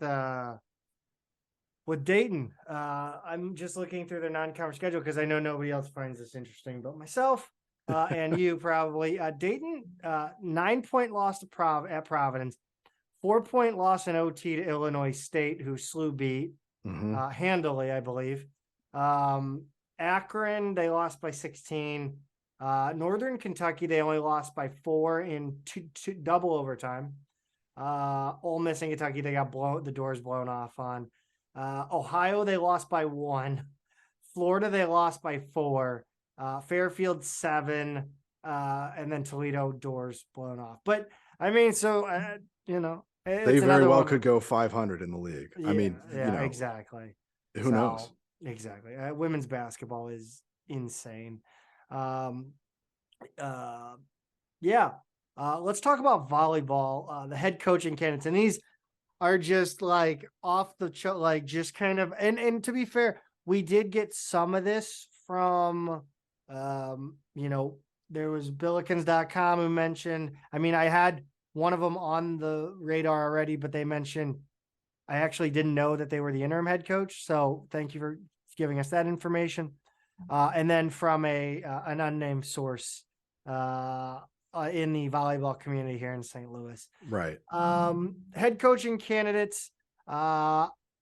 Dayton. I'm just looking through their non-conference schedule because I know nobody else finds this interesting but myself. And you probably. Dayton, 9-point loss at Providence, 4-point loss in OT to Illinois State, who SIUE beat handily, I believe. Akron, they lost by 16. Northern Kentucky, they only lost by 4 in two double overtime. Ole Miss and Kentucky, they got the doors blown off on. Ohio, they lost by 1. Florida, they lost by 4. Fairfield 7. And then Toledo, doors blown off. But I mean, so they very well could go 500 in the league. Yeah, I mean, exactly. Who knows? Exactly. Women's basketball is insane. Let's talk about volleyball. The head coaching candidates, and these are just like off the like just kind of, and to be fair, we did get some of this from, there was Billikens.com who mentioned, I mean, I had one of them on the radar already, but they mentioned, I actually didn't know that they were the interim head coach. So thank you for giving us that information. And then from an unnamed source in the volleyball community here in St. Louis. Right. Head coaching candidates.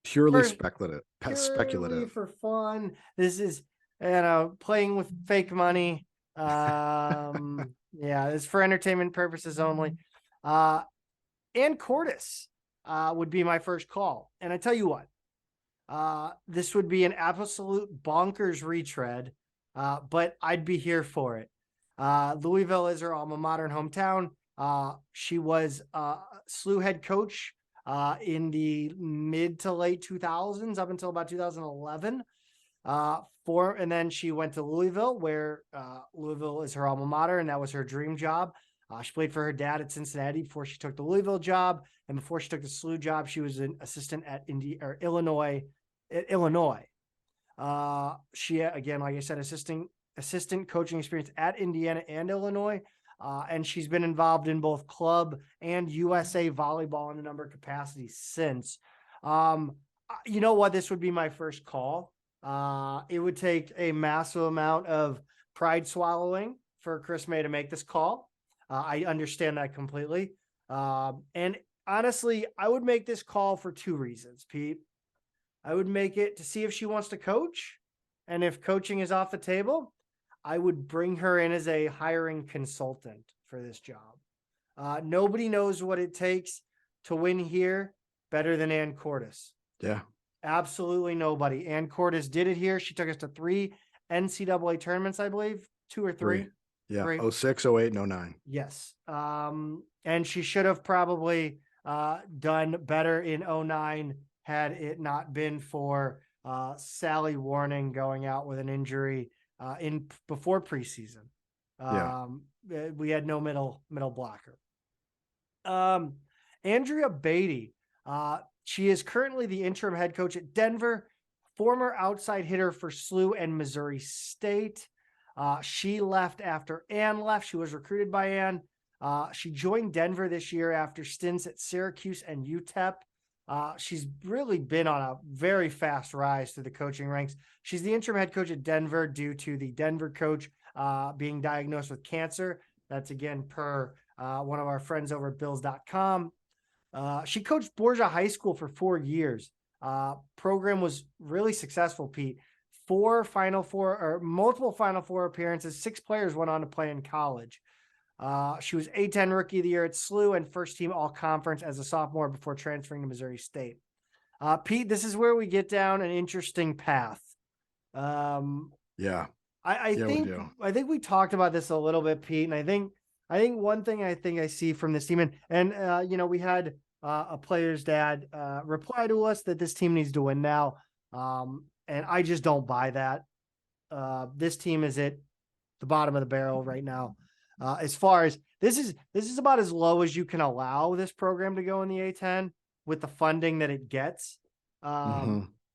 Purely speculative. Speculative. For fun. This is, playing with fake money. It's for entertainment purposes only. And Cordes would be my first call. And I tell you what, this would be an absolute bonkers retread, but I'd be here for it. Louisville is her alma mater and hometown. She was SIUE head coach in the mid to late 2000s up until about 2011. And then she went to Louisville, where Louisville is her alma mater, and that was her dream job. She played for her dad at Cincinnati before she took the Louisville job, and before she took the SIUE job, she was an assistant at Illinois. She, again, like I said, assistant coaching experience at Indiana and Illinois, and she's been involved in both club and USA volleyball in a number of capacities since. You know what? This would be my first call. It would take a massive amount of pride swallowing for Chris May to make this call. I understand that completely. And honestly, I would make this call for 2 reasons, Pete. I would make it to see if she wants to coach. And if coaching is off the table, I would bring her in as a hiring consultant for this job. Nobody knows what it takes to win here better than Ann Cordes. Yeah. Absolutely nobody. Ann Cordes did it here. She took us to 3 NCAA tournaments, I believe, 2 or 3. Yeah, 3. 06, 08, and 09. Yes. And she should have probably done better in 09 had it not been for Sally Warning going out with an injury before preseason. We had no middle blocker. Andrea Beatty, she is currently the interim head coach at Denver, former outside hitter for SIUE and Missouri State. She left after Ann left. She was recruited by Ann. She joined Denver this year after stints at Syracuse and UTEP. She's really been on a very fast rise through the coaching ranks. She's the interim head coach at Denver due to the Denver coach being diagnosed with cancer. That's again per one of our friends over at Bills.com. She coached Borgia High School for 4 years. Program was really successful, Pete. Multiple Final Four appearances. 6 players went on to play in college. She was A-10 Rookie of the Year at SIUE and first team all-conference as a sophomore before transferring to Missouri State. Pete, this is where we get down an interesting path. I think we talked about this a little bit, Pete, and I think one thing I see from this team, and we had a player's dad reply to us that this team needs to win now, and I just don't buy that. This team is at the bottom of the barrel right now. As far as this is about as low as you can allow this program to go in the A-10 with the funding that it gets.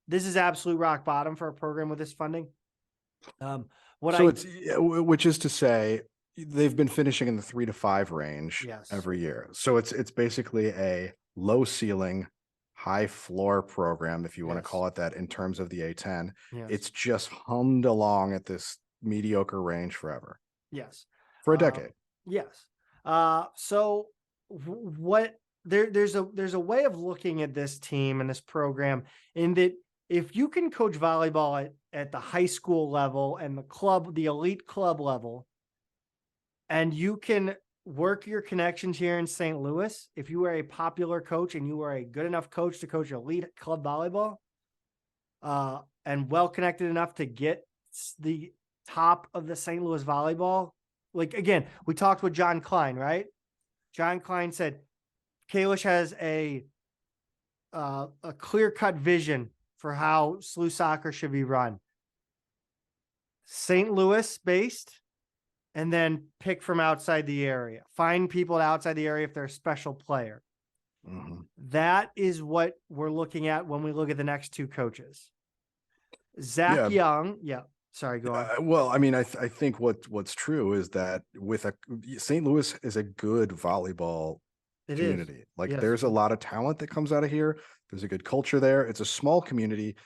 This is absolute rock bottom for a program with this funding. Which is to say they've been finishing in the 3 to 5 range every year. So it's basically a low ceiling, high floor program, if you want to call it that, in terms of the A-10. It's just hummed along at this mediocre range forever. Yes. For a decade. So what there's a way of looking at this team and this program in that if you can coach volleyball at the high school level and the elite club level, and you can work your connections here in St. Louis, if you are a popular coach and you are a good enough coach to coach elite club volleyball, and well-connected enough to get the top of the St. Louis volleyball. Like, again, we talked with John Klein, right? John Klein said, Kalish has a clear-cut vision for how SLU soccer should be run. St. Louis based, and then pick from outside the area. Find people outside the area if they're a special player. Mhm. That is what we're looking at when we look at the next two coaches. Zach Yeah. Young. Yeah. Sorry, go on. Well, I mean, I think what's true is that St. Louis is a good volleyball community. Like, Yes. there's a lot of talent that comes out of here. There's a good culture there. It's a small community,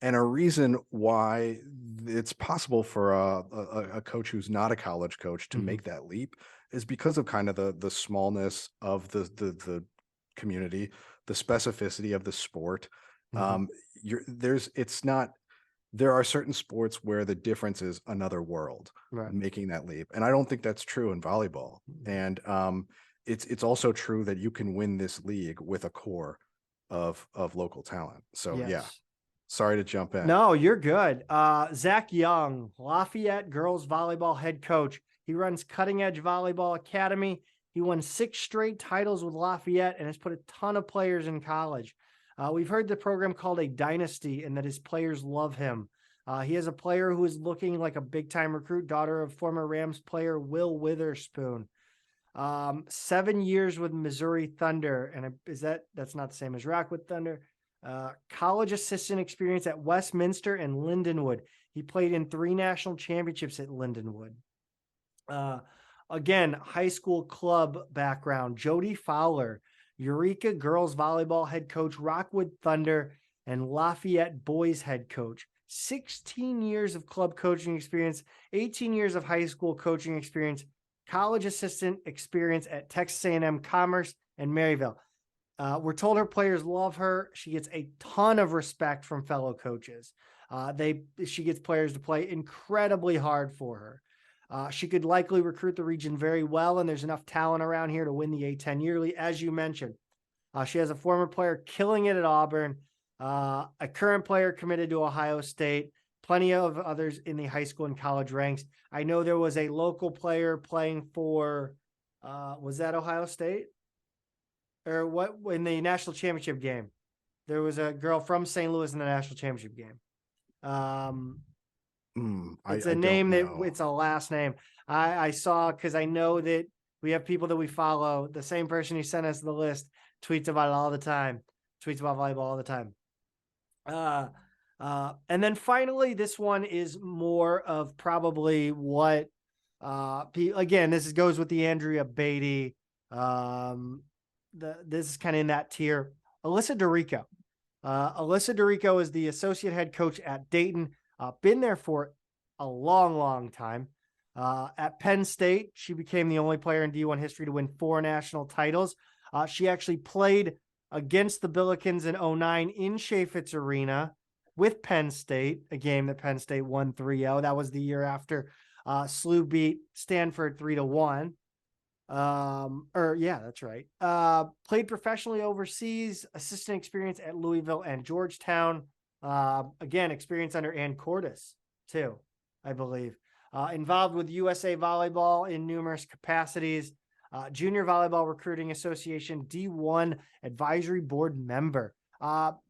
and a reason why it's possible for a coach who's not a college coach to Mhm. make that leap is because of kind of the smallness of the community, the specificity of the sport. Mhm. There are certain sports where the difference is another world, Right. making that leap. And I don't think that's true in volleyball. Mhm. And it's also true that you can win this league with a core of local talent. So yeah, Yes. sorry to jump in. No, you're good. Zach Young, Lafayette girls volleyball head coach. He runs Cutting Edge Volleyball Academy. He won 6 straight titles with Lafayette and has put a ton of players in college. We've heard the program called a dynasty and that his players love him. He has a player who is looking like a big-time recruit, daughter of former Rams player Will Witherspoon. 7 years with Missouri Thunder. And that's not the same as Rockwood Thunder. College assistant experience at Westminster and Lindenwood. He played in 3 national championships at Lindenwood. Again, high school club background, Jody Fowler, Eureka girls volleyball head coach, Rockwood Thunder, and Lafayette boys head coach. 16 years of club coaching experience, 18 years of high school coaching experience, college assistant experience at Texas A&M Commerce and Maryville. We're told her players love her. She gets a ton of respect from fellow coaches. She gets players to play incredibly hard for her. She could likely recruit the region very well, and there's enough talent around here to win the A10 yearly, as you mentioned. She has a former player killing it at Auburn, a current player committed to Ohio State, plenty of others in the high school and college ranks. I know there was a local player playing for, was that Ohio State? Or what, in the national championship game? There was a girl from St. Louis in the national championship game. It's a name that it's a last name. I saw, because I know that we have people that we follow. The same person who sent us the list tweets about it all the time. Tweets about volleyball all the time. And then finally, this one is more of probably what, again, goes with the Andrea Beatty. This is kind of in that tier. Alyssa DeRico. Alyssa DeRico is the associate head coach at Dayton. Been there for a long, long time. At Penn State, she became the only player in D1 history to win 4 national titles. She actually played against the Billikens in 2009 in Chaffetz Arena with Penn State, a game that Penn State won 3-0. That was the year after SLU beat Stanford 3-1. That's right. Played professionally overseas, assistant experience at Louisville and Georgetown. Again, experience under Ann Cordes too, I believe. Involved with USA Volleyball in numerous capacities. Junior Volleyball Recruiting Association D1 advisory board member.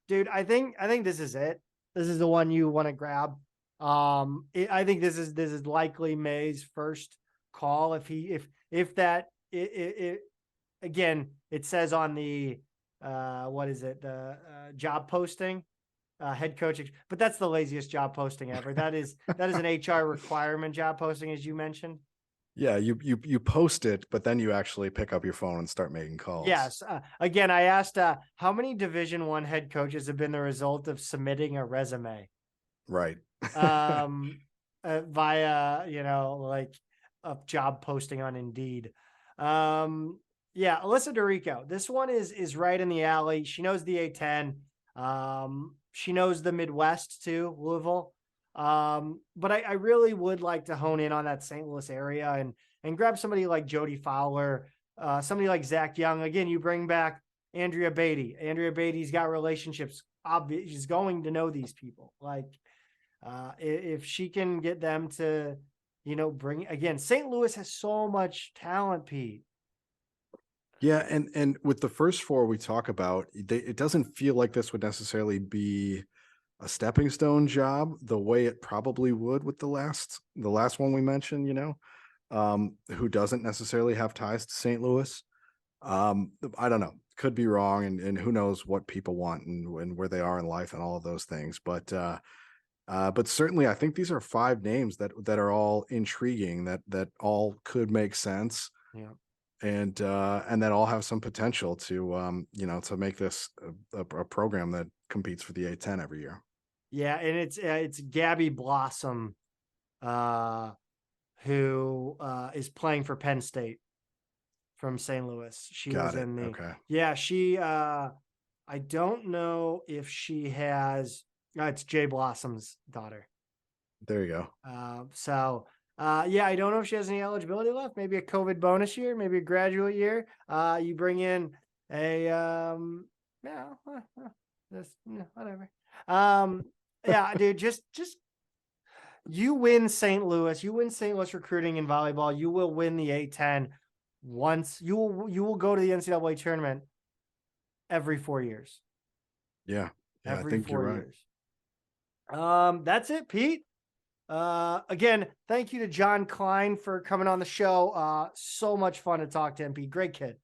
Dude, I think this is it. This is the one you want to grab. I think this is likely May's first call. Again, it says on the job posting, head coach, but that's the laziest job posting ever. That is an HR requirement job posting, as you mentioned. Yeah, you post it, but then you actually pick up your phone and start making calls. Yes. Again, I asked how many Division I head coaches have been the result of submitting a resume, right? via like a job posting on Indeed. Alyssa DeRico. This one is right in the alley. She knows the A10. she knows the Midwest too, Louisville. But I really would like to hone in on that St. Louis area and grab somebody like Jody Fowler, somebody like Zach Young. Again, you bring back Andrea Beatty. Andrea Beatty's got relationships. She's going to know these people. Like, if she can get them to, bring, again, St. Louis has so much talent, Pete. Yeah, and with the first four we talk about, it doesn't feel like this would necessarily be a stepping stone job the way it probably would with the last one we mentioned, who doesn't necessarily have ties to St. Louis. I don't know, could be wrong, and who knows what people want and where they are in life and all of those things. But certainly I think these are 5 names that are all intriguing, that all could make sense. Yeah. And that all have some potential to to make this a program that competes for the A10 every year. Yeah, and it's Gabby Blossom, who is playing for Penn State from St. Louis. She was in the okay. Yeah, she I don't know if she has. It's Jay Blossom's daughter. There you go. Yeah, I don't know if she has any eligibility left. Maybe a COVID bonus year, maybe a graduate year. You bring in a whatever. Yeah, dude, just you win St. Louis. You win St. Louis recruiting in volleyball. You will win the A10 once. You will go to the NCAA tournament every 4 years. Yeah, every I think 4 you're years. Right. That's it, Pete. Again, thank you to John Klein for coming on the show. So much fun to talk to him, Pete. Great kid.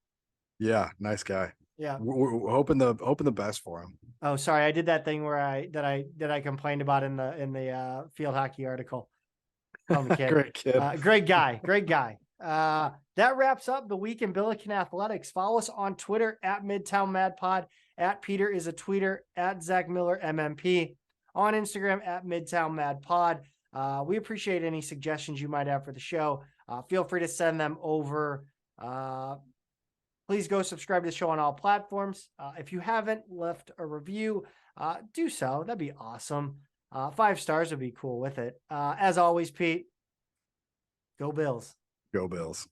Yeah, nice guy. Yeah. We're hoping the best for him. Oh, sorry. I did that thing where I complained about in the field hockey article. Kid. Great kid. Great guy. Great guy. That wraps up the week in Billiken Athletics. Follow us on Twitter at Midtown Mad Pod, at Peter is a tweeter, at Zach Miller MMP, on Instagram at Midtown Mad Pod. We appreciate any suggestions you might have for the show. Feel free to send them over. Please go subscribe to the show on all platforms. If you haven't left a review, do so. That'd be awesome. 5 stars would be cool with it. As always, Pete, go Bills. Go Bills.